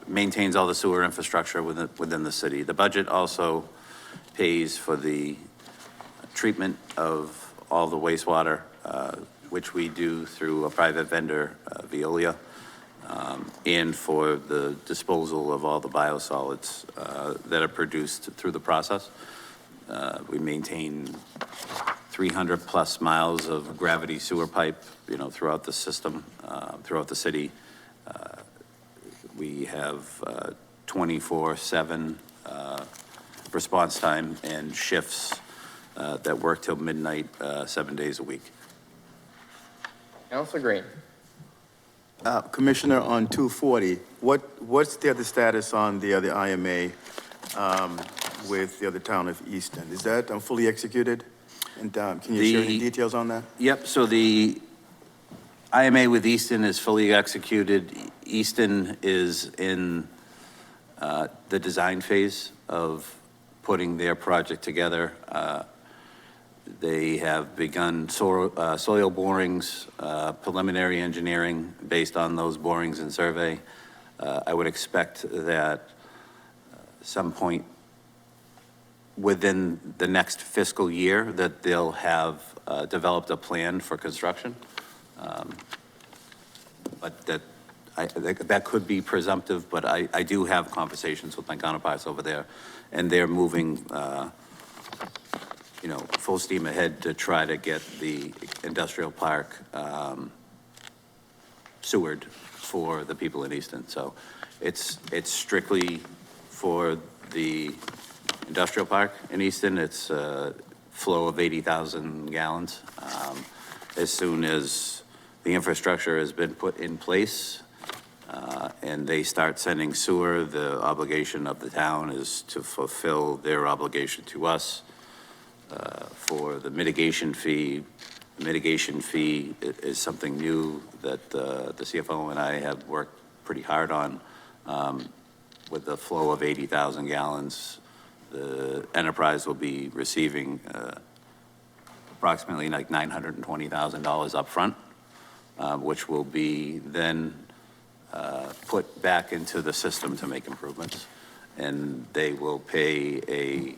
maintains all the sewer infrastructure within the city. The budget also pays for the treatment of all the wastewater, which we do through a private vendor, Veolia, and for the disposal of all the biosolids that are produced through the process. We maintain 300-plus miles of gravity sewer pipe, throughout the system, throughout the city. We have 24/7 response time and shifts that work till midnight, 7 days a week. Counselor Green. Commissioner, on 240, what's the other status on the other IMA with the other town of Easton? Is that fully executed? And can you share any details on that? Yep, so the IMA with Easton is fully executed. Easton is in the design phase of putting their project together. They have begun soil borings, preliminary engineering based on those borings and survey. I would expect that some point within the next fiscal year that they'll have developed a plan for construction. But that could be presumptive, but I do have conversations with my counterparts over there, and they're moving full steam ahead to try to get the industrial park sewered for the people in Easton. So it's strictly for the industrial park in Easton. It's a flow of 80,000 gallons. As soon as the infrastructure has been put in place and they start sending sewer, the obligation of the town is to fulfill their obligation to us for the mitigation fee. The mitigation fee is something new that the CFO and I have worked pretty hard on. With the flow of 80,000 gallons, the enterprise will be receiving approximately like $920,000 up front, which will be then put back into the system to make improvements. And they will pay a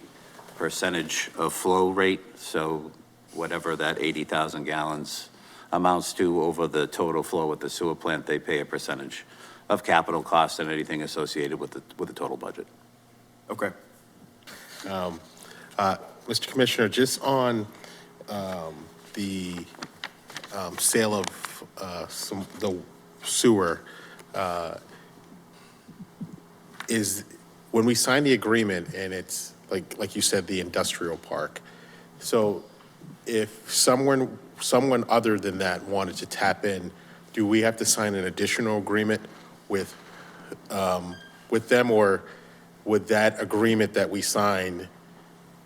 percentage of flow rate, so whatever that 80,000 gallons amounts to over the total flow at the sewer plant, they pay a percentage of capital costs and anything associated with the total budget. Okay. Mr. Commissioner, just on the sale of the sewer, is when we sign the agreement and it's like you said, the industrial park. So if someone other than that wanted to tap in, do we have to sign an additional agreement with them, or would that agreement that we sign,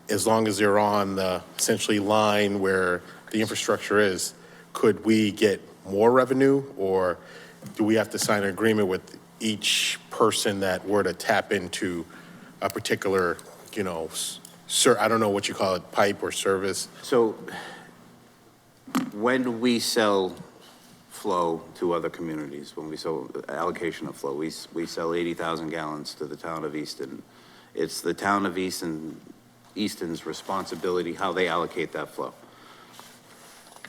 as long as they're on the essentially line where the infrastructure is, could we get more revenue, or do we have to sign an agreement with each person that were to tap into a particular, I don't know what you call it, pipe or service? So when we sell flow to other communities, when we sell allocation of flow, we sell 80,000 gallons to the town of Easton. It's the town of Easton's responsibility how they allocate that flow.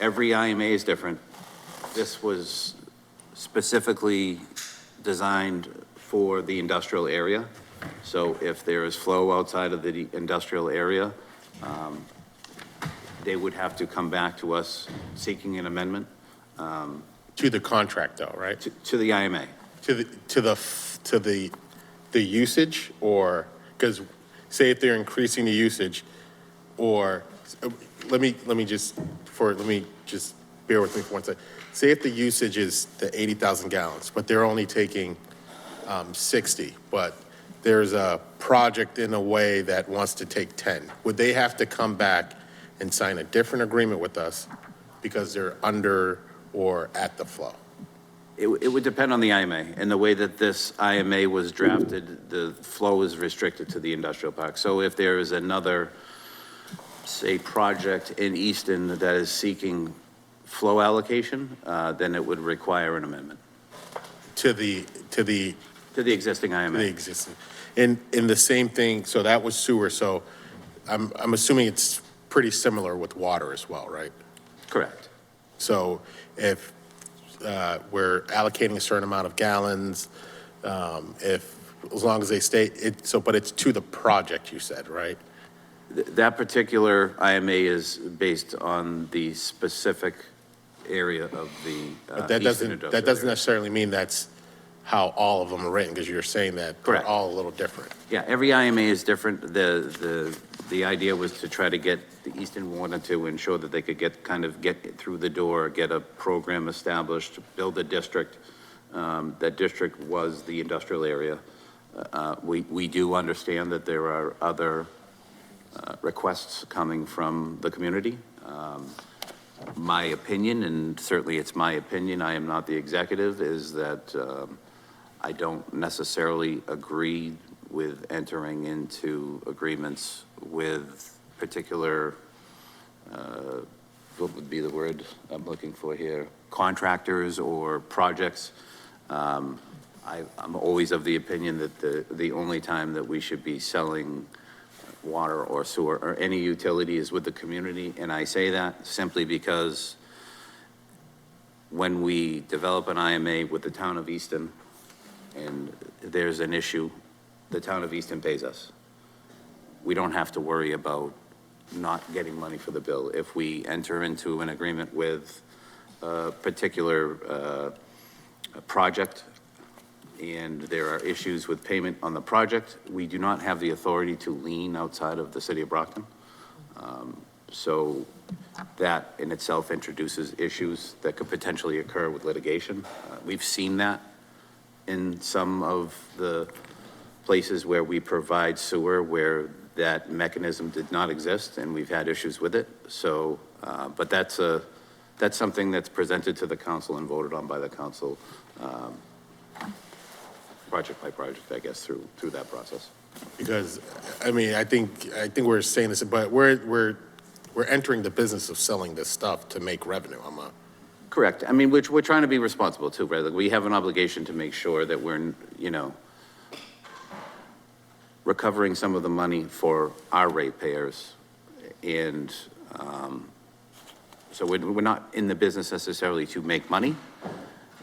Every IMA is different. This was specifically designed for the industrial area. So if there is flow outside of the industrial area, they would have to come back to us seeking an amendment. To the contract though, right? To the IMA. To the usage, or, because say if they're increasing the usage, or, let me just bear with me for one second. Say if the usage is the 80,000 gallons, but they're only taking 60, but there's a project in a way that wants to take 10. Would they have to come back and sign a different agreement with us because they're under or at the flow? It would depend on the IMA, and the way that this IMA was drafted, the flow is restricted to the industrial park. So if there is another, say, project in Easton that is seeking flow allocation, then it would require an amendment. To the existing IMA. The existing. In the same thing, so that was sewer, so I'm assuming it's pretty similar with water as well, right? Correct. So if we're allocating a certain amount of gallons, as long as they stay, but it's to the project, you said, right? That particular IMA is based on the specific area of the But that doesn't necessarily mean that's how all of them are written, because you're saying that Correct. they're all a little different. Yeah, every IMA is different. The idea was to try to get the Easton wanted to ensure that they could get through the door, get a program established, build a district. That district was the industrial area. We do understand that there are other requests coming from the community. My opinion, and certainly it's my opinion, I am not the executive, is that I don't necessarily agree with entering into agreements with particular, what would be the word I'm looking for here, contractors or projects. I'm always of the opinion that the only time that we should be selling water or sewer or any utility is with the community, and I say that simply because when we develop an IMA with the town of Easton and there's an issue, the town of Easton pays us. We don't have to worry about not getting money for the bill. If we enter into an agreement with a particular project and there are issues with payment on the project, we do not have the authority to lien outside of the city of Brockton. So that in itself introduces issues that could potentially occur with litigation. We've seen that in some of the places where we provide sewer where that mechanism did not exist and we've had issues with it. So, but that's something that's presented to the council and voted on by the council, project by project, I guess, through that process. Because, I mean, I think we're saying this, but we're entering the business of selling this stuff to make revenue. Correct. I mean, we're trying to be responsible too, right? Like, we have an obligation to make sure that we're, recovering some of the money for our ratepayers. And so we're not in the business necessarily to make money.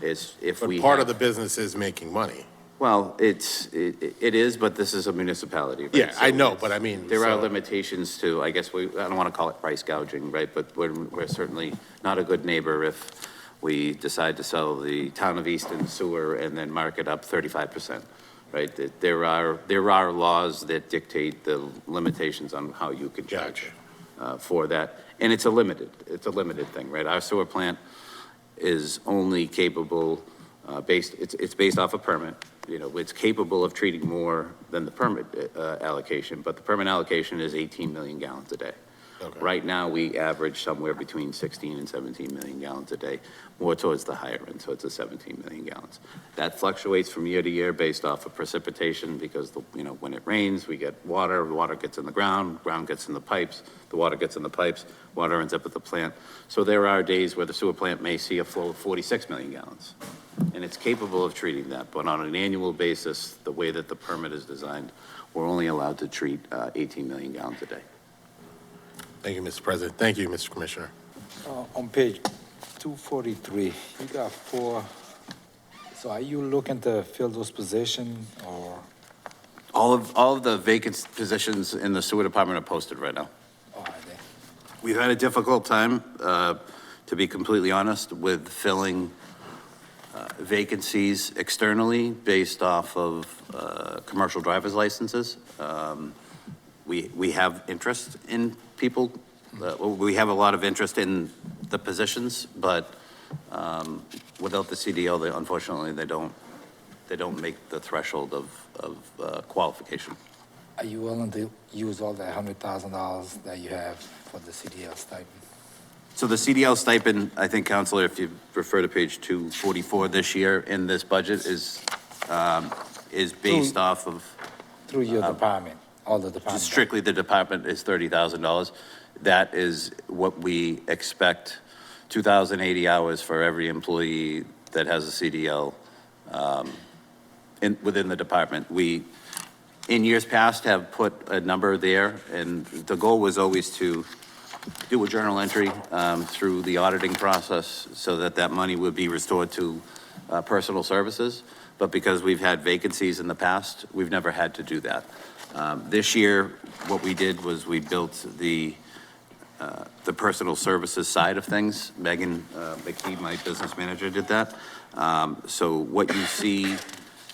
It's if But we part have, of the business is making money. well, it is, but this is a municipality, right? Yeah, I know, it's- but I mean, there are so- limitations to, I guess, I don't want to call it price gouging, right? But we're certainly not a good neighbor if we decide to sell the town of Easton sewer and then mark it up 35%, right? There are laws that dictate the limitations on how you can charge for that. And it's a limited thing, right? Our sewer plant is only capable, it's based off a permit. It's capable of treating more than the permit allocation, but the permit allocation is 18 million gallons a day. Okay. Right now, we average somewhere between 16 and 17 million gallons a day, more towards the higher end, so it's a 17 million gallons. That fluctuates from year to year based off of precipitation because, when it rains, we get water, the water gets in the ground gets in the pipes, the water gets in the pipes, water ends up at the plant. So there are days where the sewer plant may see a flow of 46 million gallons, and it's capable of treating that. But on an annual basis, the way that the permit is designed, we're only allowed to treat 18 million gallons a day. Thank you, Mr. President. Thank you, Mr. Commissioner. On page 243, you got 4. So are you looking to fill those positions or? All of the vacant positions in the sewer department are posted right now. Oh, are they? We've had a difficult time, to be completely honest, with filling vacancies externally based off of commercial driver's licenses. We have interest in people. We have a lot of interest in the positions, but without the CDL, unfortunately, they don't make the threshold of qualification. Are you willing to use all that $100,000 that you have for the CDL stipend? So the CDL stipend, I think, Counselor, if you refer to page 244 this year in this budget is based off of. Through your department, all the departments? Strictly the department is $30,000. That is what we expect, 2,080 hours for every employee that has a CDL within the department. We, in years past, have put a number there, and the goal was always to do a journal entry through the auditing process so that money would be restored to personal services. But because we've had vacancies in the past, we've never had to do that. This year, what we did was we built the the personal services side of things. Megan McKee, my business manager, did that. So what you see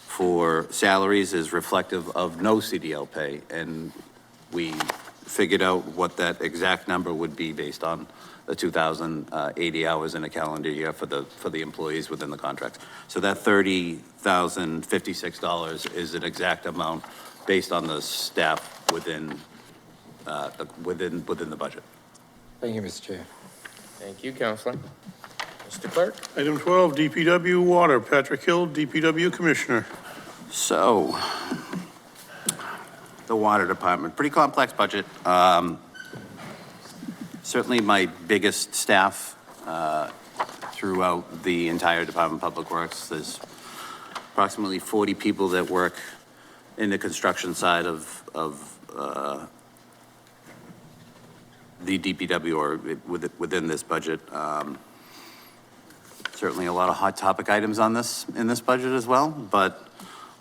for salaries is reflective of no CDL pay, and we figured out what that exact number would be based on the 2,080 hours in a calendar year for the employees within the contract. So that $30,056 is an exact amount based on the staff within the budget. Thank you, Mr. Chair. Thank you, Counselor. Mr. Clerk? Item 12, DPW Water, Patrick Hill, DPW Commissioner. So, the water department, pretty complex budget. Certainly my biggest staff throughout the entire Department of Public Works. There's approximately 40 people that work in the construction side of the DPW or within this budget. Certainly a lot of hot topic items in this budget as well, but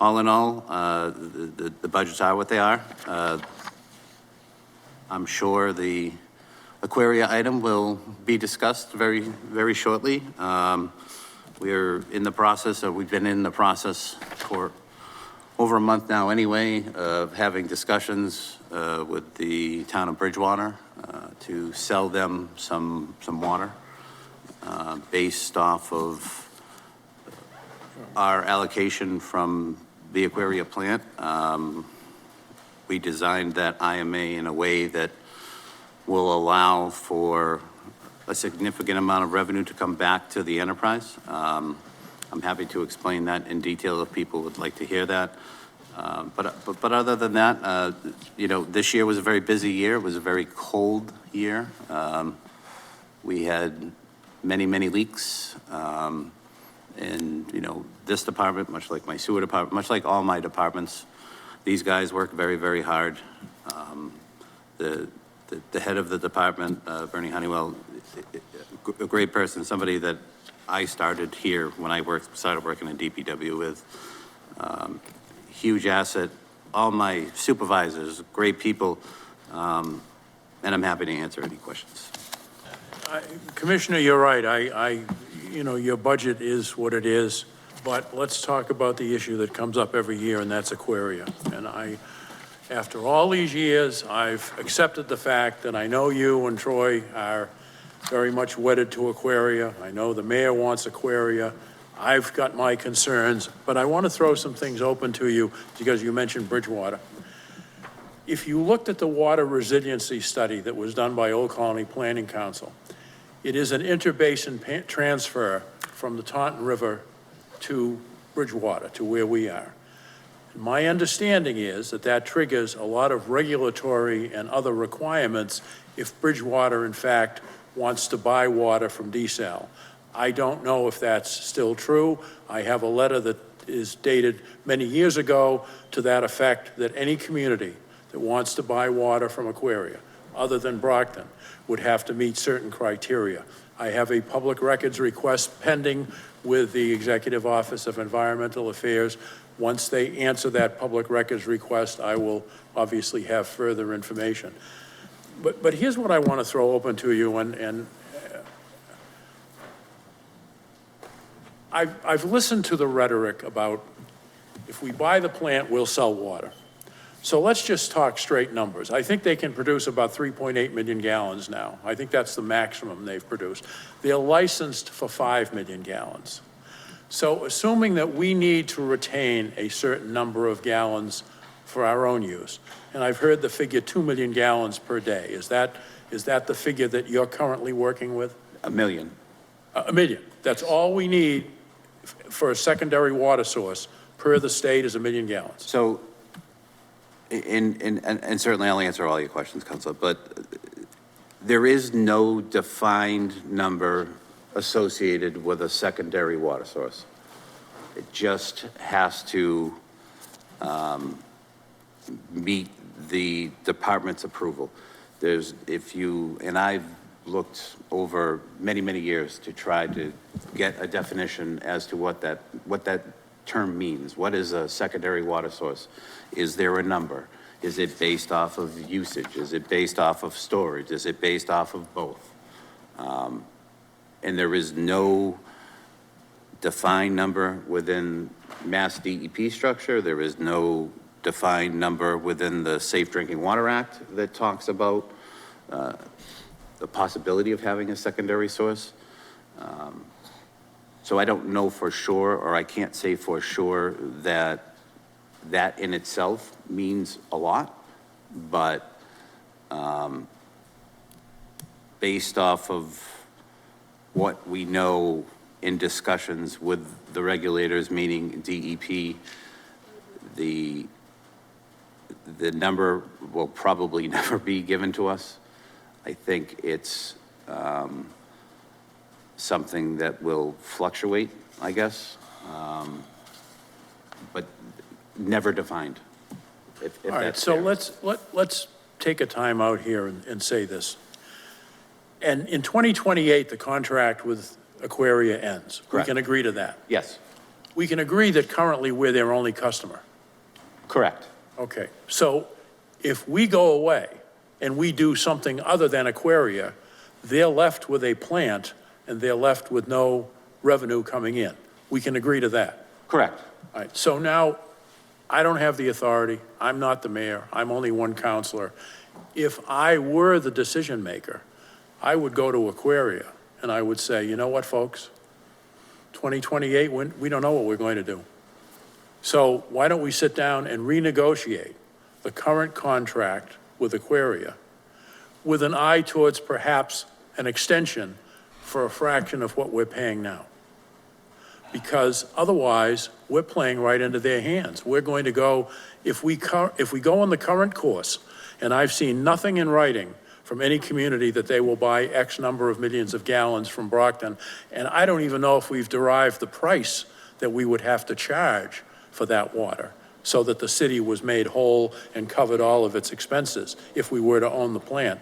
all in all, the budgets are what they are. I'm sure the Aquaria item will be discussed very, very shortly. We're in the process, or we've been in the process for over a month now anyway, of having discussions with the town of Bridgewater to sell them some water based off of our allocation from the Aquaria plant. We designed that IMA in a way that will allow for a significant amount of revenue to come back to the enterprise. I'm happy to explain that in detail if people would like to hear that. But other than that, you know, this year was a very busy year. It was a very cold year. We had many, many leaks. And, you know, this department, much like my sewer department, much like all my departments, these guys work very, very hard. The head of the department, Bernie Honeywell, a great person, somebody that I started here when I started working in DPW with. Huge asset. All my supervisors, great people, and I'm happy to answer any questions. Commissioner, you're right. You know, your budget is what it is, but let's talk about the issue that comes up every year, and that's Aquaria. And after all these years, I've accepted the fact that I know you and Troy are very much wedded to Aquaria. I know the mayor wants Aquaria. I've got my concerns, but I want to throw some things open to you because you mentioned Bridgewater. If you looked at the water resiliency study that was done by Old Colony Planning Council, it is an interbasin transfer from the Taunton River to Bridgewater, to where we are. And my understanding is that triggers a lot of regulatory and other requirements if Bridgewater, in fact, wants to buy water from DSAL. I don't know if that's still true. I have a letter that is dated many years ago to that effect, that any community that wants to buy water from Aquaria, other than Brockton, would have to meet certain criteria. I have a public records request pending with the Executive Office of Environmental Affairs. Once they answer that public records request, I will obviously have further information. But here's what I want to throw open to you, and I've listened to the rhetoric about if we buy the plant, we'll sell water. So let's just talk straight numbers. I think they can produce about 3.8 million gallons now. I think that's the maximum they've produced. They're licensed for 5 million gallons. So assuming that we need to retain a certain number of gallons for our own use, and I've heard the figure 2 million gallons per day. Is that the figure that you're currently working with? A million. A million. That's all we need for a secondary water source per the state is 1 million gallons. So, and certainly I'll answer all your questions, Councilor, but there is no defined number associated with a secondary water source. It just has to meet the department's approval. And I've looked over many, many years to try to get a definition as to what that term means. What is a secondary water source? Is there a number? Is it based off of usage? Is it based off of storage? Is it based off of both? And there is no defined number within Mass DEP structure. There is no defined number within the Safe Drinking Water Act that talks about the possibility of having a secondary source. So I don't know for sure, or I can't say for sure that that in itself means a lot, but based off of what we know in discussions with the regulators, meaning DEP, the number will probably never be given to us. I think it's something that will fluctuate, I guess, but never defined. If All right, that's so fair. let's take a time out here and say this. And in 2028, the contract with Aquaria ends. Correct. We can agree to that. Yes, We can agree that currently we're their only customer. correct. Okay, so if we go away and we do something other than Aquaria, they're left with a plant and they're left with no revenue coming in. We can agree to that. Correct. All right, so now, I don't have the authority, I'm not the mayor, I'm only one counselor. If I were the decision maker, I would go to Aquaria and I would say, you know what, folks? 2028, we don't know what we're going to do. So why don't we sit down and renegotiate the current contract with Aquaria with an eye towards perhaps an extension for a fraction of what we're paying now? Because otherwise, we're playing right into their hands. We're going to go, if we go on the current course, and I've seen nothing in writing from any community that they will buy X number of millions of gallons from Brockton, and I don't even know if we've derived the price that we would have to charge for that water so that the city was made whole and covered all of its expenses if we were to own the plant.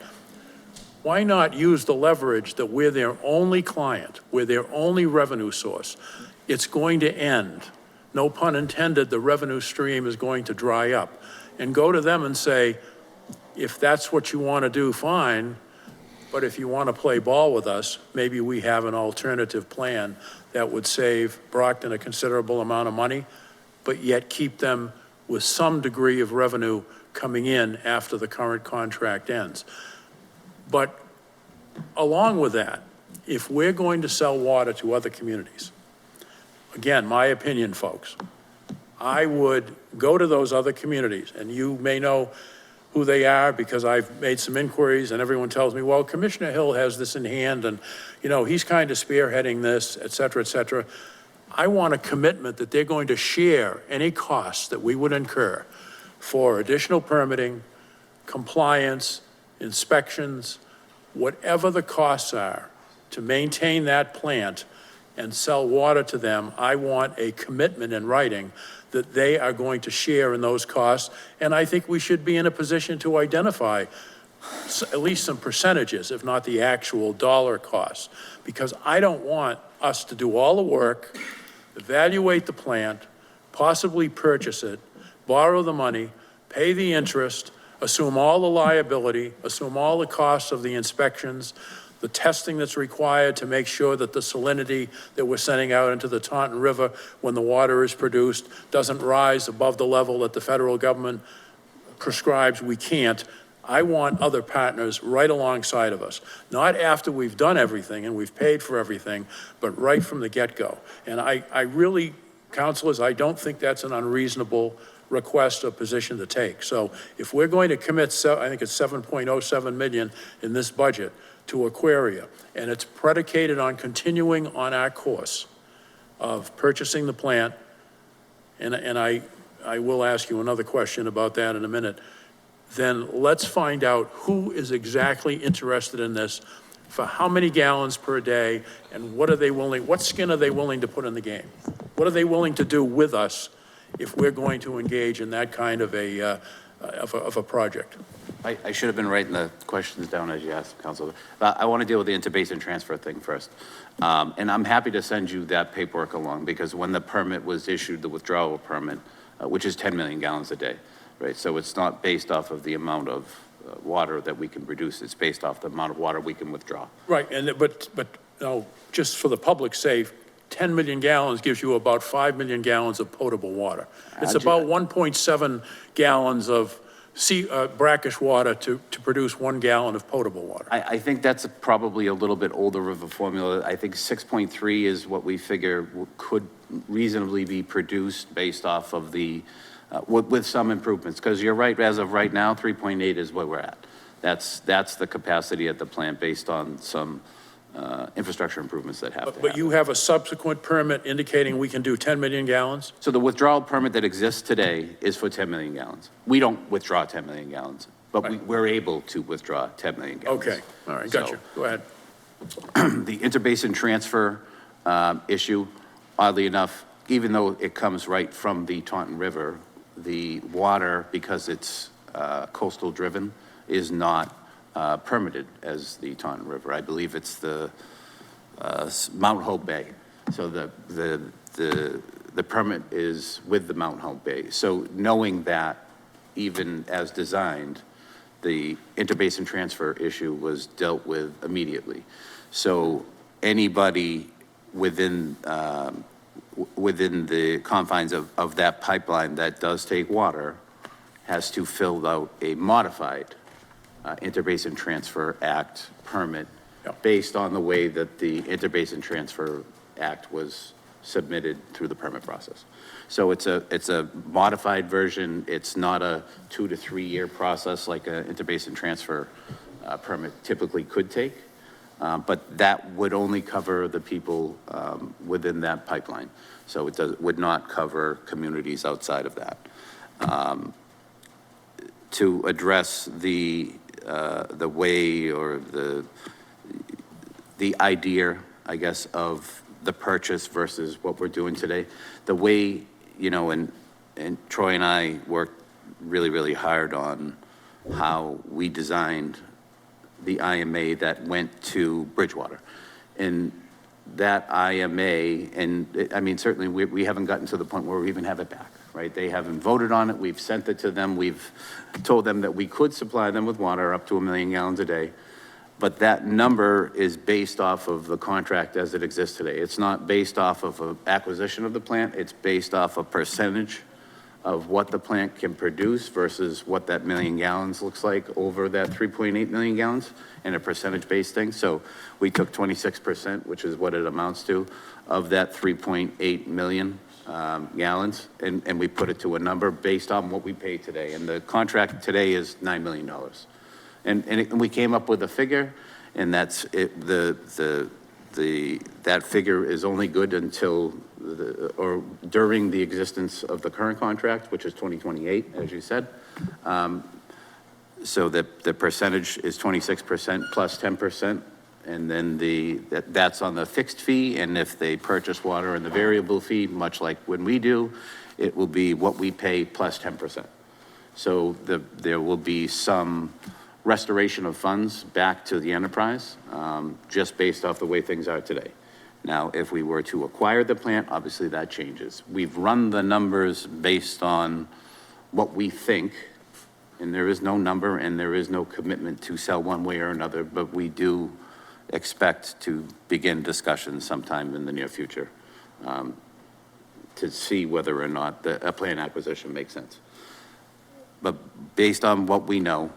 Why not use the leverage that we're their only client, we're their only revenue source? It's going to end. No pun intended, the revenue stream is going to dry up. And go to them and say, if that's what you want to do, fine, but if you want to play ball with us, maybe we have an alternative plan that would save Brockton a considerable amount of money, but yet keep them with some degree of revenue coming in after the current contract ends. But along with that, if we're going to sell water to other communities, again, my opinion, folks, I would go to those other communities, and you may know who they are because I've made some inquiries and everyone tells me, well, Commissioner Hill has this in hand and, you know, he's kind of spearheading this, et cetera, et cetera. I want a commitment that they're going to share any costs that we would incur for additional permitting, compliance, inspections, whatever the costs are to maintain that plant and sell water to them. I want a commitment in writing that they are going to share in those costs. And I think we should be in a position to identify at least some percentages, if not the actual dollar costs, because I don't want us to do all the work, evaluate the plant, possibly purchase it, borrow the money, pay the interest, assume all the liability, assume all the costs of the inspections, the testing that's required to make sure that the salinity that we're sending out into the Taunton River when the water is produced doesn't rise above the level that the federal government prescribes we can't. I want other partners right alongside of us, not after we've done everything and we've paid for everything, but right from the get-go. And I really, councilors, I don't think that's an unreasonable request or position to take. So if we're going to commit, I think it's 7.07 million in this budget to Aquaria, and it's predicated on continuing on our course of purchasing the plant, and I will ask you another question about that in a minute, then let's find out who is exactly interested in this, for how many gallons per day, and what skin are they willing to put in the game? What are they willing to do with us if we're going to engage in that kind of a project? I should have been writing the questions down as you asked, Councilor. But I want to deal with the interbasin transfer thing first. And I'm happy to send you that paperwork along, because when the permit was issued, the withdrawal permit, which is 10 million gallons a day, right? So it's not based off of the amount of water that we can produce, it's based off the amount of water we can withdraw. Right, but no, just for the public's sake, 10 million gallons gives you about 5 million gallons of potable water. It's about 1.7 gallons of brackish water to produce 1 gallon of potable water. I think that's probably a little bit older of a formula. I think 6.3 is what we figure could reasonably be produced based off of the, with some improvements. Because you're right, as of right now, 3.8 is where we're at. That's the capacity at the plant based on some infrastructure improvements that have to happen. But you have a subsequent permit indicating we can do 10 million gallons? So the withdrawal permit that exists today is for 10 million gallons. We don't withdraw 10 million gallons, but we're able to withdraw 10 million gallons. Okay, all right, gotcha. So, go ahead. The interbasin transfer issue, oddly enough, even though it comes right from the Taunton River, the water, because it's coastal driven, is not permitted as the Taunton River. I believe it's the Mount Hope Bay. So the permit is with the Mount Hope Bay. So knowing that, even as designed, the interbasin transfer issue was dealt with immediately. So anybody within the confines of that pipeline that does take water has to fill out a modified Interbasin Transfer Act permit based on the way that the Interbasin Transfer Act was submitted through the permit process. So it's a modified version. It's not a 2 to 3 year process like an interbasin transfer permit typically could take, but that would only cover the people within that pipeline. So it would not cover communities outside of that. To address the way or the idea, I guess, of the purchase versus what we're doing today, the way, you know, and Troy and I worked really, really hard on how we designed the IMA that went to Bridgewater. And that IMA, and I mean, certainly we haven't gotten to the point where we even have it back, right? They haven't voted on it. We've sent it to them. We've told them that we could supply them with water up to 1 million gallons a day. But that number is based off of the contract as it exists today. It's not based off of an acquisition of the plant. It's based off a percentage of what the plant can produce versus what that 1 million gallons looks like over that 3.8 million gallons, and a percentage-based thing. So we took 26%, which is what it amounts to, of that 3.8 million gallons, and we put it to a number based on what we pay today. And the contract today is $9 million. And we came up with a figure, and that's it. That figure is only good until or during the existence of the current contract, which is 2028, as you said. So the percentage is 26% plus 10%, and then that's on the fixed fee. And if they purchase water in the variable fee, much like when we do, it will be what we pay plus 10%. So there will be some restoration of funds back to the enterprise, just based off the way things are today. Now, if we were to acquire the plant, obviously that changes. We've run the numbers based on what we think, and there is no number and there is no commitment to sell one way or another, but we do expect to begin discussions sometime in the near future to see whether or not a plant acquisition makes sense. But based on what we know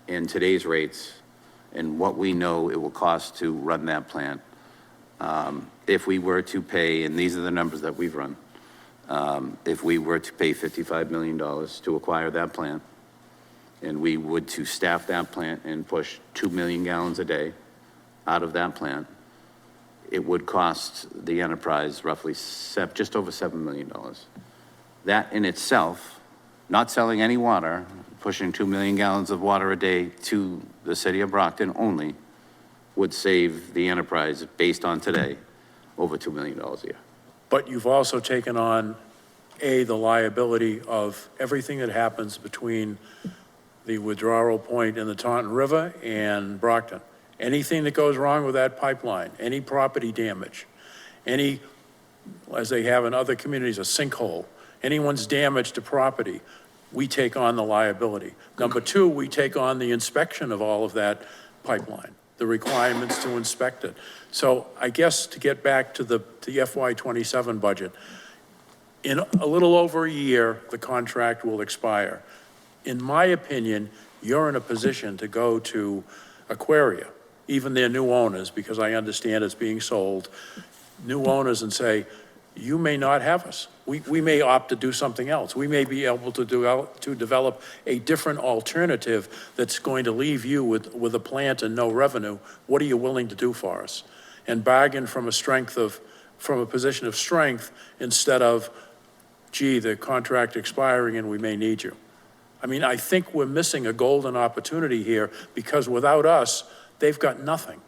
in today's rates and what we know it will cost to run that plant, if we were to pay, and these are the numbers that we've run, if we were to pay $55 million to acquire that plant, and we would to staff that plant and push 2 million gallons a day out of that plant, it would cost the enterprise roughly just over $7 million. That in itself, not selling any water, pushing 2 million gallons of water a day to the city of Brockton only, would save the enterprise, based on today, over $2 million a year. But you've also taken on, the liability of everything that happens between the withdrawal point in the Taunton River and Brockton. Anything that goes wrong with that pipeline, any property damage, any, as they have in other communities, a sinkhole, anyone's damage to property, we take on the liability. Number two, we take on the inspection of all of that pipeline, the requirements to inspect it. So I guess to get back to the FY27 budget, in a little over a year, the contract will expire. In my opinion, you're in a position to go to Aquaria, even their new owners, because I understand it's being sold, new owners, and say, you may not have us. We may opt to do something else. We may be able to develop a different alternative that's going to leave you with a plant and no revenue. What are you willing to do for us? And bargain from a position of strength instead of, gee, the contract expiring and we may need you. I mean, I think we're missing a golden opportunity here because without us, they've got nothing.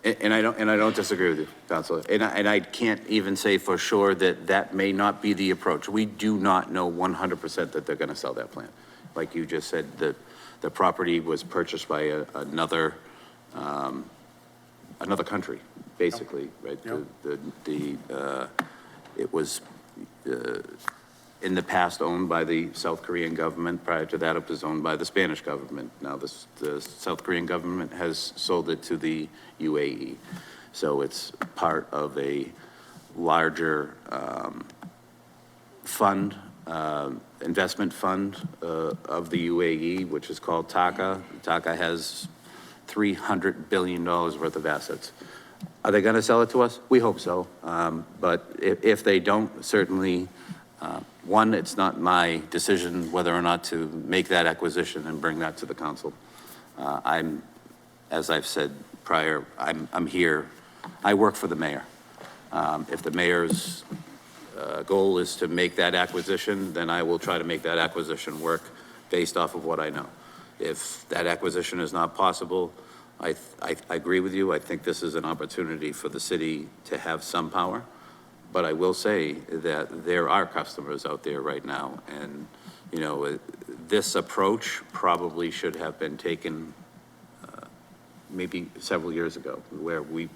And I don't disagree with you, Counselor. And I can't even say for sure that that may not be the approach. We do not know 100% that they're going to sell that plant. Like you just said, the property was purchased by another country, basically, right? Yep. It was in the past owned by the South Korean government. Prior to that, it was owned by the Spanish government. Now the South Korean government has sold it to the UAE. So it's part of a larger fund, investment fund of the UAE, which is called TACA. TACA has $300 billion worth of assets. Are they going to sell it to us? We hope so. But if they don't, certainly, one, it's not my decision whether or not to make that acquisition and bring that to the council. As I've said prior, I'm here. I work for the mayor. If the mayor's goal is to make that acquisition, then I will try to make that acquisition work based off of what I know. If that acquisition is not possible, I agree with you. I think this is an opportunity for the city to have some power. But I will say that there are customers out there right now. And, you know, this approach probably should have been taken maybe several years ago, where we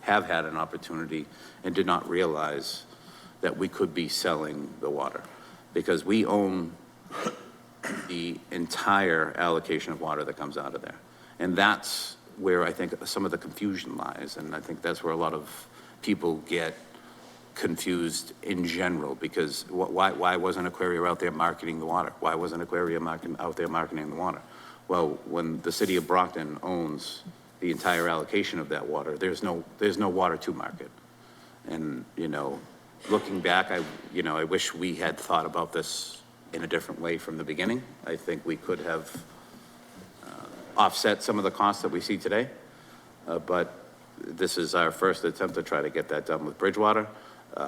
have had an opportunity and did not realize that we could be selling the water, because we own the entire allocation of water that comes out of there. And that's where I think some of the confusion lies. And I think that's where a lot of people get confused in general, because why wasn't Aquaria out there marketing the water? Why wasn't Aquaria out there marketing the water? Well, when the city of Brockton owns the entire allocation of that water, there's no water to market. And, you know, looking back, I wish we had thought about this in a different way from the beginning. I think we could have offset some of the costs that we see today. But this is our first attempt to try to get that done with Bridgewater.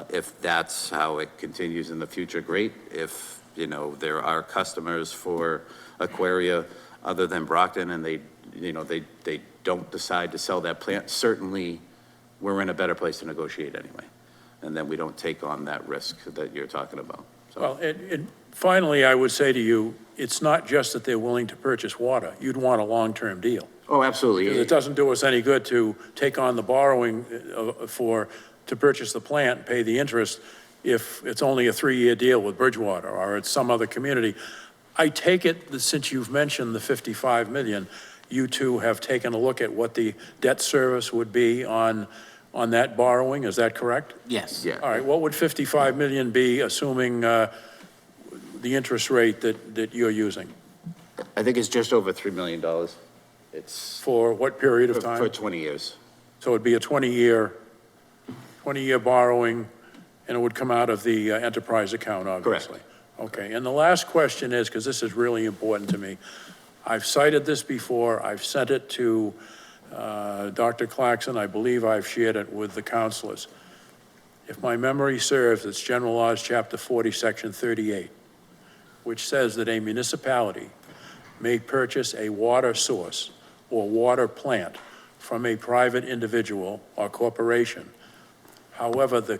If that's how it continues in the future, great. If, you know, there are customers for Aquaria other than Brockton and they don't decide to sell that plant, certainly we're in a better place to negotiate anyway. And then we don't take on that risk that you're talking about. So. Well, and finally, I would say to you, it's not just that they're willing to purchase water. You'd want a long-term deal. Oh, absolutely. Because it doesn't do us any good to take on the borrowing to purchase the plant and pay the interest if it's only a 3-year deal with Bridgewater or it's some other community. I take it that since you've mentioned the 55 million, you two have taken a look at what the debt service would be on that borrowing. Is that correct? Yes. Yeah. All right, what would 55 million be, assuming the interest rate that you're using? I think it's just over $3 million. It's For what period of time? for 20 years. So it'd be a 20-year borrowing, and it would come out of the enterprise account, obviously. Correct. Okay, and the last question is, because this is really important to me, I've cited this before, I've sent it to Dr. Claxon, I believe I've shared it with the councilors. If my memory serves, it's General Laws, Chapter 40, Section 38, which says that a municipality may purchase a water source or water plant from a private individual or corporation. However, the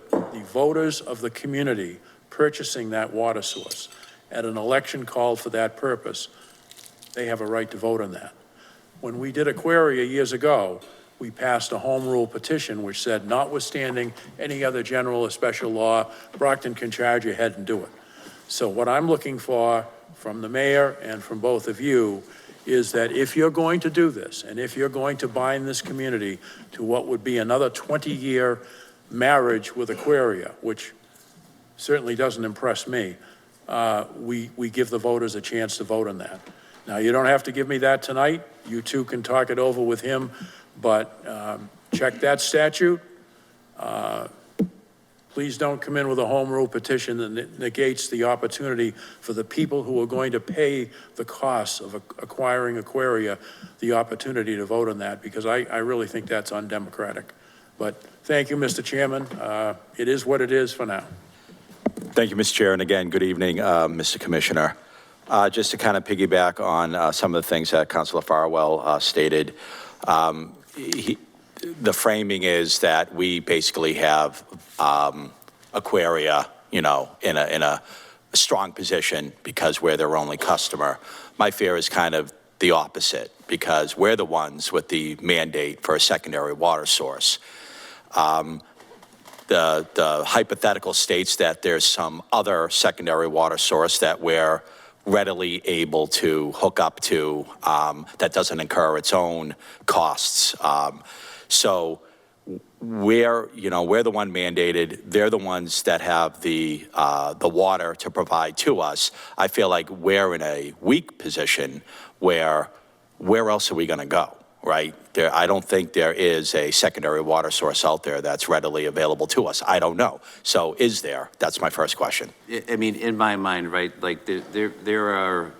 voters of the community purchasing that water source at an election called for that purpose, they have a right to vote on that. When we did Aquaria years ago, we passed a home rule petition which said, notwithstanding any other general or special law, Brockton can charge ahead and do it. So what I'm looking for from the mayor and from both of you is that if you're going to do this, and if you're going to bind this community to what would be another 20-year marriage with Aquaria, which certainly doesn't impress me, we give the voters a chance to vote on that. Now, you don't have to give me that tonight. You two can talk it over with him, but check that statute. Please don't come in with a home rule petition that negates the opportunity for the people who are going to pay the costs of acquiring Aquaria, the opportunity to vote on that, because I really think that's undemocratic. But thank you, Mr. Chairman. It is what it is for now. Thank you, Mr. Chair, and again, good evening, Mr. Commissioner. Just to kind of piggyback on some of the things that Councilor Farwell stated, the framing is that we basically have Aquaria, you know, in a strong position because we're their only customer. My fear is kind of the opposite, because we're the ones with the mandate for a secondary water source. The hypothetical states that there's some other secondary water source that we're readily able to hook up to that doesn't incur its own costs. So we're the one mandated. They're the ones that have the water to provide to us. I feel like we're in a weak position where else are we going to go, right? I don't think there is a secondary water source out there that's readily available to us. I don't know. So is there? That's my first question. I mean, in my mind, right, like there are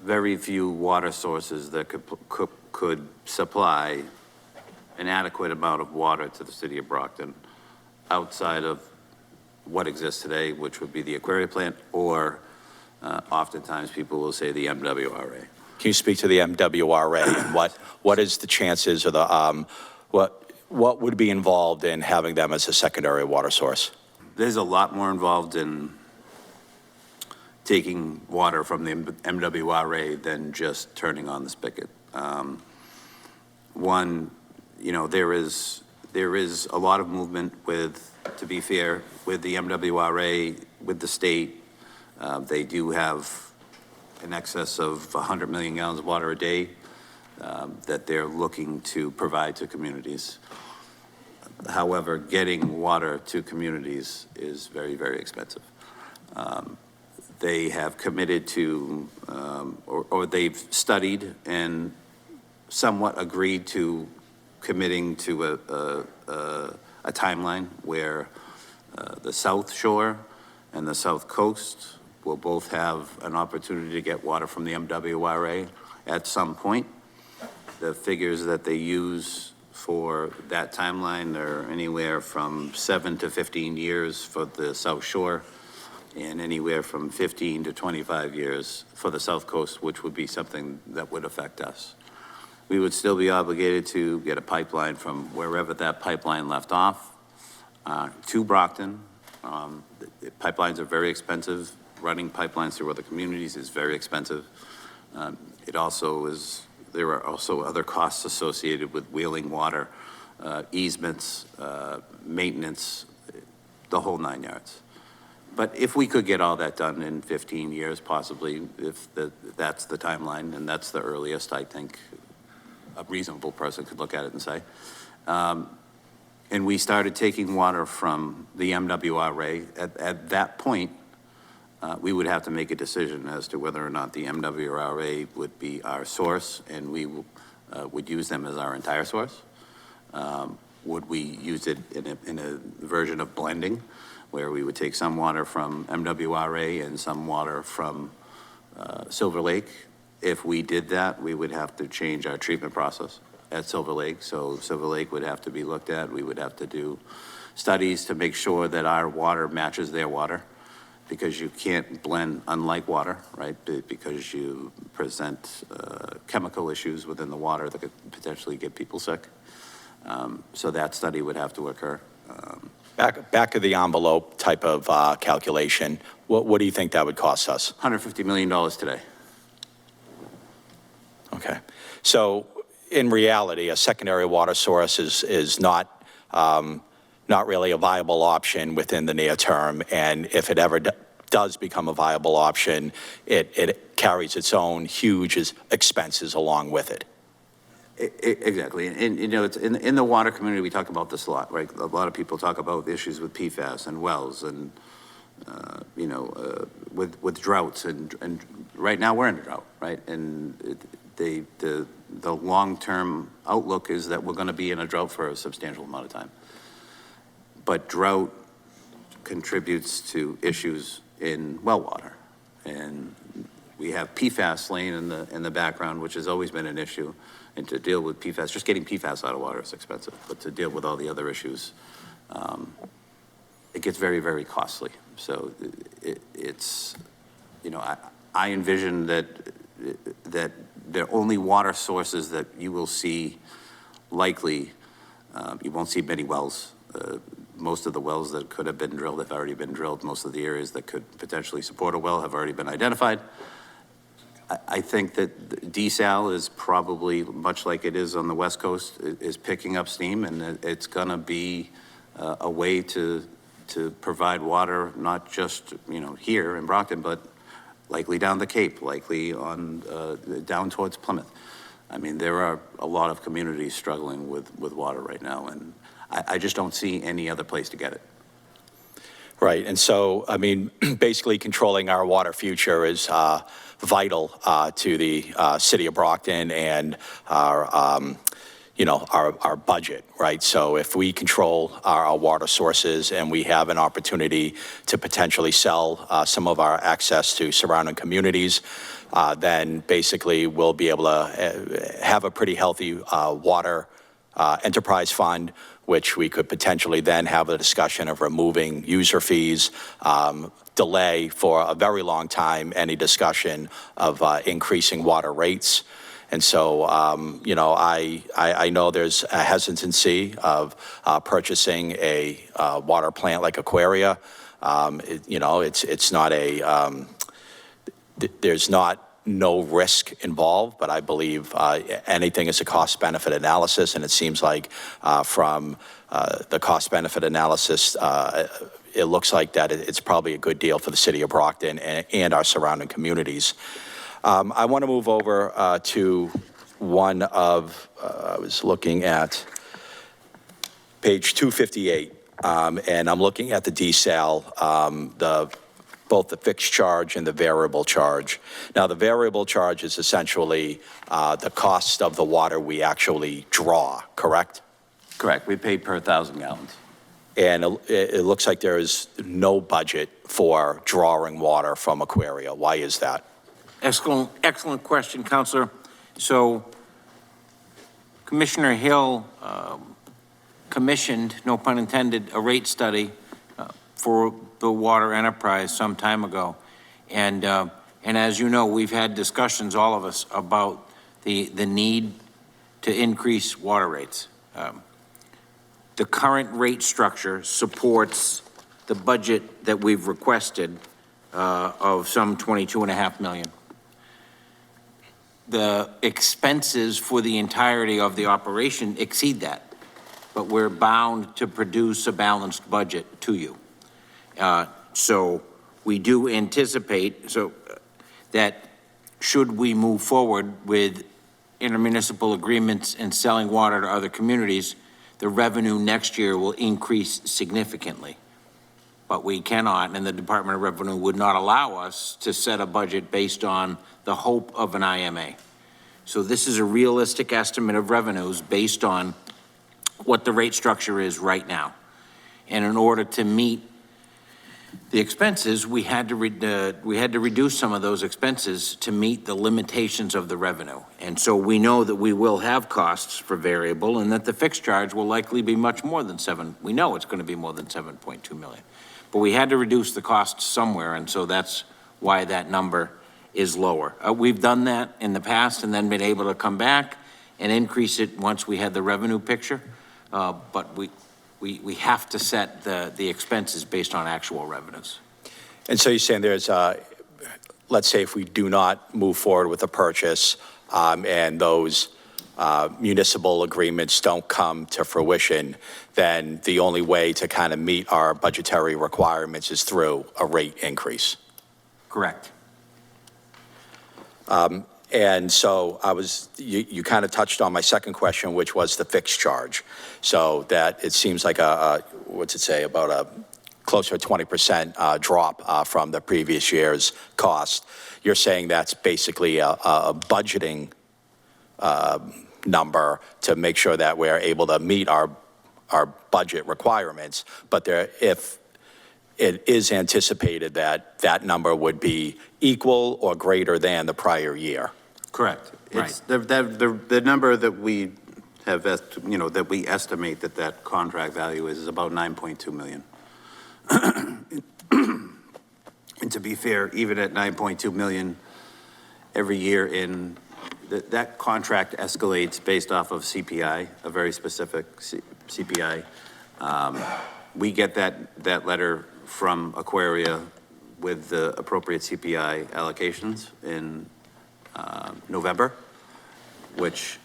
very few water sources that could supply an adequate amount of water to the city of Brockton outside of what exists today, which would be the Aquaria plant, or oftentimes people will say the MWRA. Can you speak to the MWRA and what is the chances or the what would be involved in having them as a secondary water source? There's a lot more involved in taking water from the MWRA than just turning on the spigot. One, you know, there is a lot of movement with, to be fair, with the MWRA, with the state. They do have in excess of 100 million gallons of water a day that they're looking to provide to communities. However, getting water to communities is very, very expensive. They have committed to, or they've studied and somewhat agreed to committing to a timeline where the South Shore and the South Coast will both have an opportunity to get water from the MWRA at some point. The figures that they use for that timeline are anywhere from 7 to 15 years for the South Shore and anywhere from 15 to 25 years for the South Coast, which would be something that would affect us. We would still be obligated to get a pipeline from wherever that pipeline left off to Brockton. The pipelines are very expensive. Running pipelines through other communities is very expensive. There are also other costs associated with wheeling water, easements, maintenance, the whole 9 yards. But if we could get all that done in 15 years, possibly, if that's the timeline, and that's the earliest, I think a reasonable person could look at it and say. And we started taking water from the MWRA. At that point, we would have to make a decision as to whether or not the MWRA would be our source, and we would use them as our entire source. Would we use it in a version of blending, where we would take some water from MWRA and some water from Silver Lake? If we did that, we would have to change our treatment process at Silver Lake. So Silver Lake would have to be looked at. We would have to do studies to make sure that our water matches their water, because you can't blend unlike water, right? Because you present chemical issues within the water that could potentially get people sick. So that study would have to occur. Back of the envelope type of calculation, what do you think that would cost us? $150 million today. Okay. So in reality, a secondary water source is not really a viable option within the near term. And if it ever does become a viable option, it carries its own huge expenses along with it. Exactly. And, you know, it's in the water community, we talk about this a lot, right? A lot of people talk about issues with PFAS and wells and, with droughts. And right now, we're in a drought, right? And the long-term outlook is that we're going to be in a drought for a substantial amount of time. But drought contributes to issues in well water. And we have PFAS laying in the background, which has always been an issue. And to deal with PFAS, just getting PFAS out of water is expensive. But to deal with all the other issues, it gets very, very costly. So it's, I envision that the only water sources that you will see likely, you won't see many wells. Most of the wells that could have been drilled have already been drilled. Most of the areas that could potentially support a well have already been identified. I think that desal is probably, much like it is on the West Coast, is picking up steam, and it's going to be a way to provide water, not just, here in Brockton, but likely down the Cape, likely on down towards Plymouth. I mean, there are a lot of communities struggling with water right now, and I just don't see any other place to get it. Right, and so, I mean, basically controlling our water future is vital to the city of Brockton and our, our budget, right? So if we control our water sources and we have an opportunity to potentially sell some of our access to surrounding communities, then basically we'll be able to have a pretty healthy water enterprise fund, which we could potentially then have a discussion of removing user fees, delay for a very long time any discussion of increasing water rates. And so, I know there's a hesitancy of purchasing a water plant like Aquaria. It's not a, there's not no risk involved, but I believe anything is a cost-benefit analysis, and it seems like from the cost-benefit analysis, it looks like that it's probably a good deal for the city of Brockton and our surrounding communities. I want to move over to one of, I was looking at page 258, and I'm looking at the desal, both the fixed charge and the variable charge. Now, the variable charge is essentially the cost of the water we actually draw, correct? Correct. We pay per 1,000 gallons. And it looks like there is no budget for drawing water from Aquaria. Why is that? Excellent question, Councilor. So Commissioner Hill commissioned, no pun intended, a rate study for the water enterprise some time ago. And as you know, we've had discussions, all of us, about the need to increase water rates. The current rate structure supports the budget that we've requested of some $22.5 million. The expenses for the entirety of the operation exceed that, but we're bound to produce a balanced budget to you. So we do anticipate that should we move forward with intermunicipal agreements and selling water to other communities, the revenue next year will increase significantly. But we cannot, and the Department of Revenue would not allow us to set a budget based on the hope of an IMA. So this is a realistic estimate of revenues based on what the rate structure is right now. And in order to meet the expenses, we had to reduce some of those expenses to meet the limitations of the revenue. And so we know that we will have costs for variable and that the fixed charge will likely be much more than we know it's going to be more than 7.2 million. But we had to reduce the costs somewhere, and so that's why that number is lower. We've done that in the past and then been able to come back and increase it once we had the revenue picture. But we have to set the expenses based on actual revenues. And so you're saying there's, let's say if we do not move forward with a purchase and those municipal agreements don't come to fruition, then the only way to kind of meet our budgetary requirements is through a rate increase. Correct. And so you kind of touched on my second question, which was the fixed charge. So that it seems like what's it say, about a closer to 20% drop from the previous year's cost. You're saying that's basically a budgeting number to make sure that we're able to meet our budget requirements, but if it is anticipated that that number would be equal or greater than the prior year. Correct. Right. It's the number that we have, that we estimate that contract value is about 9.2 million. And to be fair, even at 9.2 million every year that contract escalates based off of CPI, a very specific CPI. We get that letter from Aquaria with the appropriate CPI allocations in November, which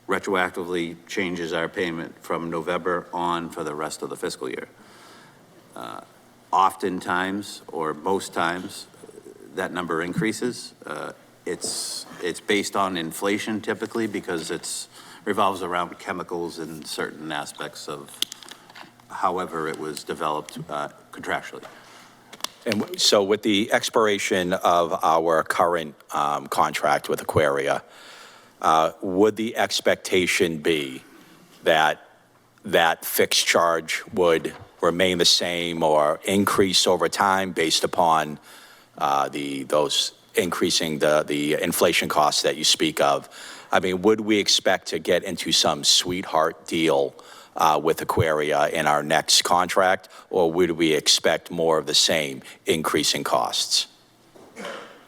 retroactively changes our payment from November on for the rest of the fiscal year. Oftentimes, or most times, that number increases. It's based on inflation typically because it revolves around chemicals and certain aspects of however it was developed contractually. And so with the expiration of our current contract with Aquaria, would the expectation be that that fixed charge would remain the same or increase over time based upon those increasing the inflation costs that you speak of? I mean, would we expect to get into some sweetheart deal with Aquaria in our next contract, or would we expect more of the same increasing costs?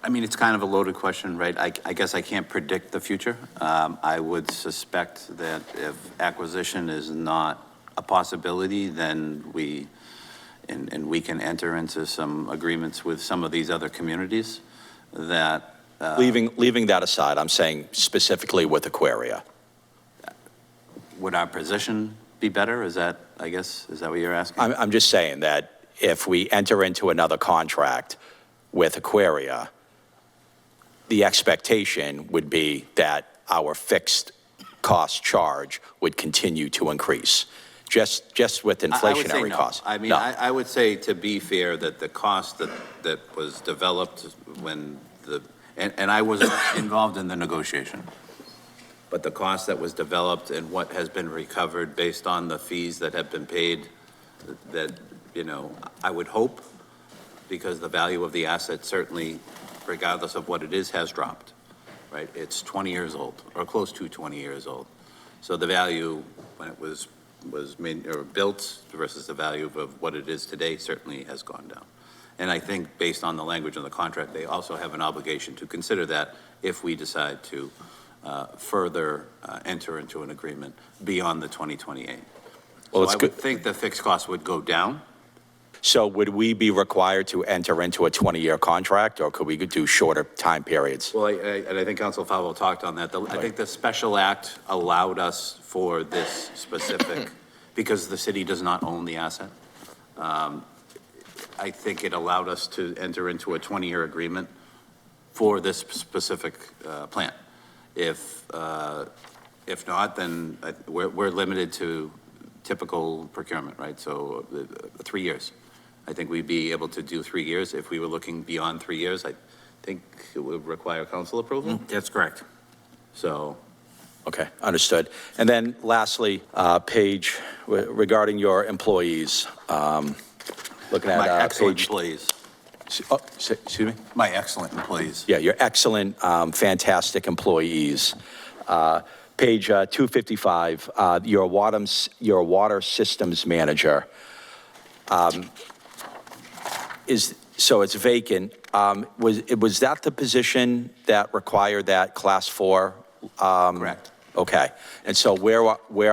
I mean, it's kind of a loaded question, right? I guess I can't predict the future. I would suspect that if acquisition is not a possibility, then we can enter into some agreements with some of these other communities that... Leaving that aside, I'm saying specifically with Aquaria. Would our position be better? Is that what you're asking? I'm just saying that if we enter into another contract with Aquaria, the expectation would be that our fixed cost charge would continue to increase, just with inflationary costs. I mean, I would say, to be fair, that the cost that was developed when and I was involved in the negotiation, but the cost that was developed and what has been recovered based on the fees that have been paid, that, I would hope, because the value of the asset certainly, regardless of what it is, has dropped, right? It's 20 years old, or close to 20 years old. So the value when it was made or built versus the value of what it is today certainly has gone down. And I think based on the language of the contract, they also have an obligation to consider that if we decide to further enter into an agreement beyond the 2028. Well, so I would think the fixed cost would go down. So would we be required to enter into a 20-year contract, or could we do shorter time periods? Well, and I think Council Favreau talked on that. I think the special act allowed us for this specific, because the city does not own the asset. I think it allowed us to enter into a 20-year agreement for this specific plant. If not, then we're limited to typical procurement, right? So 3 years. I think we'd be able to do 3 years. If we were looking beyond 3 years, I think it would require council approval. That's correct. So. Okay, understood. And then lastly, Paige, regarding your employees, looking at my excellent page... employees. Oh, excuse me? My excellent employees. Yeah, your excellent, fantastic employees. Page 255, your water systems manager. So it's vacant. Was that the position that required that class 4? Correct. Okay. And so where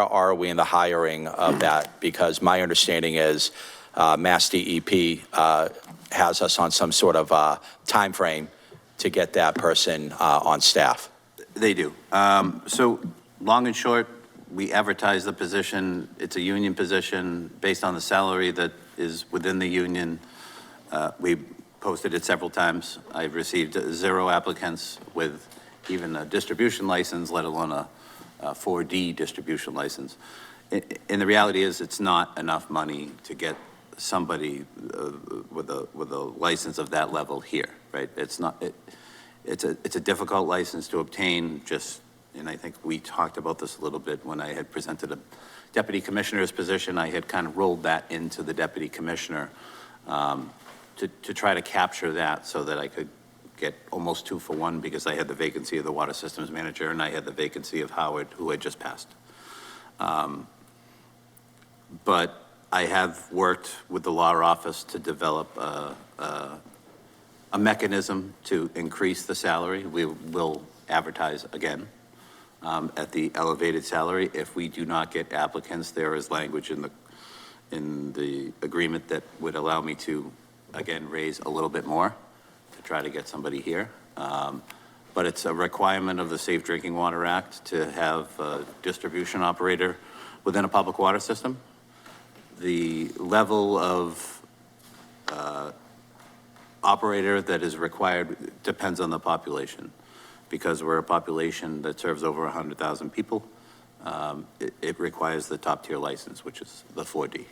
are we in the hiring of that? Because my understanding is Mass DEP has us on some sort of time frame to get that person on staff. They do. So long and short, we advertise the position. It's a union position based on the salary that is within the union. We posted it several times. I've received 0 applicants with even a distribution license, let alone a 4D distribution license. And the reality is, it's not enough money to get somebody with a license of that level here, right? It's not. It's a difficult license to obtain. And I think we talked about this a little bit when I had presented a deputy commissioner's position. I had kind of rolled that into the deputy commissioner to try to capture that so that I could get almost 2 for 1, because I had the vacancy of the water systems manager and I had the vacancy of Howard, who had just passed. But I have worked with the law office to develop a mechanism to increase the salary. We will advertise again at the elevated salary. If we do not get applicants, there is language in the agreement that would allow me to, again, raise a little bit more to try to get somebody here. But it's a requirement of the Safe Drinking Water Act to have a distribution operator within a public water system. The level of operator that is required depends on the population. Because we're a population that serves over 100,000 people, it requires the top tier license, which is the 4D.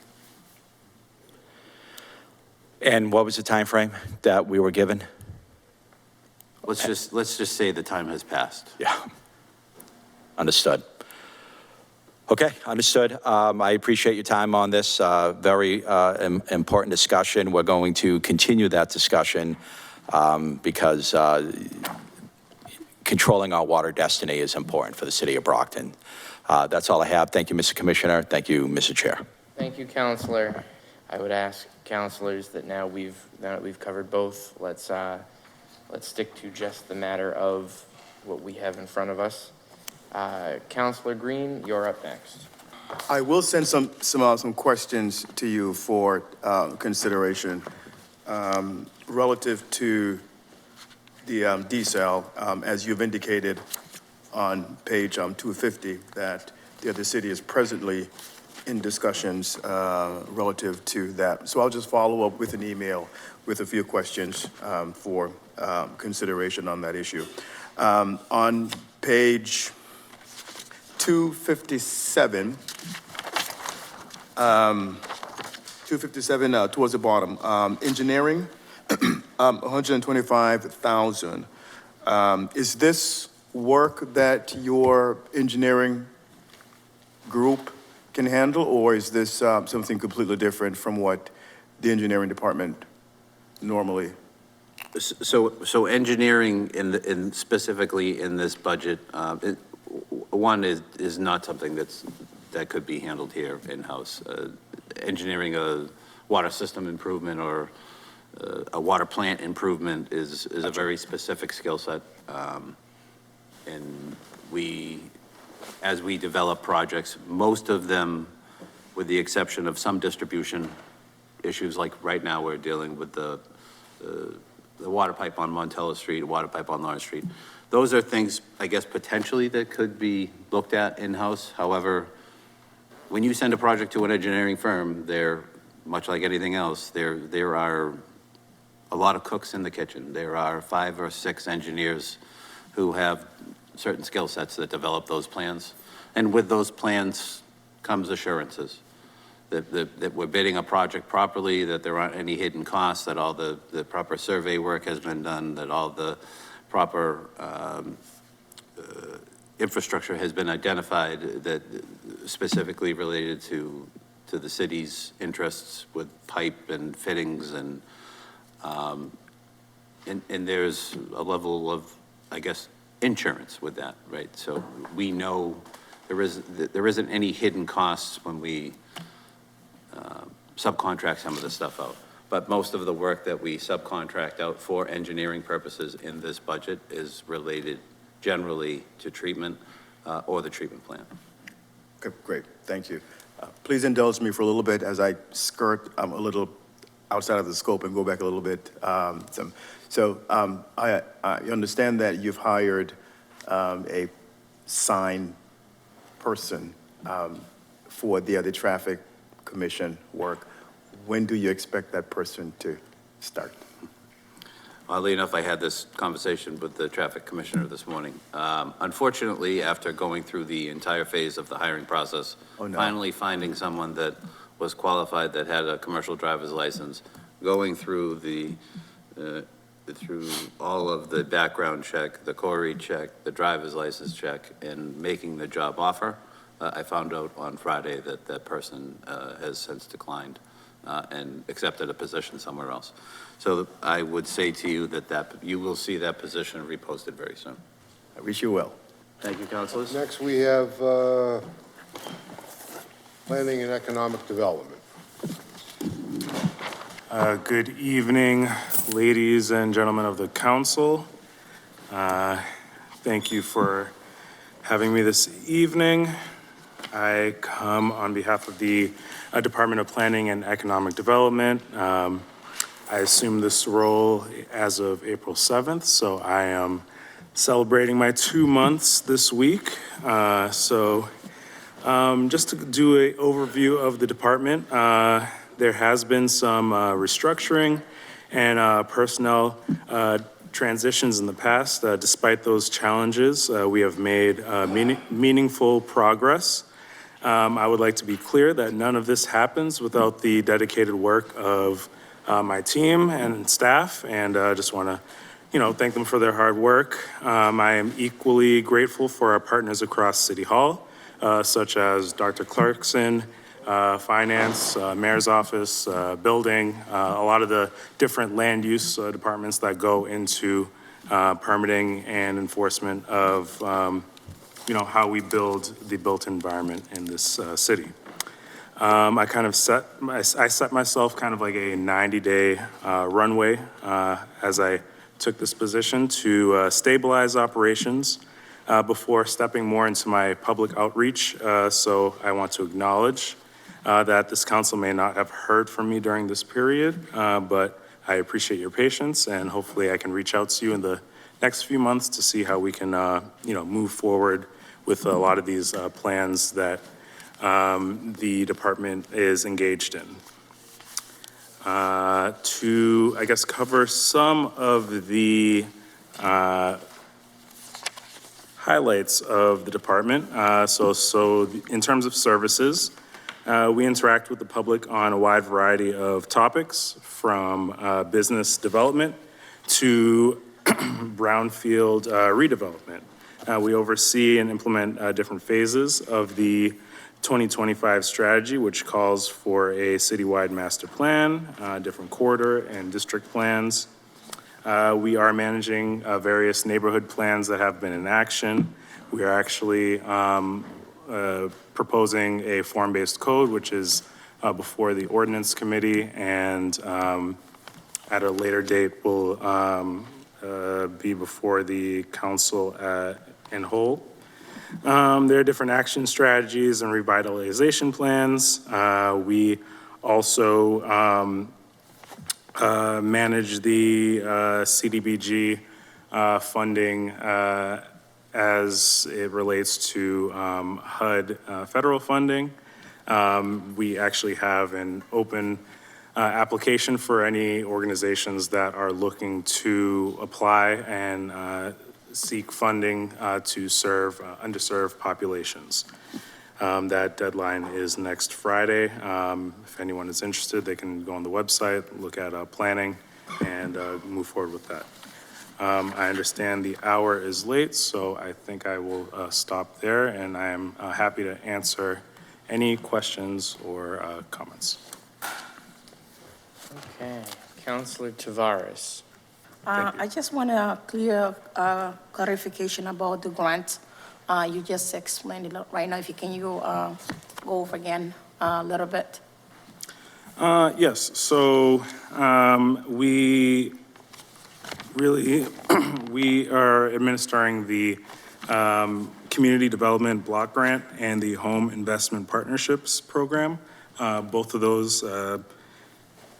And what was the time frame that we were given? Let's just say the time has passed. Yeah. Understood. Okay, understood. I appreciate your time on this very important discussion. We're going to continue that discussion because controlling our water destiny is important for the city of Brockton. That's all I have. Thank you, Mr. Commissioner. Thank you, Mr. Chair. Thank you, Counselor. I would ask counselors that now that we've covered both, let's stick to just the matter of what we have in front of us. Counselor Green, you're up next. I will send some questions to you for consideration relative to the desal, as you've indicated on page 250, that the city is presently in discussions relative to that. So I'll just follow up with an email with a few questions for consideration on that issue. On page 257, towards the bottom, engineering, 125,000. Is this work that your engineering group can handle, or is this something completely different from what the engineering department normally? So engineering specifically in this budget, one is not something that could be handled here in-house. Engineering a water system improvement or a water plant improvement is a very specific skill set. And as we develop projects, most of them, with the exception of some distribution issues, like right now we're dealing with the water pipe on Montella Street, water pipe on Lawrence Street. Those are things, I guess, potentially that could be looked at in-house. However, when you send a project to an engineering firm, they're, much like anything else, there are a lot of cooks in the kitchen. There are 5 or 6 engineers who have certain skill sets that develop those plans. And with those plans comes assurances that we're bidding a project properly, that there aren't any hidden costs, that all the proper survey work has been done, that all the proper infrastructure has been identified that specifically related to the city's interests with pipe and fittings, and there's a level of, I guess, insurance with that, right? So we know there isn't any hidden costs when we subcontract some of the stuff out. But most of the work that we subcontract out for engineering purposes in this budget is related generally to treatment or the treatment plant. Okay, great, thank you. Please indulge me for a little bit as I skirt a little outside of the scope and go back a little bit. I understand that you've hired a sign person for the traffic commission work. When do you expect that person to start? Oddly enough, I had this conversation with the traffic commissioner this morning. Unfortunately, after going through the entire phase of the hiring process, finally finding someone that was qualified, that had a commercial driver's license, going through through all of the background check, the core check, the driver's license check, and making the job offer, I found out on Friday that that person has since declined and accepted a position somewhere else. So I would say to you that you will see that position reposted very soon. I wish you well. Thank you, councilors. Next, we have Planning and Economic Development. Good evening, ladies and gentlemen of the council. Thank you for having me this evening. I come on behalf of the Department of Planning and Economic Development. I assumed this role as of April 7th, so I am celebrating my 2 months this week. Just to do an overview of the department, there has been some restructuring and personnel transitions in the past. Despite those challenges, we have made meaningful progress. I would like to be clear that none of this happens without the dedicated work of my team and staff, and just want to, thank them for their hard work. I am equally grateful for our partners across City Hall, such as Dr. Clarkson, Finance, Mayor's Office, Building, a lot of the different land use departments that go into permitting and enforcement of, how we build the built environment in this city. I set myself kind of like a 90-day runway as I took this position to stabilize operations before stepping more into my public outreach. So I want to acknowledge that this council may not have heard from me during this period, but I appreciate your patience, and hopefully I can reach out to you in the next few months to see how we can, move forward with a lot of these plans that the department is engaged in. To, I guess, cover some of the highlights of the department. So in terms of services, we interact with the public on a wide variety of topics, from business development to brownfield redevelopment. We oversee and implement different phases of the 2025 strategy, which calls for a citywide master plan, different corridor and district plans. We are managing various neighborhood plans that have been in action. We are actually proposing a form-based code, which is before the ordinance committee, and at a later date will be before the council in whole. There are different action strategies and revitalization plans. We also manage the CDBG funding as it relates to HUD federal funding. We actually have an open application for any organizations that are looking to apply and seek funding to serve underserved populations. That deadline is next Friday. If anyone is interested, they can go on the website, look at planning, and move forward with that. I understand the hour is late, so I think I will stop there, and I am happy to answer any questions or comments. Okay, Councilor Tavares. I just want a clear clarification about the grant. You just explained it right now. If you can go over again a little bit. Yes, so we are administering the Community Development Block Grant and the Home Investment Partnerships Program. Both of those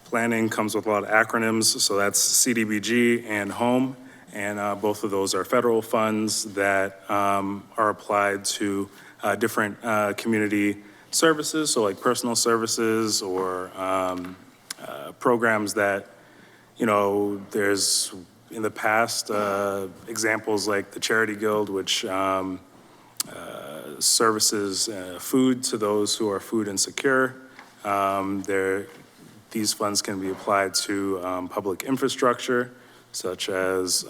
planning comes with a lot of acronyms, so that's CDBG and HOME, and both of those are federal funds that are applied to different community services, so like personal services or programs that, there's in the past, examples like the Charity Guild, which services food to those who are food insecure. These funds can be applied to public infrastructure, such as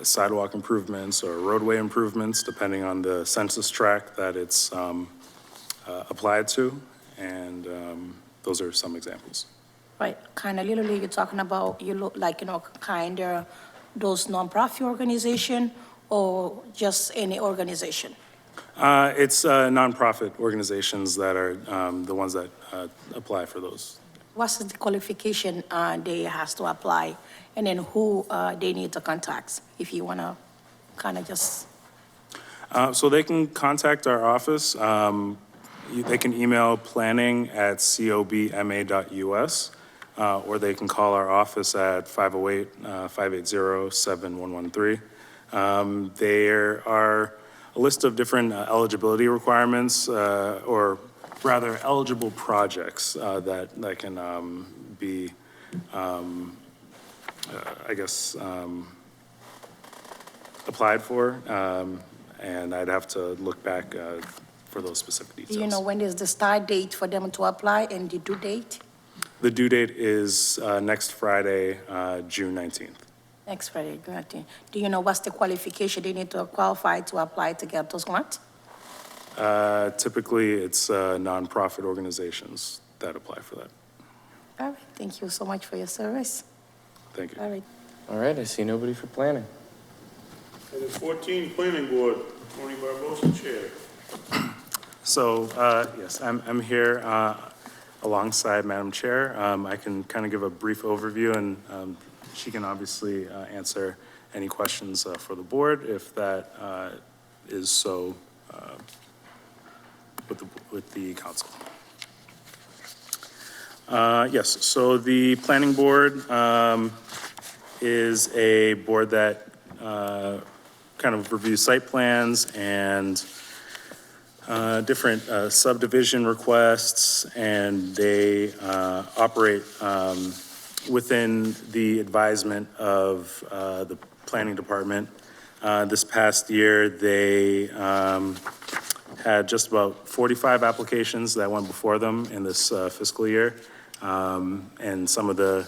sidewalk improvements or roadway improvements, depending on the census tract that it's applied to. And those are some examples. Right, kind of literally you're talking about, you look like, kind of those nonprofit organization or just any organization? It's nonprofit organizations that are the ones that apply for those. What's the qualification they has to apply, and then who they need to contact, if you want to kind of just... So they can contact our office. They can email planning@cobma.us, or they can call our office at 508-580-7113. There are a list of different eligibility requirements, or rather eligible projects that can be, applied for, and I'd have to look back for those specific details. Do you know when is the start date for them to apply and the due date? The due date is next Friday, June 19th. Next Friday, good. Do you know what's the qualification they need to qualify to apply to get those grants? Typically, it's nonprofit organizations that apply for that. All right, thank you so much for your service. Thank you. All right. All right, I see nobody for planning. Item 14, Planning Board, Tony Barbosa, Chair. So, yes, I'm here alongside Madam Chair. I can kind of give a brief overview, and she can obviously answer any questions for the board if that is so with the council. Yes, so the Planning Board is a board that kind of reviews site plans and different subdivision requests, and they operate within the advisement of the Planning Department. This past year, they had just about 45 applications that went before them in this fiscal year. And some of the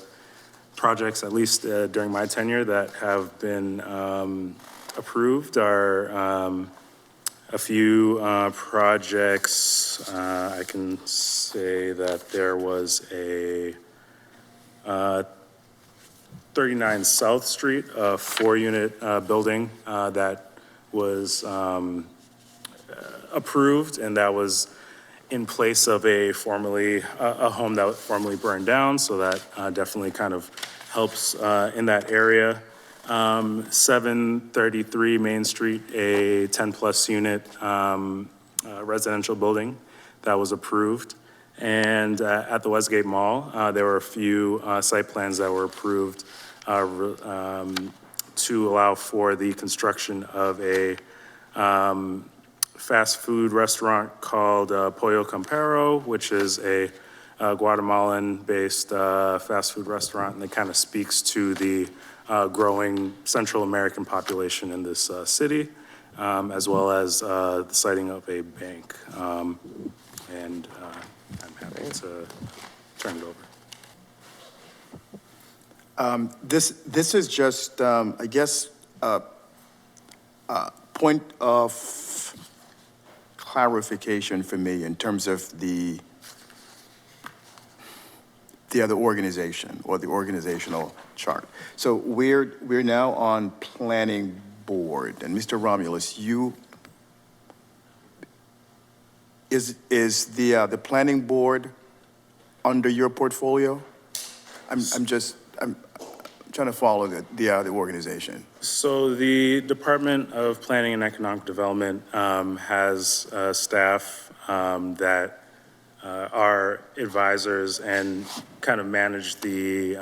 projects, at least during my tenure, that have been approved are a few projects. I can say that there was a 39 South Street, a 4-unit building that was approved, and that was in place of a home that formerly burned down, so that definitely kind of helps in that area. 733 Main Street, a 10-plus unit residential building that was approved. And at the Westgate Mall, there were a few site plans that were approved to allow for the construction of a fast food restaurant called Pollo Campero, which is a Guatemalan-based fast food restaurant, and it kind of speaks to the growing Central American population in this city, as well as the siting of a bank. And I'm happy to turn it over. This is just, I guess, a point of clarification for me in terms of the other organization or the organizational chart. So we're now on Planning Board, and Mr. Romulus, is the Planning Board under your portfolio? I'm trying to follow the organization. So the Department of Planning and Economic Development has staff that are advisors and kind of manage the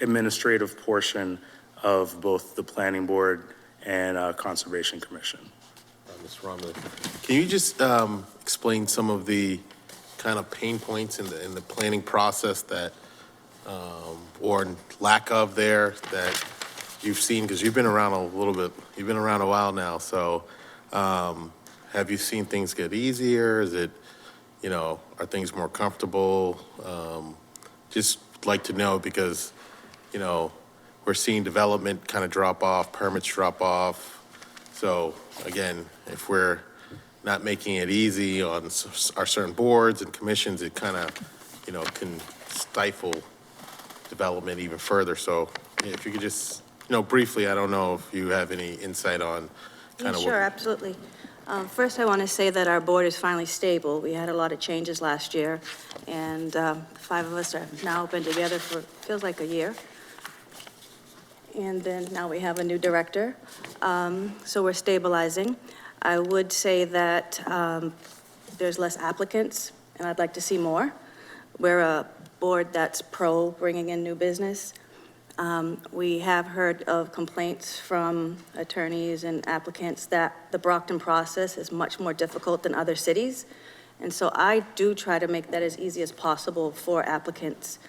administrative portion of both the Planning Board and Conservation Commission. Mr. Romulus, can you just explain some of the kind of pain points in the planning process that or lack of there that you've seen, because you've been around a little bit, you've been around a while now, so have you seen things get easier? Is it, are things more comfortable? Just like to know because, we're seeing development kind of drop off, permits drop off. So again, if we're not making it easy on our certain boards and commissions, it kind of, can stifle development even further. So if you could just, briefly, I don't know if you have any insight on kind of Sure, absolutely. First, I want to say that our board is finally stable. We had a lot of changes last year, and 5 of us have now been together for, feels like a year. And then now we have a new director, so we're stabilizing. I would say that there's less applicants, and I'd like to see more. We're a board that's pro bringing in new business. We have heard of complaints from attorneys and applicants that the Brockton process is much more difficult than other cities. And so I do try to make that as easy as possible for applicants.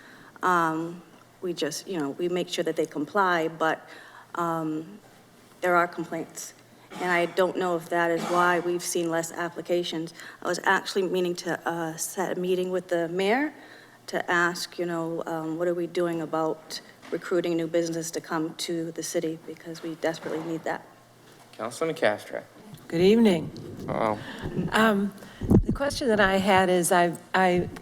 We just, we make sure that they comply, but there are complaints. And I don't know if that is why we've seen less applications. I was actually meaning to set a meeting with the mayor to ask, what are we doing about recruiting new business to come to the city, because we desperately need that. Councilman Castro. Good evening. Oh, The question that I had is, of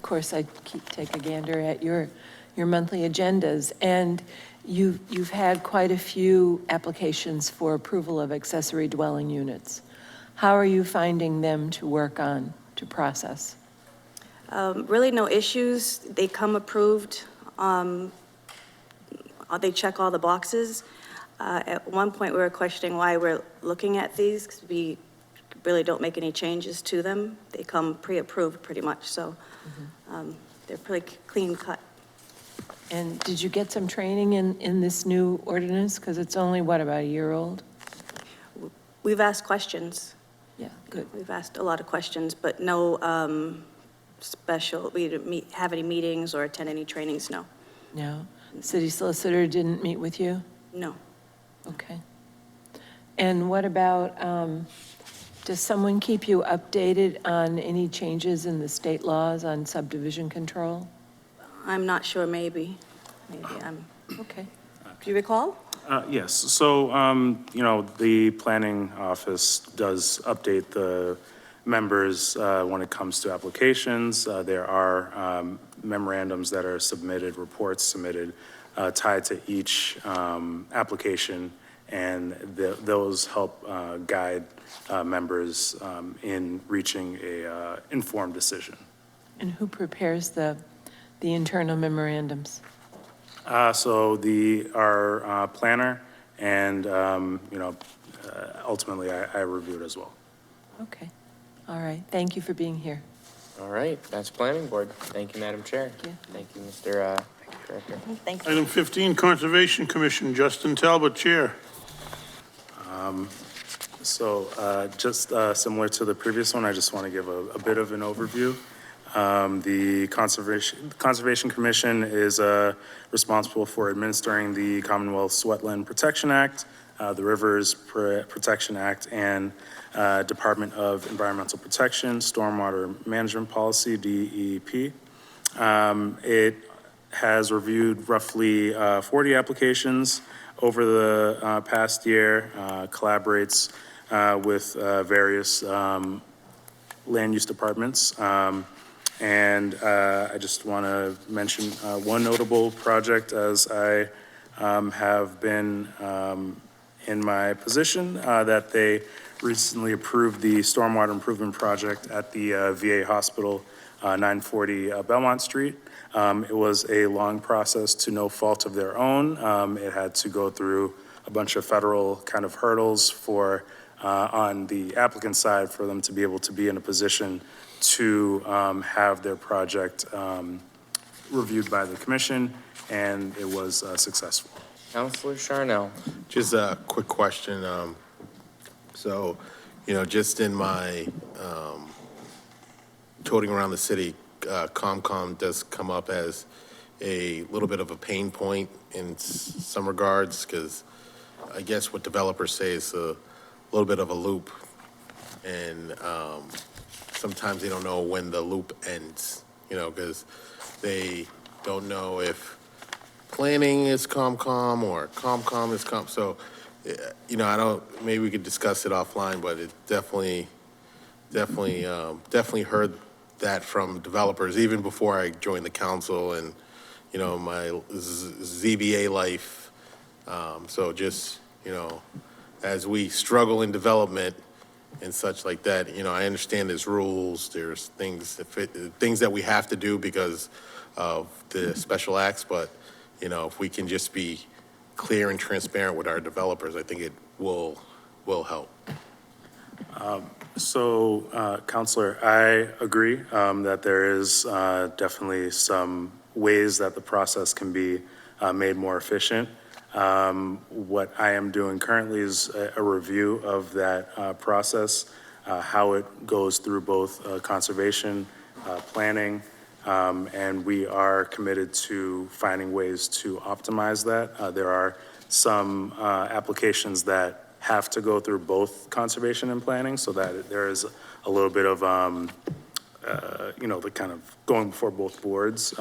course, I take a gander at your monthly agendas, and you've had quite a few applications for approval of accessory dwelling units. How are you finding them to work on, to process? Really no issues. They come approved. They check all the boxes. At one point, we were questioning why we're looking at these, because we really don't make any changes to them. They come pre-approved pretty much, so they're pretty clean cut. And did you get some training in this new ordinance? Because it's only, what, about a year old? We've asked questions. Yeah, good. We've asked a lot of questions, but no special, we didn't have any meetings or attend any trainings, no. No? City solicitor didn't meet with you? No. Okay. And what about, does someone keep you updated on any changes in the state laws on subdivision control? I'm not sure, maybe. Okay. Do you recall? Yes, so, the planning office does update the members when it comes to applications. There are memorandums that are submitted, reports submitted, tied to each application, and those help guide members in reaching a informed decision. And who prepares the internal memorandums? So our planner and, ultimately I reviewed as well. Okay. All right. Thank you for being here. all right, that's planning board. Thank you, Madam Chair. Thank you, Mr. Director. Thank you. Item 15, Conservation Commission, Justin Talbot, Chair. So just similar to the previous one, I just want to give a bit of an overview. The Conservation Commission is responsible for administering the Commonwealth's Wetland Protection Act, the Rivers Protection Act, and Department of Environmental Protection, Stormwater Management Policy, DEP. It has reviewed roughly 40 applications over the past year, collaborates with various land use departments. And I just want to mention one notable project as I have been in my position, that they recently approved the stormwater improvement project at the VA Hospital, 940 Belmont Street. It was a long process to no fault of their own. It had to go through a bunch of federal kind of hurdles for, on the applicant side, for them to be able to be in a position to have their project reviewed by the commission, and it was successful. Councilor Charnel. Just a quick question. So, just in my touring around the city, COMCOM does come up as a little bit of a pain point in some regards, because I guess what developers say is a little bit of a loop, and sometimes they don't know when the loop ends, you know, because they don't know if planning is COMCOM or COMCOM is COM. So, you know, I don't. Maybe we could discuss it offline, but it definitely heard that from developers even before I joined the council, and you know, my ZBA life. So just, you know, as we struggle in development and such like that, you know, I understand there's rules, there's things that we have to do because of the special acts, but, you know, if we can just be clear and transparent with our developers, I think it will help. Counselor, I agree that there is definitely some ways that the process can be made more efficient. What I am doing currently is a review of that process, how it goes through both conservation, planning, and we are committed to finding ways to optimize that. There are some applications that have to go through both conservation and planning, so that there is a little bit of, you know, the kind of going before both boards,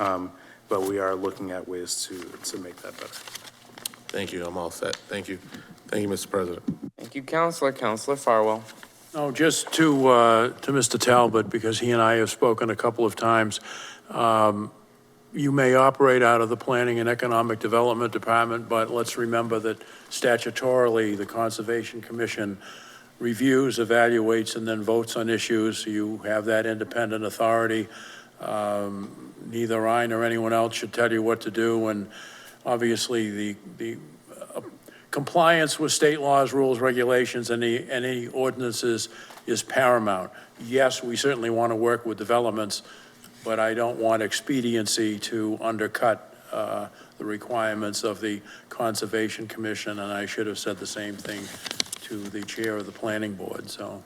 but we are looking at ways to make that better. Thank you. I'm all set. Thank you. Thank you, Mr. President. Thank you, Counselor. Counselor Farwell. No, just to Mr. Talbot, because he and I have spoken a couple of times, you may operate out of the Planning and Economic Development Department, but let's remember that statutorily, the Conservation Commission reviews, evaluates, and then votes on issues. You have that independent authority. Neither I nor anyone else should tell you what to do, and obviously the compliance with state laws, rules, regulations, and any ordinances is paramount. Yes, we certainly want to work with developments, but I don't want expediency to undercut the requirements of the Conservation Commission, and I should have said the same thing to the chair of the Planning Board. So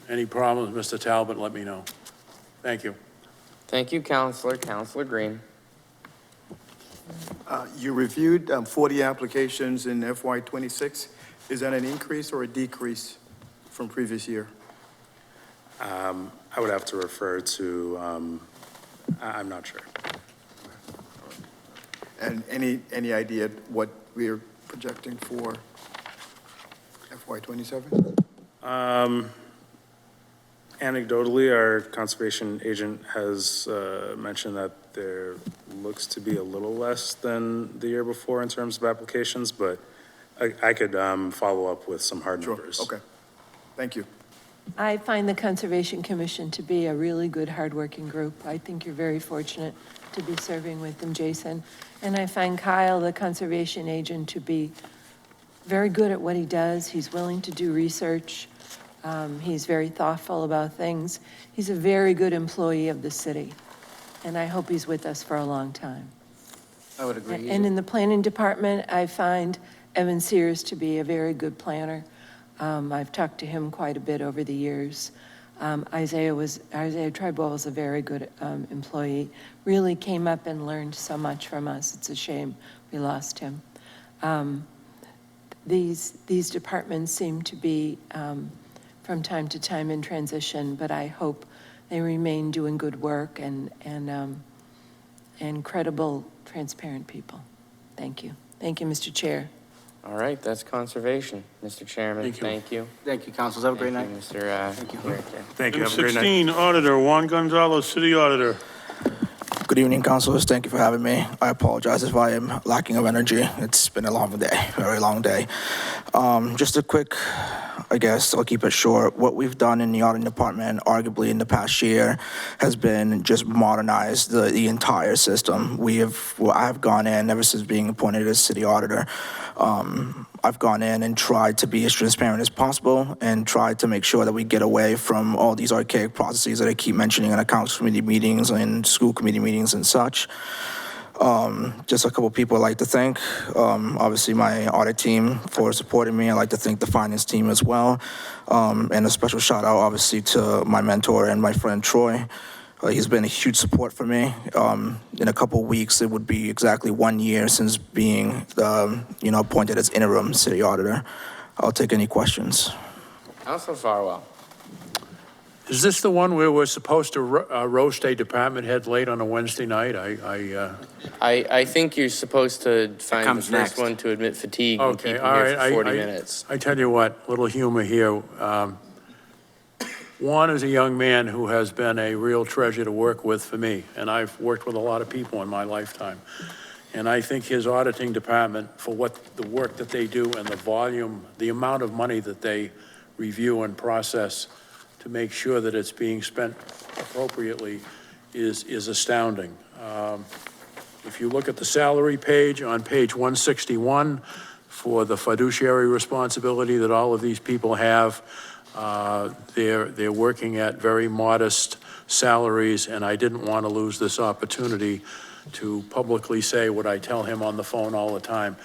any problems, Mr. Talbot, let me know. Thank you. Thank you, Counselor. Counselor Green. You reviewed 40 applications in FY26. Is that an increase or a decrease from previous year? I would have to refer to, I'm not sure. And any idea what we're projecting for FY27? Anecdotally, our conservation agent has mentioned that there looks to be a little less than the year before in terms of applications, but I could follow up with some hard numbers. Sure. Okay. Thank you. I find the Conservation Commission to be a really good, hardworking group. I think you're very fortunate to be serving with them, Jason. And I find Kyle, the conservation agent, to be very good at what he does. He's willing to do research. He's very thoughtful about things. He's a very good employee of the city, and I hope he's with us for a long time. I would agree. And in the planning department, I find Evan Sears to be a very good planner. I've talked to him quite a bit over the years. Isaiah Tribal was a very good employee, really came up and learned so much from us. It's a shame we lost him. These departments seem to be from time to time in transition, but I hope they remain doing good work and credible, transparent people. Thank you. Thank you, Mr. Chair. All right, that's conservation. Mr. Chairman, thank you. Thank you, councilors. Have a great night. Mr. Thank you. Thank you. Item Have a great night. 16, Auditor Juan Gonzalez, City Auditor. Good evening, councilors. Thank you for having me. I apologize if I am lacking of energy. It's been a long day, very long day. Just a quick, I guess I'll keep it short. What we've done in the auditing department, arguably in the past year, has been just modernize the entire system. I've gone in ever since being appointed as city auditor. I've gone in and tried to be as transparent as possible and tried to make sure that we get away from all these archaic processes that I keep mentioning in accounts committee meetings and school committee meetings and such. Just a couple people I'd like to thank. Obviously my audit team for supporting me. I'd like to thank the finance team as well. And a special shout out obviously to my mentor and my friend Troy. He's been a huge support for me. In a couple weeks, it would be exactly 1 year since being, appointed as interim city auditor. I'll take any questions. Counselor Farwell. Is this the one where we're supposed to roast a department head late on a Wednesday night? I think you're supposed to find the comes first next. one to admit fatigue and Okay, keep all him here right. for 40 minutes. I tell you what, little humor here. Juan is a young man who has been a real treasure to work with for me, and I've worked with a lot of people in my lifetime. And I think his auditing department, for the work that they do and the volume, the amount of money that they review and process to make sure that it's being spent appropriately is astounding. If you look at the salary page on page 161 for the fiduciary responsibility that all of these people have, they're working at very modest salaries, and I didn't want to lose this opportunity to publicly say what I tell him on the phone all the time.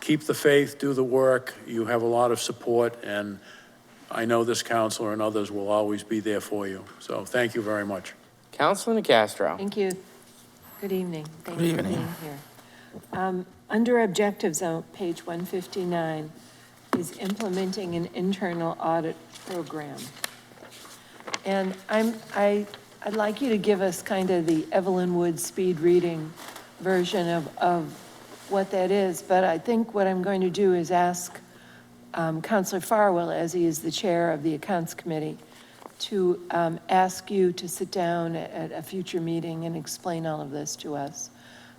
Keep the faith, do the work. You have a lot of support, and I know this counselor and others will always be there for you. So thank you very much. Counselor Nicastro. Thank you. Good evening. Thank Good you for evening. being here. Under objectives on page 159 is implementing an internal audit program. And I'd like you to give us kind of the Evelyn Wood speed reading version of what that is. But I think what I'm going to do is ask Counselor Farwell, as he is the chair of the Accounts Committee, to ask you to sit down at a future meeting and explain all of this to us,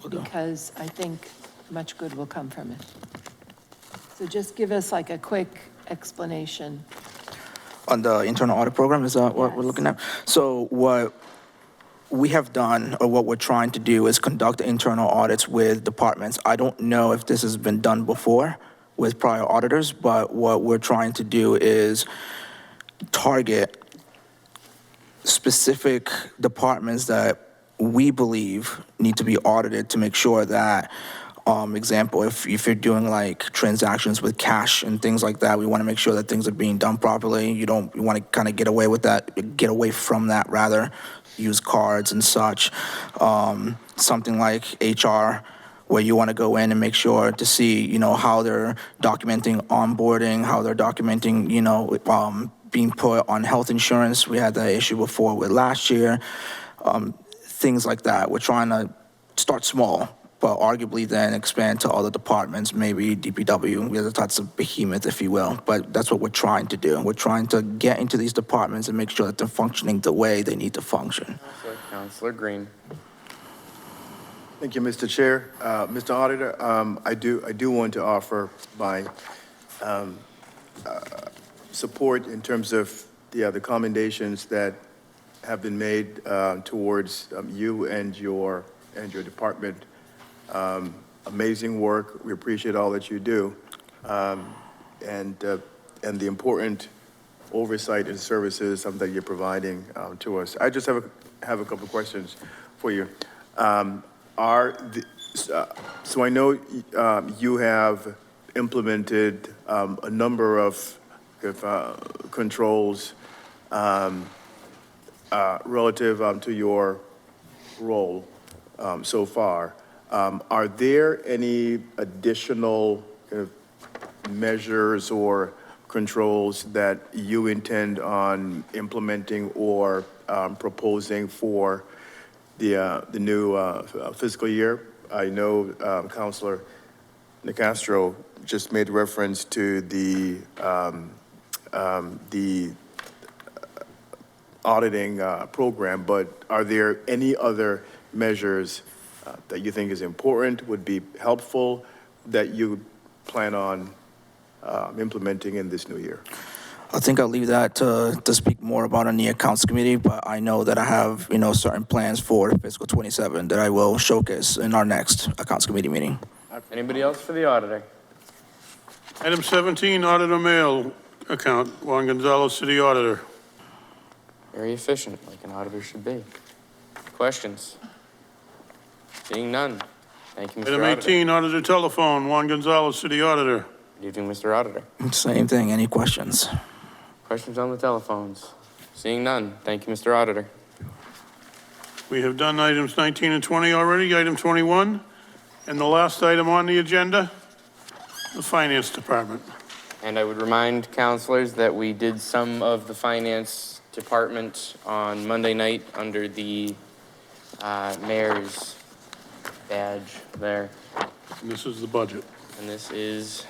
because I think much good will come from it. So just give us like a quick explanation. On the internal audit program, is that what we're looking at? So what we have done, or what we're trying to do, is conduct internal audits with departments. I don't know if this has been done before with prior auditors, but what we're trying to do is target specific departments that we believe need to be audited to make sure that, example, if you're doing like transactions with cash and things like that, we want to make sure that things are being done properly. You want to kind of get away from that rather, use cards and such. Something like HR, where you want to go in and make sure to see, how they're documenting onboarding, how they're documenting, being put on health insurance. We had that issue before with last year. Things like that. We're trying to start small, but arguably then expand to other departments, maybe DPW. That's a behemoth, if you will. But that's what we're trying to do. We're trying to get into these departments and make sure that they're functioning the way they need to function. Counselor Green. Thank you, Mr. Chair. Mr. Auditor, I do want to offer my support in terms of the commendations that have been made towards you and your department. Amazing work. We appreciate all that you do, and the important oversight and services that you're providing to us. I just have a couple of questions for you. So I know you have implemented a number of controls relative to your role so far. Are there any additional kind of measures or controls that you intend on implementing or proposing for the new fiscal year? I know Councilor Nicastro just made reference to the auditing program, but are there any other measures that you think is important, would be helpful, that you plan on implementing in this new year? I think I'll leave that to speak more about on the Accounts Committee, but I know that I have, certain plans for fiscal 27 that I will showcase in our next Accounts Committee meeting. Anybody else for the auditor? Item 17, auditor mail account, Juan Gonzalez, City Auditor. Very efficient, like an auditor should be. Questions? Seeing none. Thank you, Mr. Item Auditor. 18, auditor telephone, Juan Gonzalez, City Auditor. Good evening, Mr. Auditor. Same thing. Any questions? Questions on the telephones? Seeing none. Thank you, Mr. Auditor. We have done items 19 and 20 already, item 21. And the last item on the agenda, the Finance Department. And I would remind counselors that we did some of the finance department on Monday night under the mayor's badge there. And this is the budget. And this is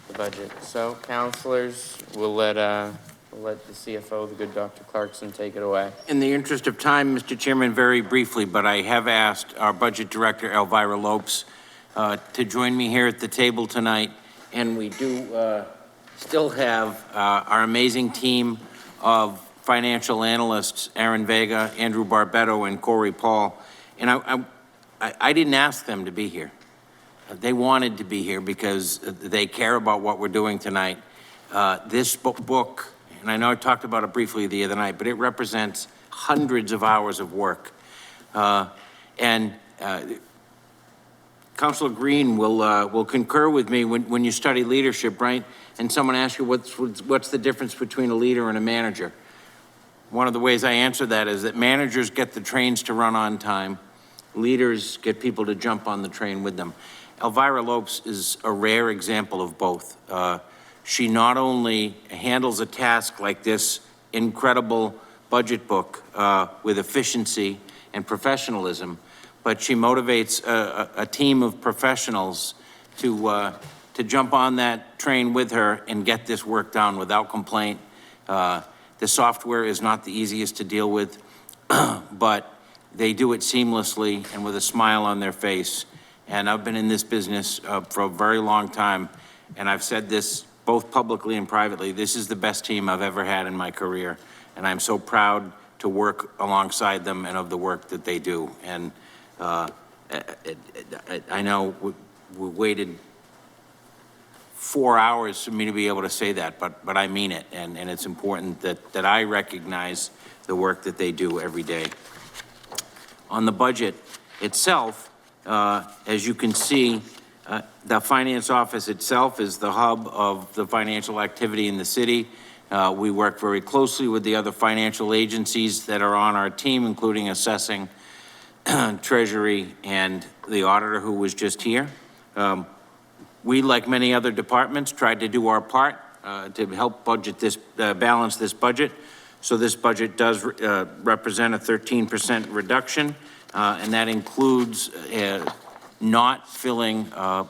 the budget. So counselors, we'll let the CFO, the good Dr. Clarkson, take it away. In the interest of time, Mr. Chairman, very briefly, but I have asked our Budget Director, Elvira Lopes, to join me here at the table tonight. And we do still have our amazing team of financial analysts, Aaron Vega, Andrew Barbetto, and Corey Paul. And I didn't ask them to be here. They wanted to be here because they care about what we're doing tonight. This book, and I know I talked about it briefly the other night, but it represents hundreds of hours of work. Councilor Green will concur with me when you study leadership, right? And someone asks you what's the difference between a leader and a manager? One of the ways I answer that is that managers get the trains to run on time. Leaders get people to jump on the train with them. Elvira Lopes is a rare example of both. She not only handles a task like this incredible budget book with efficiency and professionalism, but she motivates a team of professionals to jump on that train with her and get this work done without complaint. The software is not the easiest to deal with, but they do it seamlessly and with a smile on their face. And I've been in this business for a very long time, and I've said this both publicly and privately. This is the best team I've ever had in my career, and I'm so proud to work alongside them and of the work that they do. And I know we waited 4 hours for me to be able to say that, but I mean it, and it's important that I recognize the work that they do every day. On the budget itself, as you can see, the finance office itself is the hub of the financial activity in the city. We work very closely with the other financial agencies that are on our team, including assessing, Treasury, and the auditor who was just here. We, like many other departments, tried to do our part to help budget this, balance this budget. So this budget does represent a 13% reduction, and that includes not filling a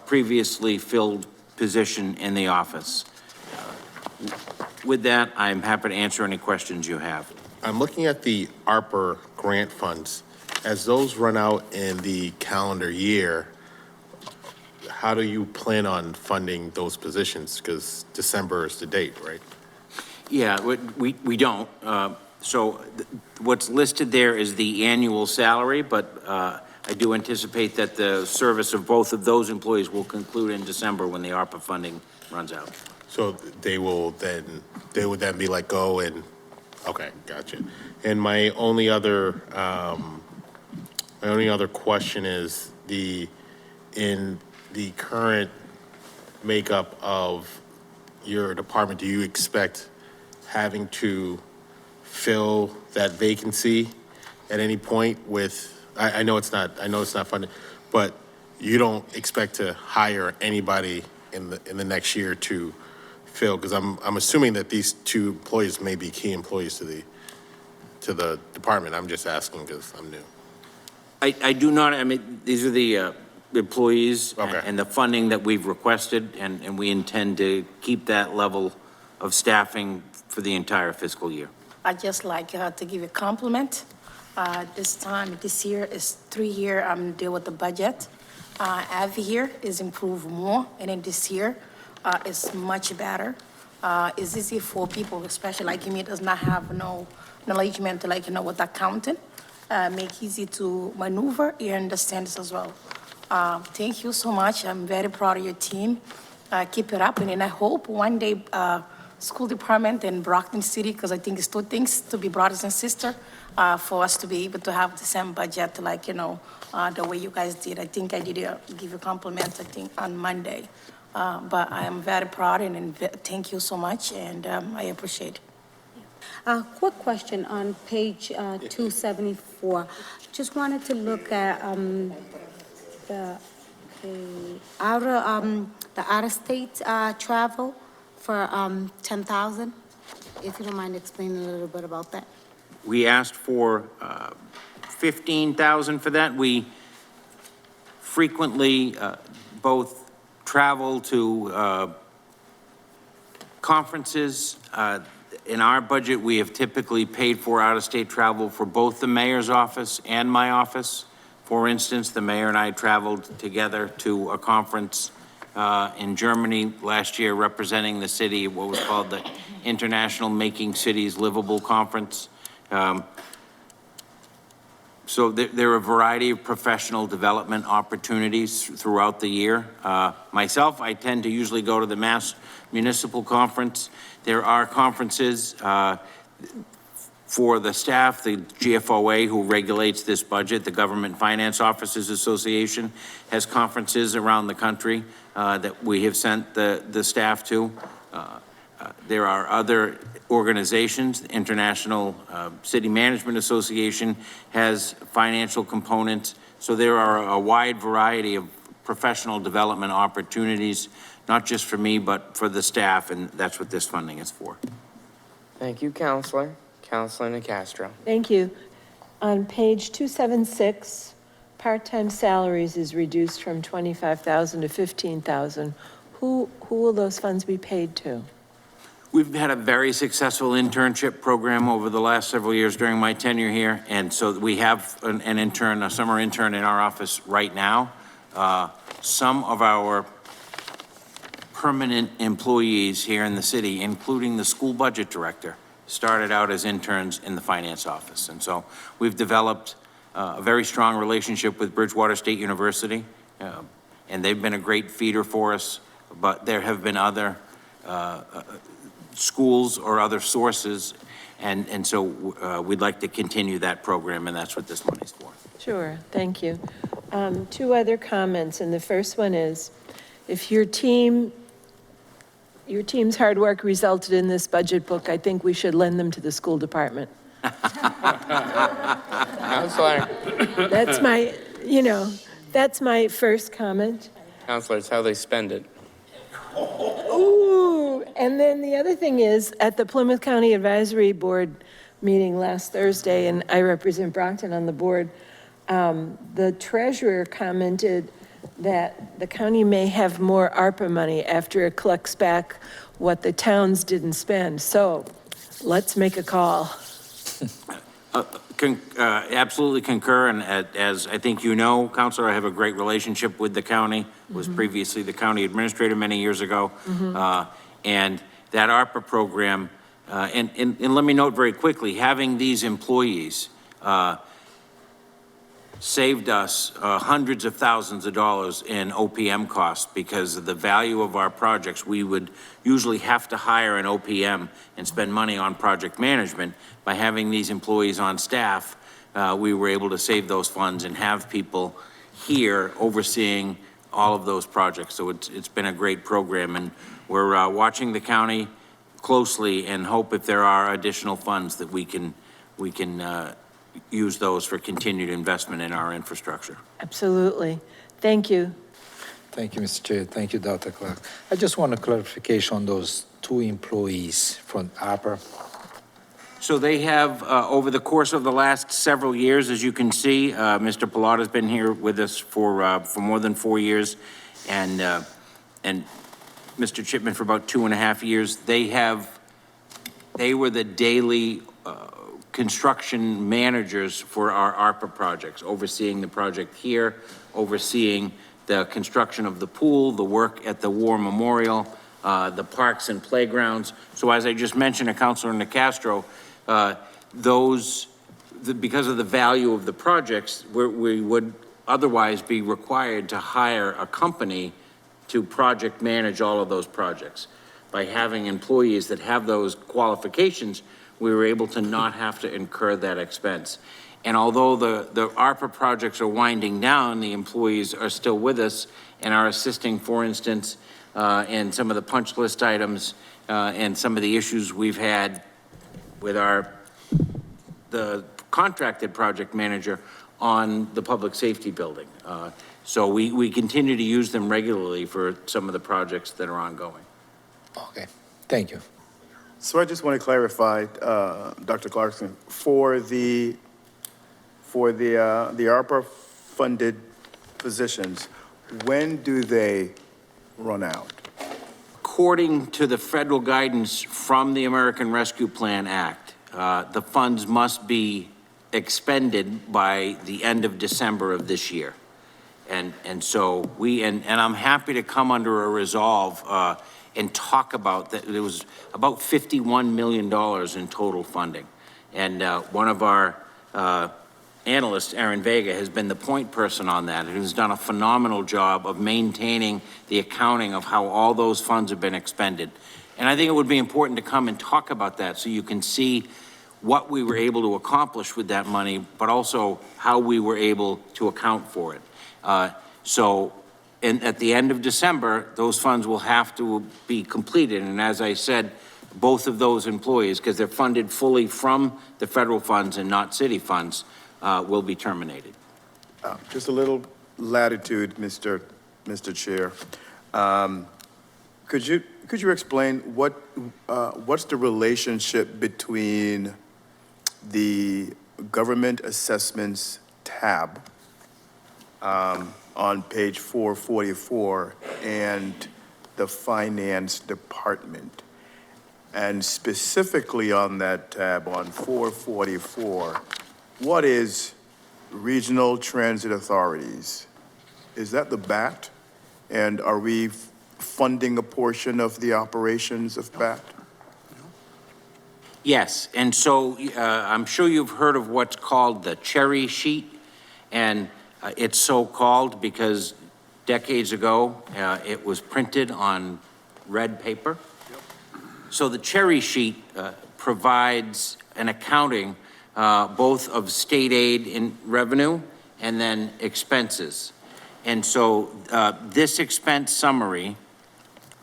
previously filled position in the office. With that, I'm happy to answer any questions you have. I'm looking at the ARPA grant funds. As those run out in the calendar year, how do you plan on funding those positions? Because December is the date, right? Yeah, we don't. So what's listed there is the annual salary, but I do anticipate that the service of both of those employees will conclude in December when the ARPA funding runs out. So they would then be let go and, okay, gotcha. And my only other question is in the current makeup of your department, do you expect having to fill that vacancy at any point with, I know it's not funded, but you don't expect to hire anybody in the next year to fill? Because I'm assuming that these two employees may be key employees to the department. I'm just asking because I'm new. I do not, I mean, these are the employees and the funding that we've requested, and we intend to keep that level of staffing for the entire fiscal year. I'd just like to give a compliment. This year is 3 year I'm dealing with the budget. Every year is improved more, and then this year is much better. It's easy for people, especially like me, does not have no knowledge with accounting. Make easy to maneuver and understand this as well. Thank you so much. I'm very proud of your team. Keep it up, and then I hope one day school department in Brockton City, because I think it's two things to be brothers and sisters, for us to be able to have the same budget, the way you guys did. I think I did give a compliment, I think, on Monday. But I am very proud, and thank you so much, and I appreciate it. Quick question on page 274. Just wanted to look at the out-of-state travel for 10,000. If you don't mind explaining a little bit about that. We asked for 15,000 for that. We frequently both travel to conferences. In our budget, we have typically paid for out-of-state travel for both the mayor's office and my office. For instance, the mayor and I traveled together to a conference in Germany last year representing the city, what was called the International Making Cities Livable Conference. So there are a variety of professional development opportunities throughout the year. Myself, I tend to usually go to the Mass Municipal Conference. There are conferences for the staff, the GFOA, who regulates this budget, the Government Finance Officers Association, has conferences around the country that we have sent the staff to. There are other organizations. The International City Management Association has financial components. So there are a wide variety of professional development opportunities, not just for me, but for the staff, and that's what this funding is for. Thank you, Counselor. Counselor Nicastro. Thank you. On page 276, part-time salaries is reduced from 25,000 to 15,000. Who will those funds be paid to? We've had a very successful internship program over the last several years during my tenure here, and so we have an intern, a summer intern in our office right now. Some of our permanent employees here in the city, including the school budget director, started out as interns in the finance office. And so we've developed a very strong relationship with Bridgewater State University, and they've been a great feeder for us, but there have been other schools or other sources, and so we'd like to continue that program, and that's what this money's for. Sure, thank you. Two other comments, and the first one is, if your team's hard work resulted in this budget book, I think we should lend them to the school department. Counselor. That's my, that's my first comment. Counselor, it's how they spend it. Ooh, and then the other thing is, at the Plymouth County Advisory Board meeting last Thursday, and I represent Brockton on the board, the treasurer commented that the county may have more ARPA money after it collects back what the towns didn't spend. So let's make a call. Absolutely concur, and as I think you know, Counselor, I have a great relationship with the county. Was previously the county administrator many years ago. And that ARPA program, and let me note very quickly, having these employees saved us hundreds of thousands of dollars in OPM costs, because of the value of our projects. We would usually have to hire an OPM and spend money on project management. By having these employees on staff, we were able to save those funds and have people here overseeing all of those projects. So it's been a great program, and we're watching the county closely and hope if there are additional funds that we can use those for continued investment in our infrastructure. Absolutely. Thank you. Thank you, Mr. Chair. Thank you, Dr. Clark. I just want a clarification on those two employees from ARPA. So they have, over the course of the last several years, as you can see, Mr. Pilata's been here with us for more than 4 years, and Mr. Chipman for about 2.5 years. They were the daily construction managers for our ARPA projects, overseeing the project here, overseeing the construction of the pool, the work at the War Memorial, the parks and playgrounds. So as I just mentioned to Councilor Nicastro, because of the value of the projects, we would otherwise be required to hire a company to project manage all of those projects. By having employees that have those qualifications, we were able to not have to incur that expense. And although the ARPA projects are winding down, the employees are still with us and are assisting, for instance, in some of the punch list items and some of the issues we've had with the contracted project manager on the public safety building. So we continue to use them regularly for some of the projects that are ongoing. Okay, thank you. So I just want to clarify, Dr. Clarkson, for the ARPA-funded positions, when do they run out? According to the federal guidance from the American Rescue Plan Act, the funds must be expended by the end of December of this year. And so and I'm happy to come under a resolve and talk about that. There was about $51 million in total funding. And one of our analyst, Aaron Vega, has been the point person on that and has done a phenomenal job of maintaining the accounting of how all those funds have been expended. And I think it would be important to come and talk about that so you can see what we were able to accomplish with that money, but also how we were able to account for it. At the end of December, those funds will have to be completed. And as I said, both of those employees, because they're funded fully from the federal funds and not city funds, will be terminated. Just a little latitude, Mr. Chair. Could you explain what's the relationship between the government assessments tab on page 444 and the finance department? And specifically on that tab on 444, what is regional transit authorities? Is that the BAT? And are we funding a portion of the operations of BAT? Yes, and so I'm sure you've heard of what's called the cherry sheet, and it's so called because decades ago it was printed on red paper. So the cherry sheet provides an accounting both of state aid in revenue and then expenses. And so this expense summary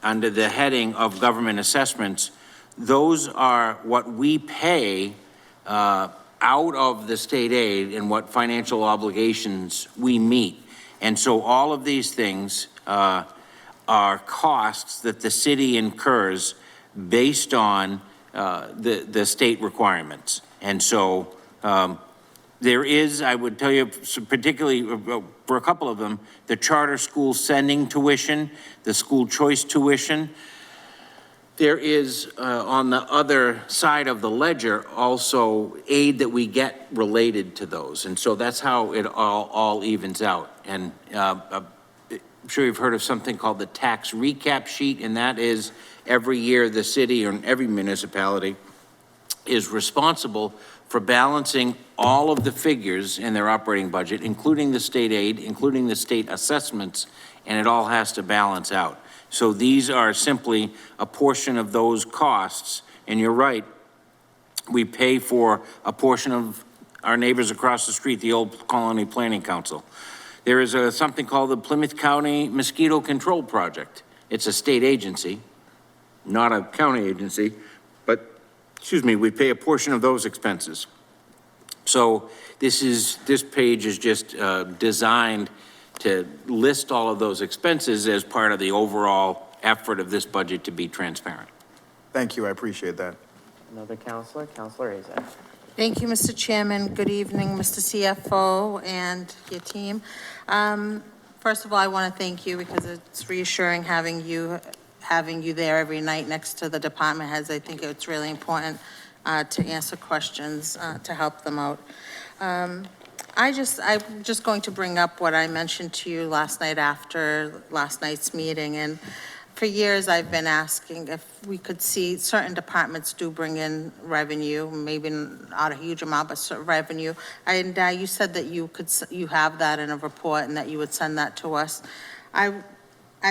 under the heading of government assessments, those are what we pay out of the state aid and what financial obligations we meet. And so all of these things are costs that the city incurs based on the state requirements. And so there is, I would tell you, particularly for a couple of them, the charter school sending tuition, the school choice tuition. There is, on the other side of the ledger, also aid that we get related to those. And so that's how it all evens out. And I'm sure you've heard of something called the tax recap sheet, and that is every year the city or every municipality is responsible for balancing all of the figures in their operating budget, including the state aid, including the state assessments, and it all has to balance out. So these are simply a portion of those costs, and you're right, we pay for a portion of our neighbors across the street, the Old Colony Planning Council. There is something called the Plymouth County Mosquito Control Project. It's a state agency, not a county agency, but excuse me, we pay a portion of those expenses. So this page is just designed to list all of those expenses as part of the overall effort of this budget to be transparent. Thank you, I appreciate that. Another counselor, Counselor Azak. Thank you, Mr. Chairman. Good evening, Mr. CFO and your team. First of all, I want to thank you because it's reassuring having you there every night next to the department heads. I think it's really important to answer questions to help them out. I'm just going to bring up what I mentioned to you last night after last night's meeting. And for years, I've been asking if we could see certain departments do bring in revenue, maybe not a huge amount, but revenue. And you said that you have that in a report and that you would send that to us. I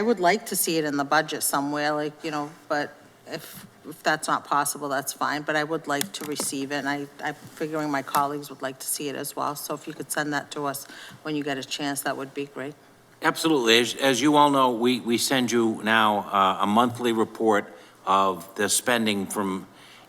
would like to see it in the budget somewhere, like, you know, but if that's not possible, that's fine. But I would like to receive it, and I'm figuring my colleagues would like to see it as well. So if you could send that to us when you get a chance, that would be great. Absolutely. As you all know, we send you now a monthly report of the spending from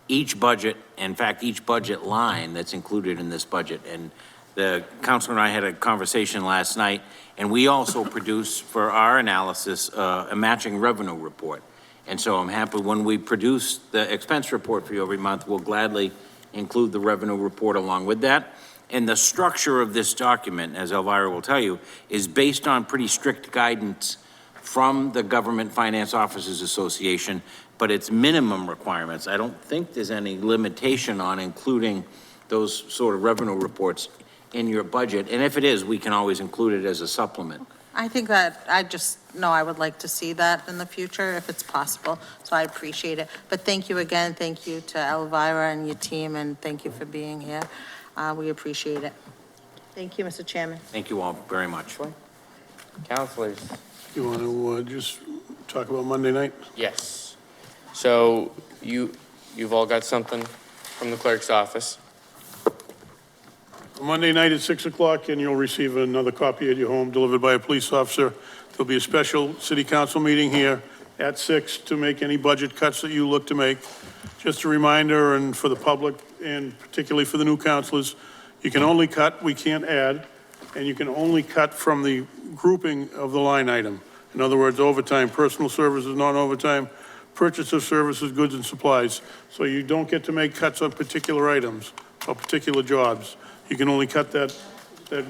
each budget, in fact, each budget line that's included in this budget. And the councilor and I had a conversation last night, and we also produce for our analysis a matching revenue report. And so I'm happy when we produce the expense report for you every month, we'll gladly include the revenue report along with that. And the structure of this document, as Elvira will tell you, is based on pretty strict guidance from the Government Finance Officers Association, but it's minimum requirements. I don't think there's any limitation on including those sort of revenue reports in your budget. And if it is, we can always include it as a supplement. I think that, I would like to see that in the future if it's possible, so I appreciate it. But thank you again, thank you to Elvira and your team, and thank you for being here. We appreciate it. Thank you, Mr. Chairman. Thank you all very much. Councilors? You want to just talk about Monday night? Yes. So you've all got something from the clerk's office. Monday night at 6 o'clock, and you'll receive another copy at your home delivered by a police officer. There'll be a special city council meeting here at 6 to make any budget cuts that you look to make. Just a reminder, and for the public, and particularly for the new councilors, you can only cut, we can't add, and you can only cut from the grouping of the line item. In other words, overtime, personal services, non-overtime, purchase of services, goods and supplies. So you don't get to make cuts on particular items or particular jobs. You can only cut that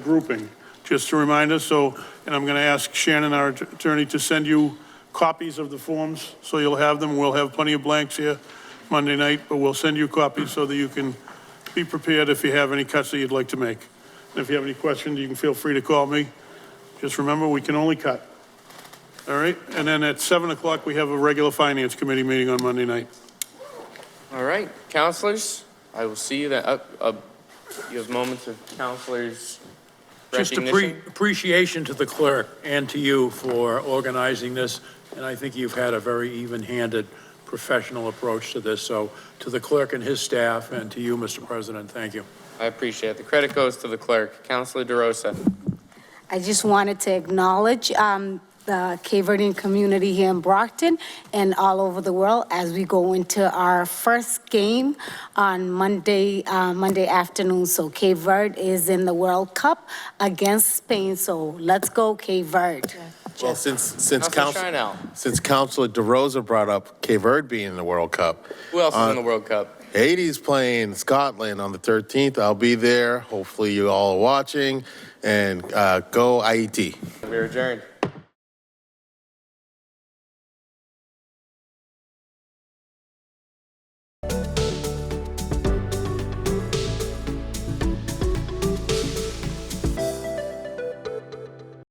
grouping, just to remind us. So, and I'm going to ask Shannon, our attorney, to send you copies of the forms, so you'll have them. We'll have plenty of blanks here Monday night, but we'll send you copies so that you can be prepared if you have any cuts that you'd like to make. And if you have any questions, you can feel free to call me. Just remember, we can only cut. All right? And then at 7 o'clock, we have a regular Finance Committee meeting on Monday night. All right, councilors, I will see you then. You have moments of councilors' recognition. Just appreciation to the clerk and to you for organizing this, and I think you've had a very even-handed, professional approach to this. So to the clerk and his staff, and to you, Mr. President, thank you. I appreciate it. The credit goes to the clerk. Councilor DeRosa. I just wanted to acknowledge the Cape Verdean community here in Brockton and all over the world as we go into our first game on Monday afternoon. So Cape Verde is in the World Cup against Spain. So let's go, Cape Verde. Well, since Councilor Councilor DeRosa brought up Cape Verde being in the World Cup. Who else is in the World Cup? Haiti's playing Scotland on the 13th. I'll be there. Hopefully you all are watching. And go IET. We're adjourned.